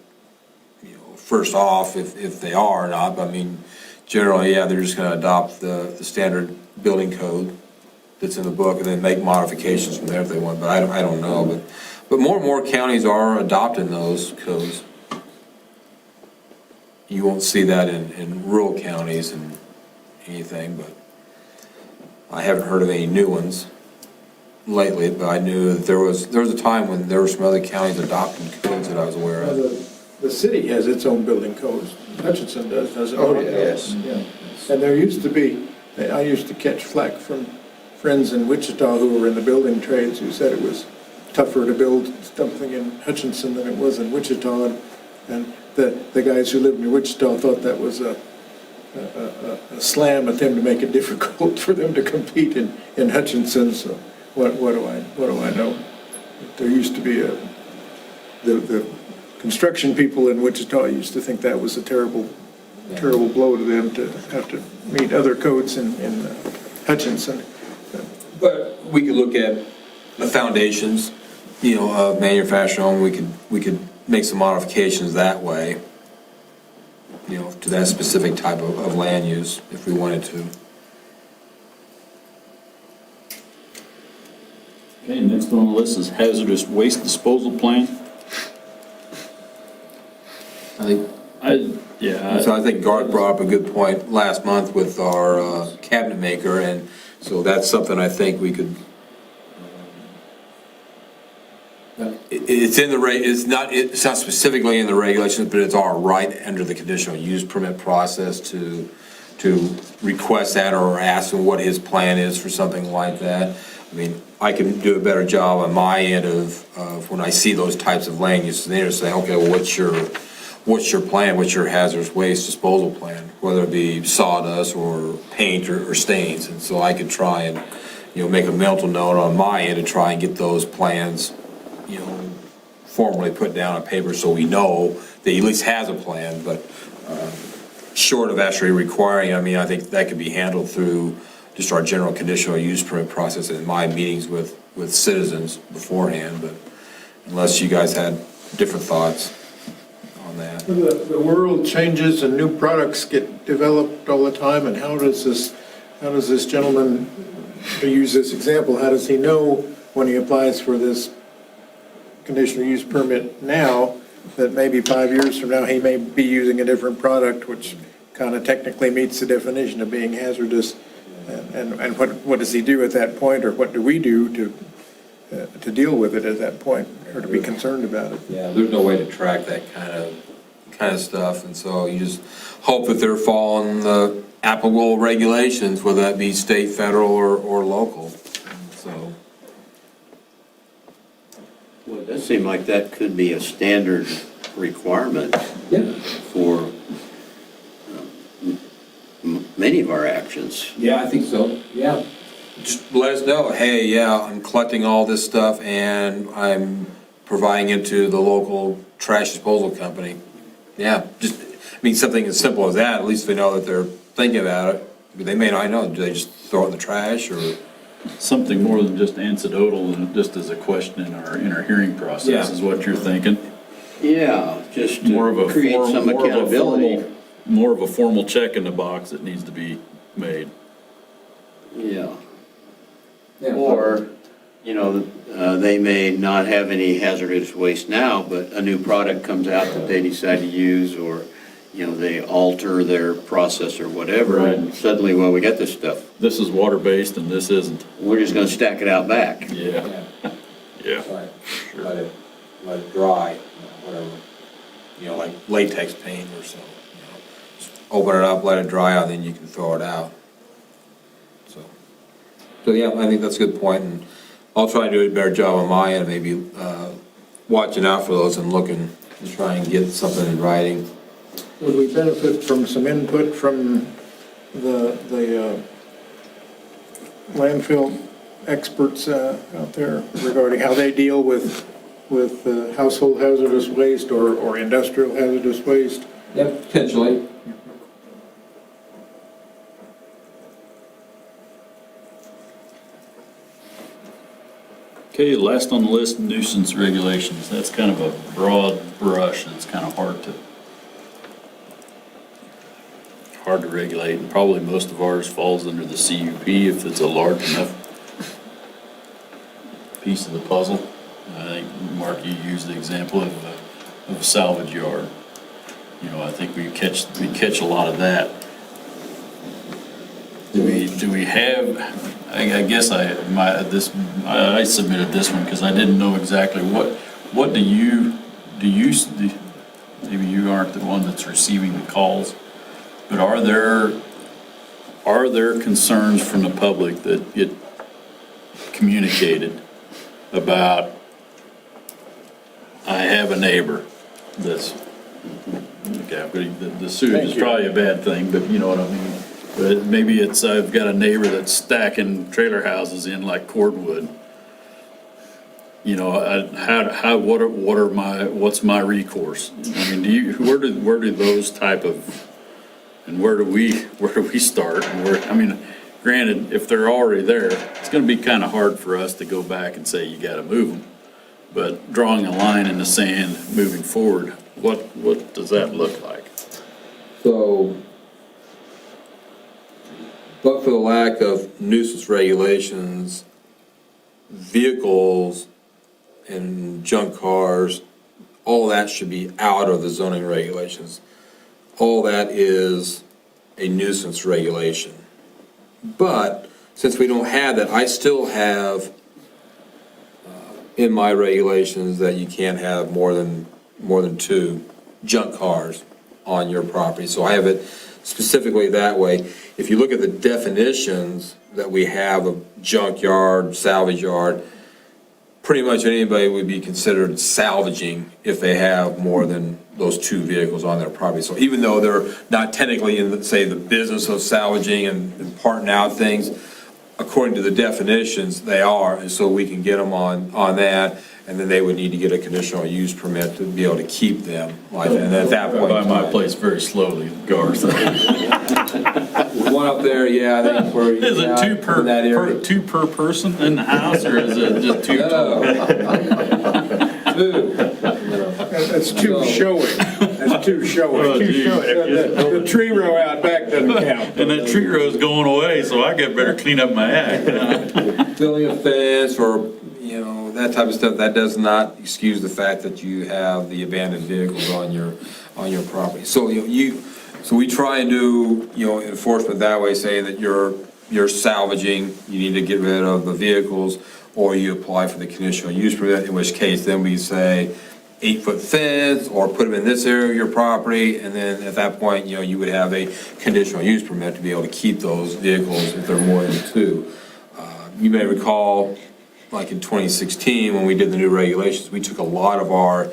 Speaker 2: first off, if they are or not, but I mean, generally, yeah, they're just gonna adopt the standard building code that's in the book and then make modifications from there if they want, but I don't know, but more and more counties are adopting those codes. You won't see that in rural counties and anything, but I haven't heard of any new ones lately, but I knew that there was a time when there were some other counties adopting codes that I was aware of.
Speaker 7: The city has its own building codes. Hutchinson does, doesn't it?
Speaker 2: Oh, yes.
Speaker 7: Yeah. And there used to be, I used to catch flack from friends in Wichita who were in the building trades who said it was tougher to build something in Hutchinson than it was in Wichita. And the guys who lived in Wichita thought that was a slam at them to make it difficult for them to compete in Hutchinson. So what do I know? There used to be the construction people in Wichita used to think that was a terrible blow to them to have to meet other codes in Hutchinson.
Speaker 2: But we could look at the foundations, of manufactured home. We could make some modifications that way, to that specific type of land use if we wanted to.
Speaker 1: Okay, next one on the list is hazardous waste disposal plan.
Speaker 2: So I think Garth brought up a good point last month with our cabinet maker, and so that's something I think we could. It's in the it's not specifically in the regulations, but it's our right under the conditional use permit process to request that or ask him what his plan is for something like that. I mean, I can do a better job on my end of when I see those types of land uses there, say, okay, well, what's your plan? What's your hazardous waste disposal plan? Whether it be sawdust or paint or stains. And so I could try and, make a mental note on my end to try and get those plans, formally put down on paper so we know that he at least has a plan, but short of actually requiring, I mean, I think that could be handled through just our general conditional use permit process in my meetings with citizens beforehand, but unless you guys had different thoughts on that.
Speaker 7: The world changes and new products get developed all the time, and how does this gentleman, to use this example, how does he know when he applies for this conditional use permit now, that maybe 5 years from now, he may be using a different product, which kind of technically meets the definition of being hazardous? And what does he do at that point, or what do we do to deal with it at that point, or to be concerned about it?
Speaker 2: Yeah, there's no way to track that kind of stuff, and so you just hope that they're following the applicable regulations, whether that be state, federal, or local, so.
Speaker 6: Well, it does seem like that could be a standard requirement
Speaker 2: Yeah.
Speaker 6: for many of our actions.
Speaker 2: Yeah, I think so, yeah. Just let us know, hey, yeah, I'm collecting all this stuff and I'm providing it to the local trash disposal company. Yeah, just, I mean, something as simple as that, at least we know that they're thinking about it. They may not know, do they just throw it in the trash, or?
Speaker 1: Something more than just anecdotal and just as a question in our hearing process
Speaker 2: Yeah.
Speaker 1: is what you're thinking.
Speaker 6: Yeah, just
Speaker 1: More of
Speaker 6: to
Speaker 1: a
Speaker 6: create
Speaker 1: form,
Speaker 6: some accountability.
Speaker 1: more of a formal check in the box that needs to be made.
Speaker 6: Yeah. Or, you know, they may not have any hazardous waste now, but a new product comes out that they decide to use, or, you know, they alter their process or whatever, and suddenly, well, we got this stuff.
Speaker 1: This is water-based and this isn't.
Speaker 6: We're just gonna stack it out back.
Speaker 1: Yeah, yeah.
Speaker 2: Right. Let it dry, whatever, you know, like latex paint or something. Just open it up, let it dry out, then you can throw it out. So yeah, I think that's a good point, and I'll try to do a better job on my end, maybe watching out for those and looking to try and get something in writing.
Speaker 7: Would we benefit from some input from the landfill experts out there regarding how they deal with household hazardous waste or industrial hazardous waste?
Speaker 2: Yeah, potentially.
Speaker 1: Okay, last on the list, nuisance regulations. That's kind of a broad brush, and it's kind of hard to regulate, and probably most of ours falls under the CUP if it's a large enough piece of the puzzle. I think, Mark, you used the example of a salvage yard. You know, I think we catch a lot of that. Do we have, I guess I submitted this one because I didn't know exactly what do you, maybe you aren't the one that's receiving the calls, but are there concerns from the public that get communicated about, I have a neighbor that's, okay, the sewage is probably a bad thing, but you know what I mean? But maybe it's, I've got a neighbor that's stacking trailer houses in like cordwood. You know, what's my recourse? I mean, where do those type of, and where do we start? And I mean, granted, if they're already there, it's gonna be kind of hard for us to go back and say you gotta move them. But drawing a line in the sand, moving forward, what does that look like?
Speaker 2: So, but for the lack of nuisance regulations, vehicles and junk cars, all that should be out of the zoning regulations. All that is a nuisance regulation. But since we don't have that, I still have in my regulations that you can't have more than 2 junk cars on your property. So I have it specifically that way. If you look at the definitions that we have of junkyard, salvage yard, pretty much anybody would be considered salvaging if they have more than those 2 vehicles on their property. So even though they're not technically in, say, the business of salvaging and parting out things, according to the definitions, they are, and so we can get them on that, and then they would need to get a conditional use permit to be able to keep them, like, and at that point.
Speaker 1: By my place very slowly, Garth.
Speaker 2: One up there, yeah, I think where.
Speaker 1: Is it two per,
Speaker 2: in that area.
Speaker 1: two per person in the house, or is it just two?
Speaker 2: No. Two.
Speaker 7: That's too showy. That's too showy.
Speaker 1: Oh, geez.
Speaker 7: The tree row out back doesn't count.
Speaker 1: And that tree row's going away, so I get better clean up my act.
Speaker 2: Building a fence or, you know, that type of stuff, that does not excuse the fact that you have the abandoned vehicles on your property. So, so we try and do, enforcement that way, saying that you're salvaging, you need to get rid of the vehicles, or you apply for the conditional use permit, in which case then we say 8-foot fence, or put them in this area of your property, and then at that point, you would have a conditional use permit to be able to keep those vehicles if they're more than two. You may recall, like in 2016, when we did the new regulations, we took a lot of our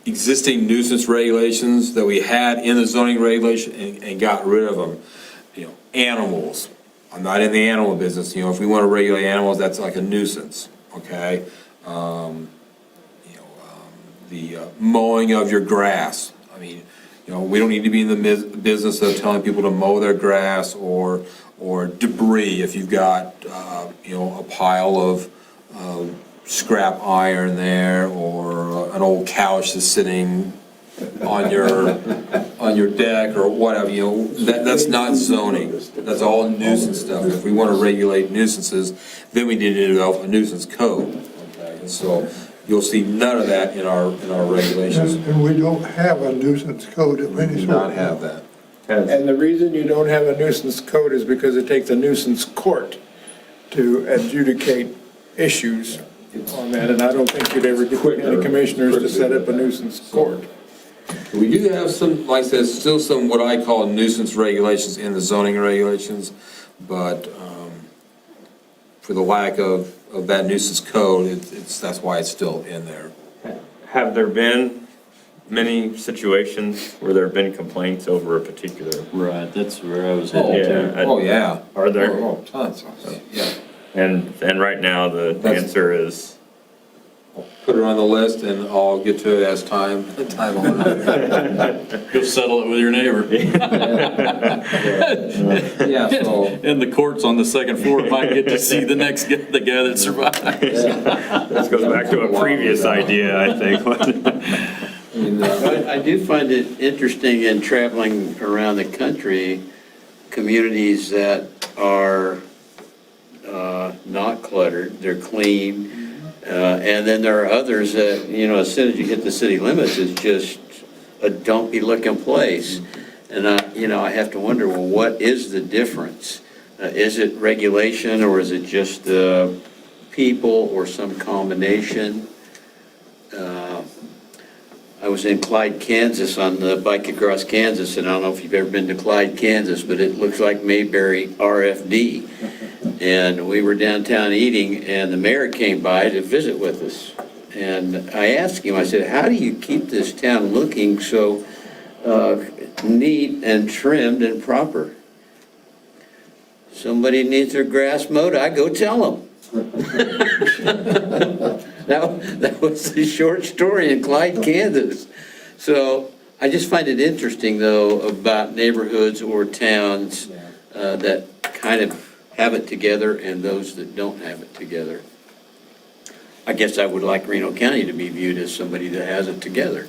Speaker 2: existing nuisance regulations that we had in the zoning regulation and got rid of them. Animals, I'm not in the animal business, if we want to regulate animals, that's like a nuisance, okay? The mowing of your grass, I mean, we don't need to be in the business of telling people to mow their grass or debris. If you've got, a pile of scrap iron there, or an old couch that's sitting on your deck or whatever, that's not zoning. That's all nuisance stuff. If we want to regulate nuisances, then we need to develop a nuisance code. Okay, and so you'll see none of that in our regulations.
Speaker 3: And we don't have a nuisance code of any
Speaker 2: We do
Speaker 3: sort.
Speaker 2: not have that.
Speaker 7: And the reason you don't have a nuisance code is because it takes a nuisance court to adjudicate issues on that, and I don't think you'd ever get the county commissioners to set up a nuisance court.
Speaker 2: We do have some, like I said, still some what I call nuisance regulations in the zoning regulations, but for the lack of that nuisance code, that's why it's still in there.
Speaker 5: Have there been many situations where there have been complaints over a particular?
Speaker 1: Right, that's where I was headed to.
Speaker 5: Yeah.
Speaker 2: Oh, yeah.
Speaker 5: Are there?
Speaker 2: Oh, tons. Yeah.
Speaker 5: And right now, the answer is,
Speaker 2: Put it on the list and I'll get to it as time on.
Speaker 1: Go settle it with your neighbor.
Speaker 2: Yeah, so.
Speaker 1: And the courts on the second floor might get to see the next guy, the guy that survives.
Speaker 5: this goes back to a previous idea, I think.
Speaker 6: I do find it interesting in traveling around the country, communities that are not cluttered, they're clean, and then there are others that, as soon as you hit the city limits, it's just a dumpy-looking place. And, I have to wonder, well, what is the difference? Is it regulation, or is it just people, or some combination? I was in Clyde, Kansas on the bike across Kansas, and I don't know if you've ever been to Clyde, Kansas, but it looks like Mayberry RFD. And we were downtown eating, and the mayor came by to visit with us. And I asked him, I said, how do you keep this town looking so neat and trimmed and proper? Somebody needs their grass mowed, I go tell them. That was the short story in Clyde, Kansas. So I just find it interesting, though, about neighborhoods or towns that kind of have it together and those that don't have it together. I guess I would like Reno County to be viewed as somebody that has it together.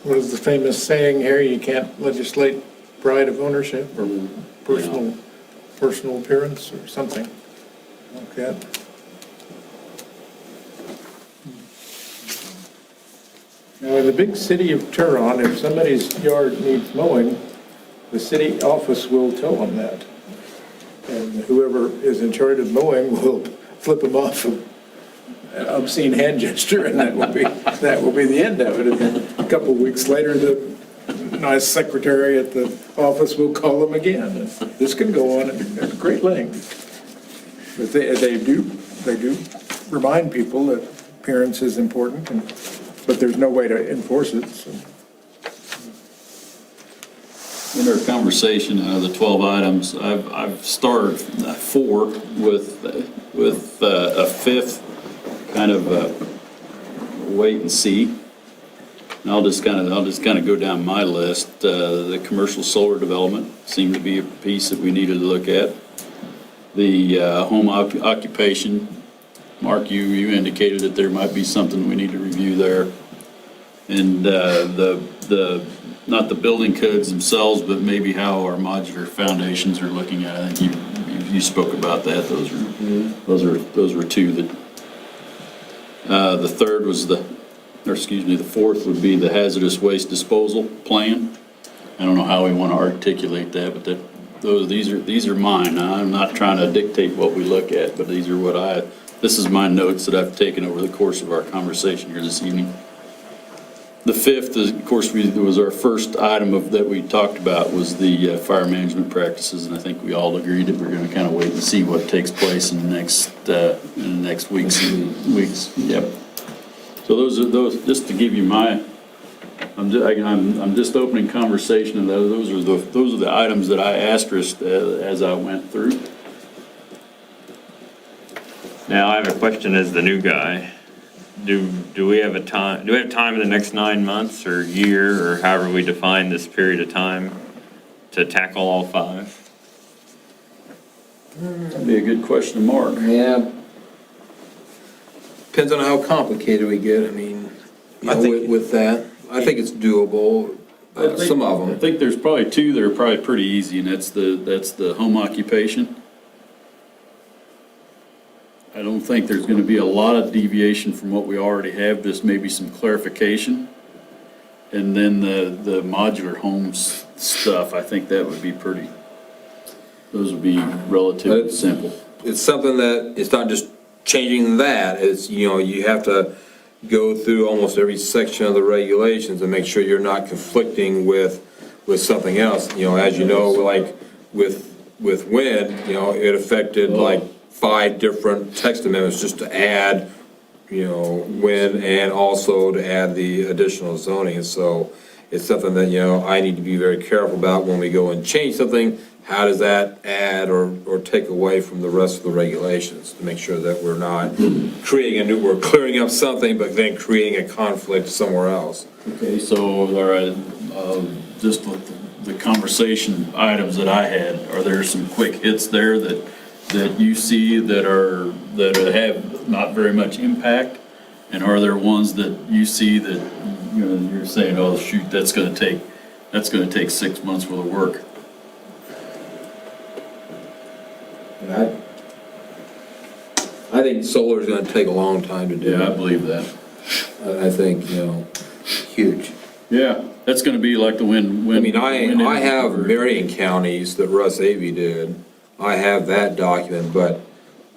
Speaker 7: What is the famous saying here, you can't legislate pride of ownership or personal appearance or something like that. Now, in the big city of Turon, if somebody's yard needs mowing, the city office will tell them that. And whoever is in charge of mowing will flip them off an obscene hand gesture, and that will be the end of it. And then a couple of weeks later, the nice secretary at the office will call them again. And this can go on at great length. But they do remind people that appearance is important, but there's no way to enforce it. So.
Speaker 1: In our conversation, the 12 items, I've started 4 with a 5th kind of wait and see. And I'll just kind of go down my list. The commercial solar development seemed to be a piece that we needed to look at. The home occupation, Mark, you indicated that there might be something we need to review there. And not the building codes themselves, but maybe how our modular foundations are looking at. I think you spoke about that. Those were 2 that. The third was the 4th would be the hazardous waste disposal plan. I don't know how we want to articulate that, but these are mine. I'm not trying to dictate what we look at, but this is my notes that I've taken over the course of our conversation here this evening. The 5th, is, of course, was our first item that we talked about was the fire management practices, and I think we all agreed that we're going to kind of wait and see what takes place in the next weeks. Yep. So those just to give you my. I'm just opening conversation, and those are the items that I asterisked as I went through.
Speaker 5: Now, I have a question as the new guy. Do we have time in the next 9 months or year, or however we define this period of time, to tackle all 5?
Speaker 1: That'd be a good question to Mark.
Speaker 8: Yeah,
Speaker 2: Depends on how complicated we get, I mean, with that. I think it's doable, some of
Speaker 1: I
Speaker 2: them.
Speaker 1: think there's probably 2 that are probably pretty easy, and that's the home occupation. I don't think there's going to be a lot of deviation from what we already have, just maybe some clarification. And then the modular homes stuff, I think that would be those would be relatively simple.
Speaker 2: It's something that, it's not just changing that, it's, you have to go through almost every section of the regulations and make sure you're not conflicting with something else. As you know, like with wind, it affected like 5 different text amendments just to add, wind and also to add the additional zoning. And so it's something that, I need to be very careful about when we go and change something. How does that add or take away from the rest of the regulations to make sure that we're not we're clearing up something, but then creating a conflict somewhere else.
Speaker 1: Okay, so, all right, just the conversation items that I had, are there some quick hits there that you see that have not very much impact? And are there ones that you see that, you're saying, oh, shoot, that's gonna take 6 months worth of work?
Speaker 2: I think solar is going to take a long time to do.
Speaker 1: Yeah, I believe that.
Speaker 2: I think,
Speaker 6: Huge.
Speaker 1: Yeah, that's gonna be like the wind.
Speaker 2: I mean, I have Marion counties that Russ Avey did. I have that document, but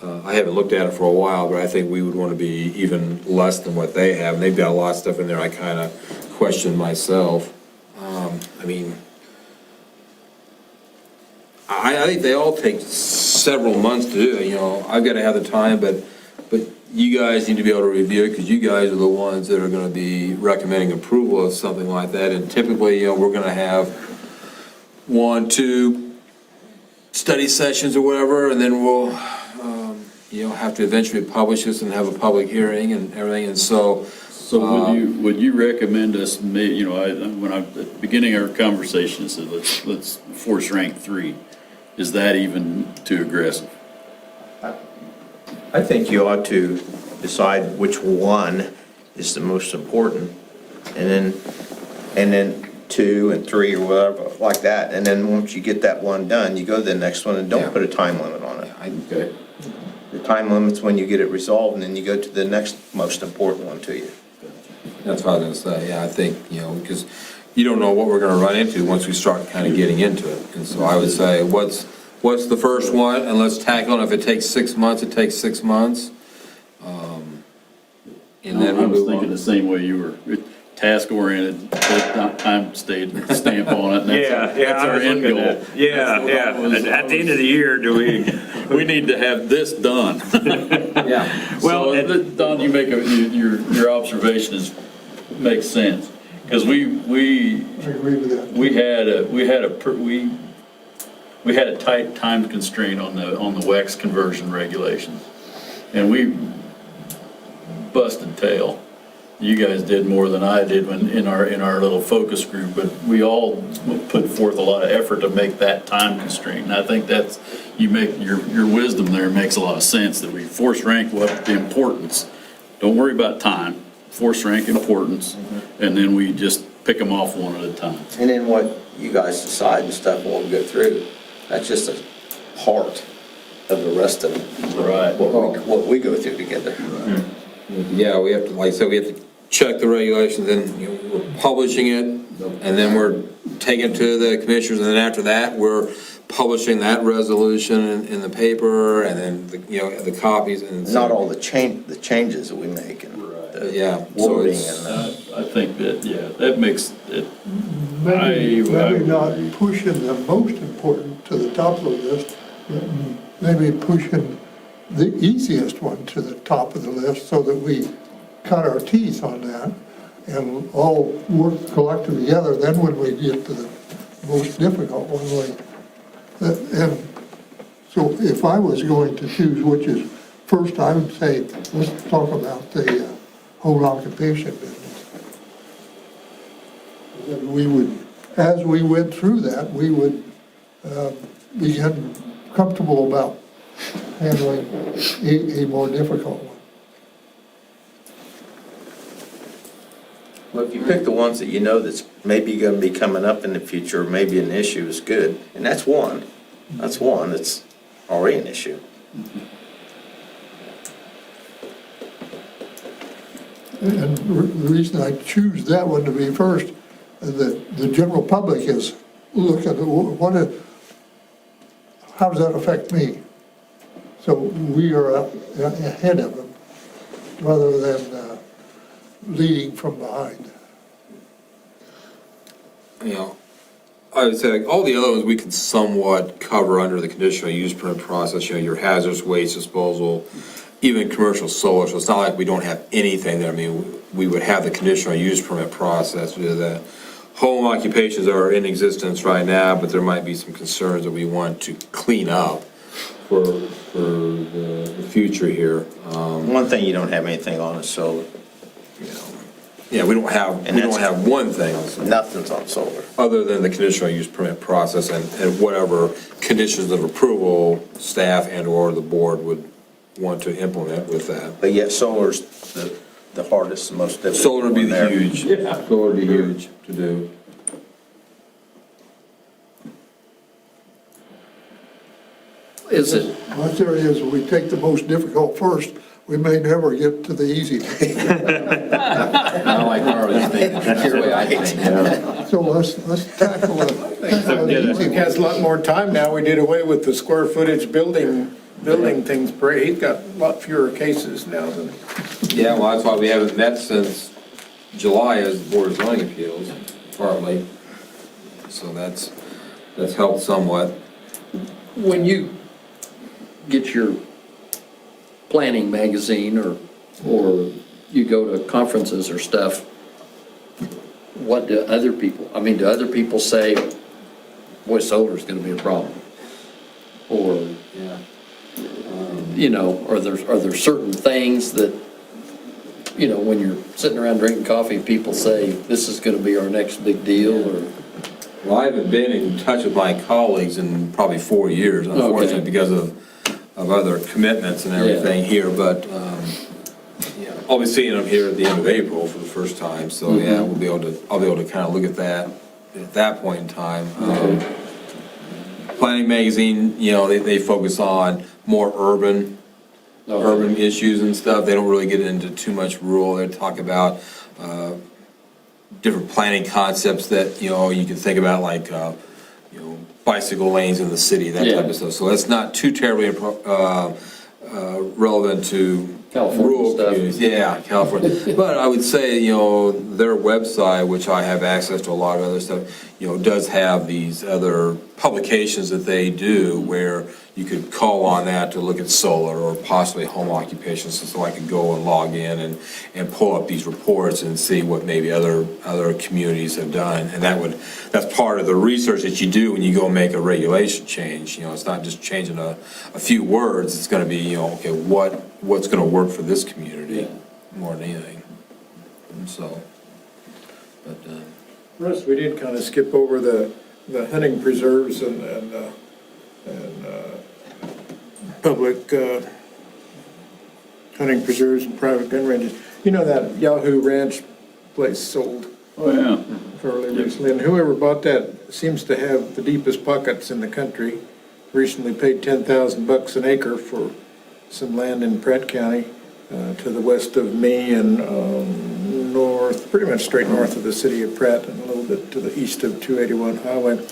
Speaker 2: I haven't looked at it for a while, but I think we would want to be even less than what they have. And they've got a lot of stuff in there I kind of question myself. I think they all take several months to do. I've got to have the time, but you guys need to be able to review it because you guys are the ones that are going to be recommending approval of something like that. And typically, we're going to have 1, 2 study sessions or whatever, and then we'll, have to eventually publish this and have a public hearing and everything. And so.
Speaker 1: So would you recommend us, when at the beginning of our conversation, I said, let's force rank 3. Is that even too aggressive?
Speaker 10: I think you ought to decide which one is the most important, and then 2 and 3 or whatever, like that. And then once you get that one done, you go to the next one and don't put a time limit on it.
Speaker 1: Okay.
Speaker 10: The time limit's when you get it resolved, and then you go to the next most important one to you.
Speaker 2: That's what I was going to say, yeah, I think, because you don't know what we're going to run into once we start kind of getting into it. And so I would say, what's the first one, and let's tackle it. If it takes 6 months, it takes 6 months. And then
Speaker 1: I
Speaker 2: we'll
Speaker 1: was
Speaker 2: move
Speaker 1: thinking
Speaker 2: on.
Speaker 1: the same way you were, task-oriented, time stamp on it, and that's our end goal.
Speaker 5: At the end of the year,
Speaker 1: We need to have this done.
Speaker 2: Yeah.
Speaker 1: Well, Don, you make your observation makes sense. Because we
Speaker 3: I agree with that.
Speaker 1: we had a tight time constraint on the wax conversion regulations. And we busted tail. You guys did more than I did in our little focus group, but we all put forth a lot of effort to make that time constraint. And I think that's, you make, your wisdom there makes a lot of sense, that we force rank what the importance. Don't worry about time, force rank importance, and then we just pick them off one at a time.
Speaker 10: And then what you guys decide and stuff when we go through, that's just a part of the rest of
Speaker 1: Right.
Speaker 10: what we go through together.
Speaker 2: Yeah, we have to, like I said, we have to check the regulations, and we're publishing it, and then we're taking it to the commissioners, and then after that, we're publishing that resolution in the paper, and then, the copies, and.
Speaker 10: Not all the changes that we make and the
Speaker 2: Yeah, so
Speaker 10: wording
Speaker 2: it's,
Speaker 10: and
Speaker 1: I think that, yeah, that makes it,
Speaker 3: Maybe
Speaker 1: I
Speaker 3: not pushing the most important to the top of the list, but maybe pushing the easiest one to the top of the list so that we cut our teeth on that and all work collectively together. Then when we get to the most difficult one, and so if I was going to choose which is first, I would say, let's talk about the home occupation business. And we would, as we went through that, we would become comfortable about handling a more difficult one.
Speaker 10: Well, if you pick the ones that you know that's maybe gonna be coming up in the future, maybe an issue is good, and that's one. That's one that's already an issue.
Speaker 3: And the reason I choose that one to be first, the general public is looking at how does that affect me? So we are ahead of them rather than leading from behind.
Speaker 2: I would say like all the other ones we can somewhat cover under the conditional use permit process, your hazardous waste disposal, even commercial solar, so it's not like we don't have anything there. I mean, we would have the conditional use permit process to do that. Home occupations are in existence right now, but there might be some concerns that we want to clean up for the future here.
Speaker 10: One thing you don't have anything on is solar.
Speaker 2: Yeah, we don't have one thing on solar,
Speaker 10: Nothing's on solar.
Speaker 2: other than the conditional use permit process and whatever conditions of approval staff and/or the board would want to implement with that.
Speaker 10: But yet solar's the hardest, the most difficult.
Speaker 2: Solar would be
Speaker 10: one there.
Speaker 2: huge. Solar would be huge to do.
Speaker 8: Is it,
Speaker 3: My theory is if we take the most difficult first, we may never get to the easy one.
Speaker 8: I like Harley's thinking, that's the way I think.
Speaker 3: So let's tackle the easy
Speaker 7: He
Speaker 3: one.
Speaker 7: has a lot more time now. We did away with the square footage building things. He's got a lot fewer cases now than.
Speaker 2: Yeah, well, that's why we haven't met since July as the Board of Zoning Appeals, partly. So that's helped somewhat.
Speaker 8: When you get your planning magazine or you go to conferences or stuff, what do other people say, boy, solar's gonna be a problem? Or, are there certain things that, when you're sitting around drinking coffee, people say, this is gonna be our next big deal, or?
Speaker 2: Well, I haven't been in touch with my colleagues in probably 4 years, unfortunately,
Speaker 8: Okay.
Speaker 2: because of other commitments and everything here, but, I'll be seeing them here at the end of April for the first time, so yeah, I'll be able to kind of look at that at that point in time. Planning magazine, they focus on more urban issues and stuff. They don't really get into too much rural. They talk about different planning concepts that, you can think about, like, bicycle lanes in the city, that type of stuff. So that's not too terribly relevant to
Speaker 8: California
Speaker 2: rural
Speaker 8: stuff.
Speaker 2: communities. Yeah, California. But I would say, their website, which I have access to a lot of other stuff, does have these other publications that they do where you could call on that to look at solar or possibly home occupations, so I could go and log in and pull up these reports and see what maybe other communities have done. And that's part of the research that you do when you go make a regulation change. It's not just changing a few words, it's gonna be, okay, what's gonna work for this community more than anything. And so, but,
Speaker 7: Russ, we did kind of skip over the hunting preserves and public hunting preserves and private gun ranges. You know that Yahoo Ranch place sold
Speaker 1: Oh, yeah.
Speaker 7: fairly recently, and whoever bought that seems to have the deepest pockets in the country. Recently paid $10,000 an acre for some land in Pratt County, to the west of me and north, pretty much straight north of the city of Pratt, and a little bit to the east of 281 Highway.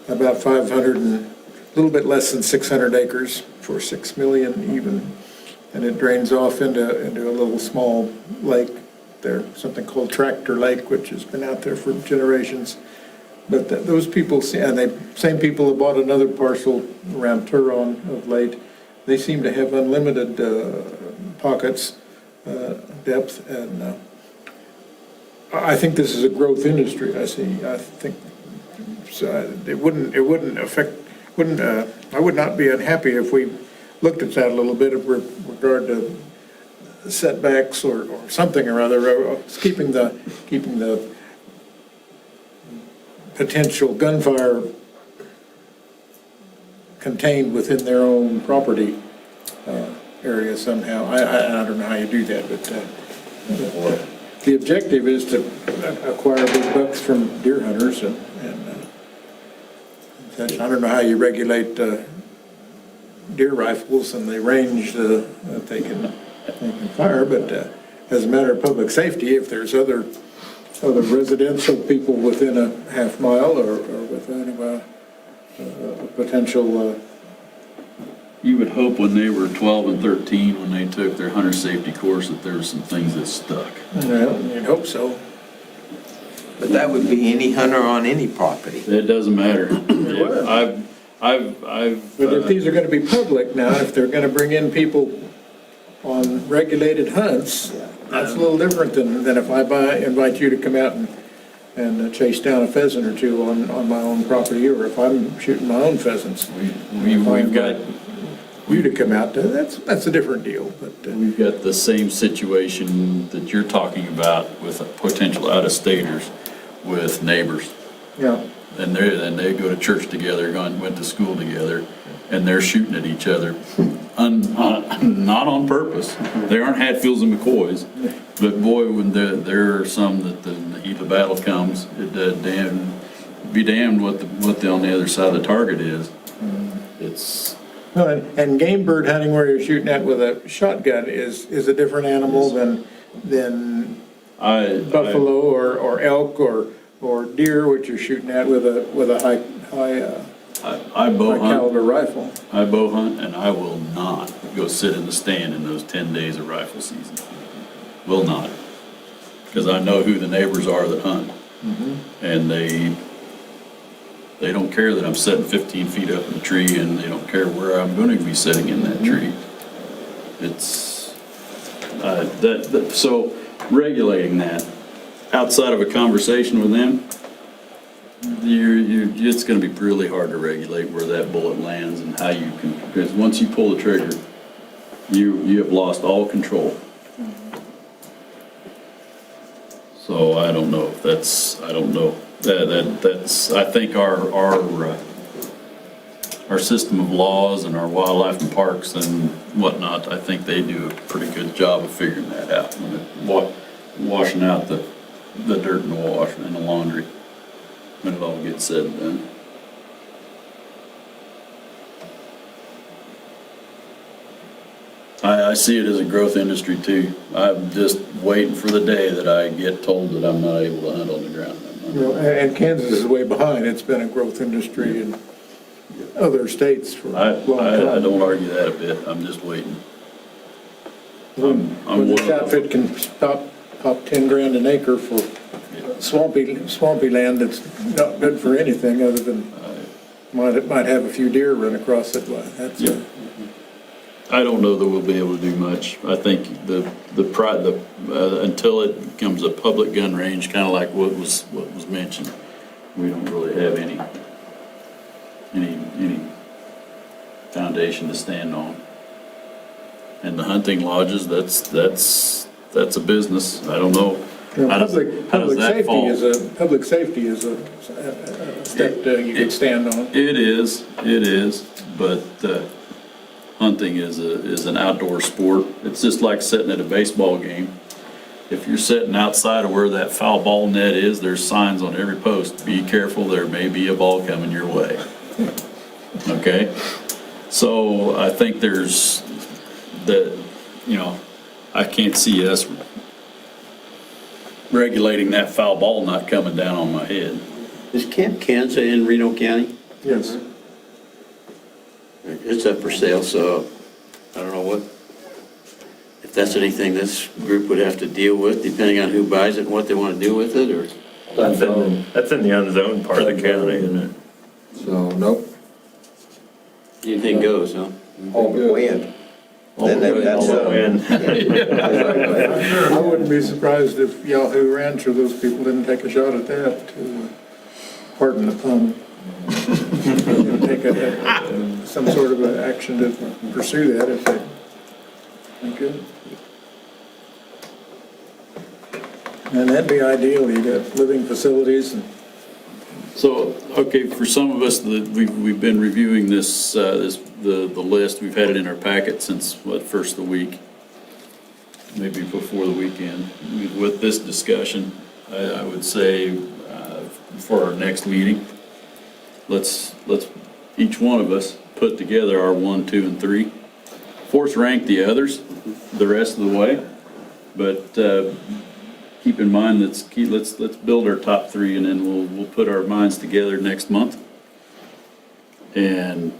Speaker 7: About 500 and a little bit less than 600 acres for $6 million even, and it drains off into a little small lake there, something called Tractor Lake, which has been out there for generations. But those people, same people who bought another parcel around Turon of late, they seem to have unlimited pockets, depth, and I think this is a growth industry. I think so. It wouldn't affect. I would not be unhappy if we looked at that a little bit with regard to setbacks or something or other, keeping the potential gunfire contained within their own property area somehow. I don't know how you do that, but the objective is to acquire big bucks from deer hunters, and such. I don't know how you regulate deer rifles and the range that they can fire, but as a matter of public safety, if there's other residential people within a half mile or within a potential.
Speaker 1: You would hope when they were 12 and 13, when they took their hunter safety course, that there were some things that stuck.
Speaker 7: Well, you'd hope so.
Speaker 10: But that would be any hunter on any property.
Speaker 1: It doesn't matter. I've.
Speaker 7: But if these are going to be public now, if they're going to bring in people on regulated hunts, that's a little different than if I invite you to come out and chase down a pheasant or two on my own property, or if I'm shooting my own pheasants.
Speaker 1: We've got.
Speaker 7: You to come out, that's a different deal, but.
Speaker 1: We've got the same situation that you're talking about with potential out-of-staters with neighbors.
Speaker 7: Yeah.
Speaker 1: And they go to church together, went to school together, and they're shooting at each other. Not on purpose. They aren't Hatfields and McCoys, but boy, when there are some that the heat of the battle comes, be damned what the on the other side of the target is. It's.
Speaker 7: Well, and game bird hunting where you're shooting at with a shotgun is a different animal than buffalo or elk or deer, which you're shooting at with a high caliber rifle.
Speaker 1: I bow hunt, and I will not go sit in the stand in those 10 days of rifle season. Will not, because I know who the neighbors are that hunt, and they don't care that I'm sitting 15 feet up in the tree, and they don't care where I'm going to be sitting in that tree. It's so regulating that outside of a conversation with them, it's going to be really hard to regulate where that bullet lands and how you can, because once you pull the trigger, you have lost all control. So I don't know if that's, I don't know. That's, I think our system of laws and our wildlife and parks and whatnot, I think they do a pretty good job of figuring that out. When washing out the dirt and the wash and the laundry, when it all gets said and done. I see it as a growth industry too. I'm just waiting for the day that I get told that I'm not able to hunt on the ground.
Speaker 7: And Kansas is way behind. It's been a growth industry in other states for a long time.
Speaker 1: I don't argue that a bit. I'm just waiting.
Speaker 7: When this outfit can pop 10 grand an acre for swampy land that's not good for anything other than might have a few deer run across it, but that's.
Speaker 1: Yeah. I don't know that we'll be able to do much. I think until it becomes a public gun range, kind of like what was mentioned, we don't really have any foundation to stand on. And the hunting lodges, that's a business. I don't know. How does that fall?
Speaker 7: Public safety is a step that you could stand on.
Speaker 1: It is, but hunting is an outdoor sport. It's just like sitting at a baseball game. If you're sitting outside of where that foul ball net is, there's signs on every post. Be careful, there may be a ball coming your way. Okay? So I think there's I can't see us regulating that foul ball not coming down on my head.
Speaker 6: Is Camp Kansas in Reno County?
Speaker 7: Yes.
Speaker 6: It's up for sale, so I don't know if that's anything this group would have to deal with, depending on who buys it and what they want to do with it, or,
Speaker 5: That's in the unzoned part of the county, isn't it?
Speaker 2: So, nope.
Speaker 6: anything goes, huh?
Speaker 10: All the wind. Then that's,
Speaker 7: I wouldn't be surprised if Yahoo Ranch or those people didn't take a shot at that, to, pardon the pun. Take some sort of an action to pursue that if they could. And that'd be ideal, you got living facilities and.
Speaker 1: So, okay, for some of us, we've been reviewing the list, we've had it in our packet since, first of the week, maybe before the weekend. With this discussion, I would say, for our next meeting, let's each one of us put together our 1, 2, and 3. Force rank the others the rest of the way, but keep in mind let's build our top 3, and then we'll put our minds together next month, and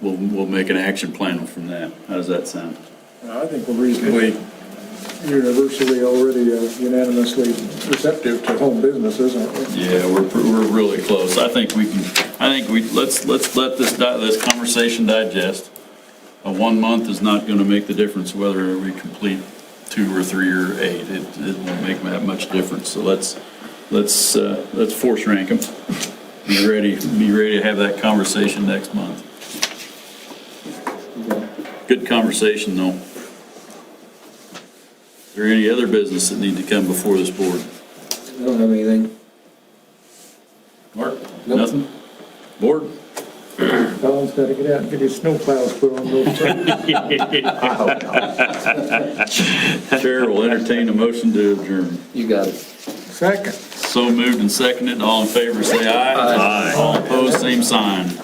Speaker 1: we'll make an action plan from that. How does that sound?
Speaker 7: I think we're reasonably universally already unanimously receptive to home businesses, aren't we?
Speaker 1: Yeah, we're really close. Let's let this conversation digest. 1 month is not going to make the difference whether we complete 2 or 3 or 8. It won't make that much difference. So let's force rank them. Be ready to have that conversation next month. Good conversation, though. Is there any other business that need to come before this board?
Speaker 2: I don't have anything.
Speaker 1: Mark?
Speaker 2: Nope.
Speaker 1: Nothing? Board?
Speaker 7: Colin's got to get out and get his snow plows put on those trucks.
Speaker 1: Chair will entertain a motion to adjourn.
Speaker 8: You got it.
Speaker 7: Second.
Speaker 1: So moved and seconded. All in favor, say aye.
Speaker 8: Aye.
Speaker 1: All opposed, same sign.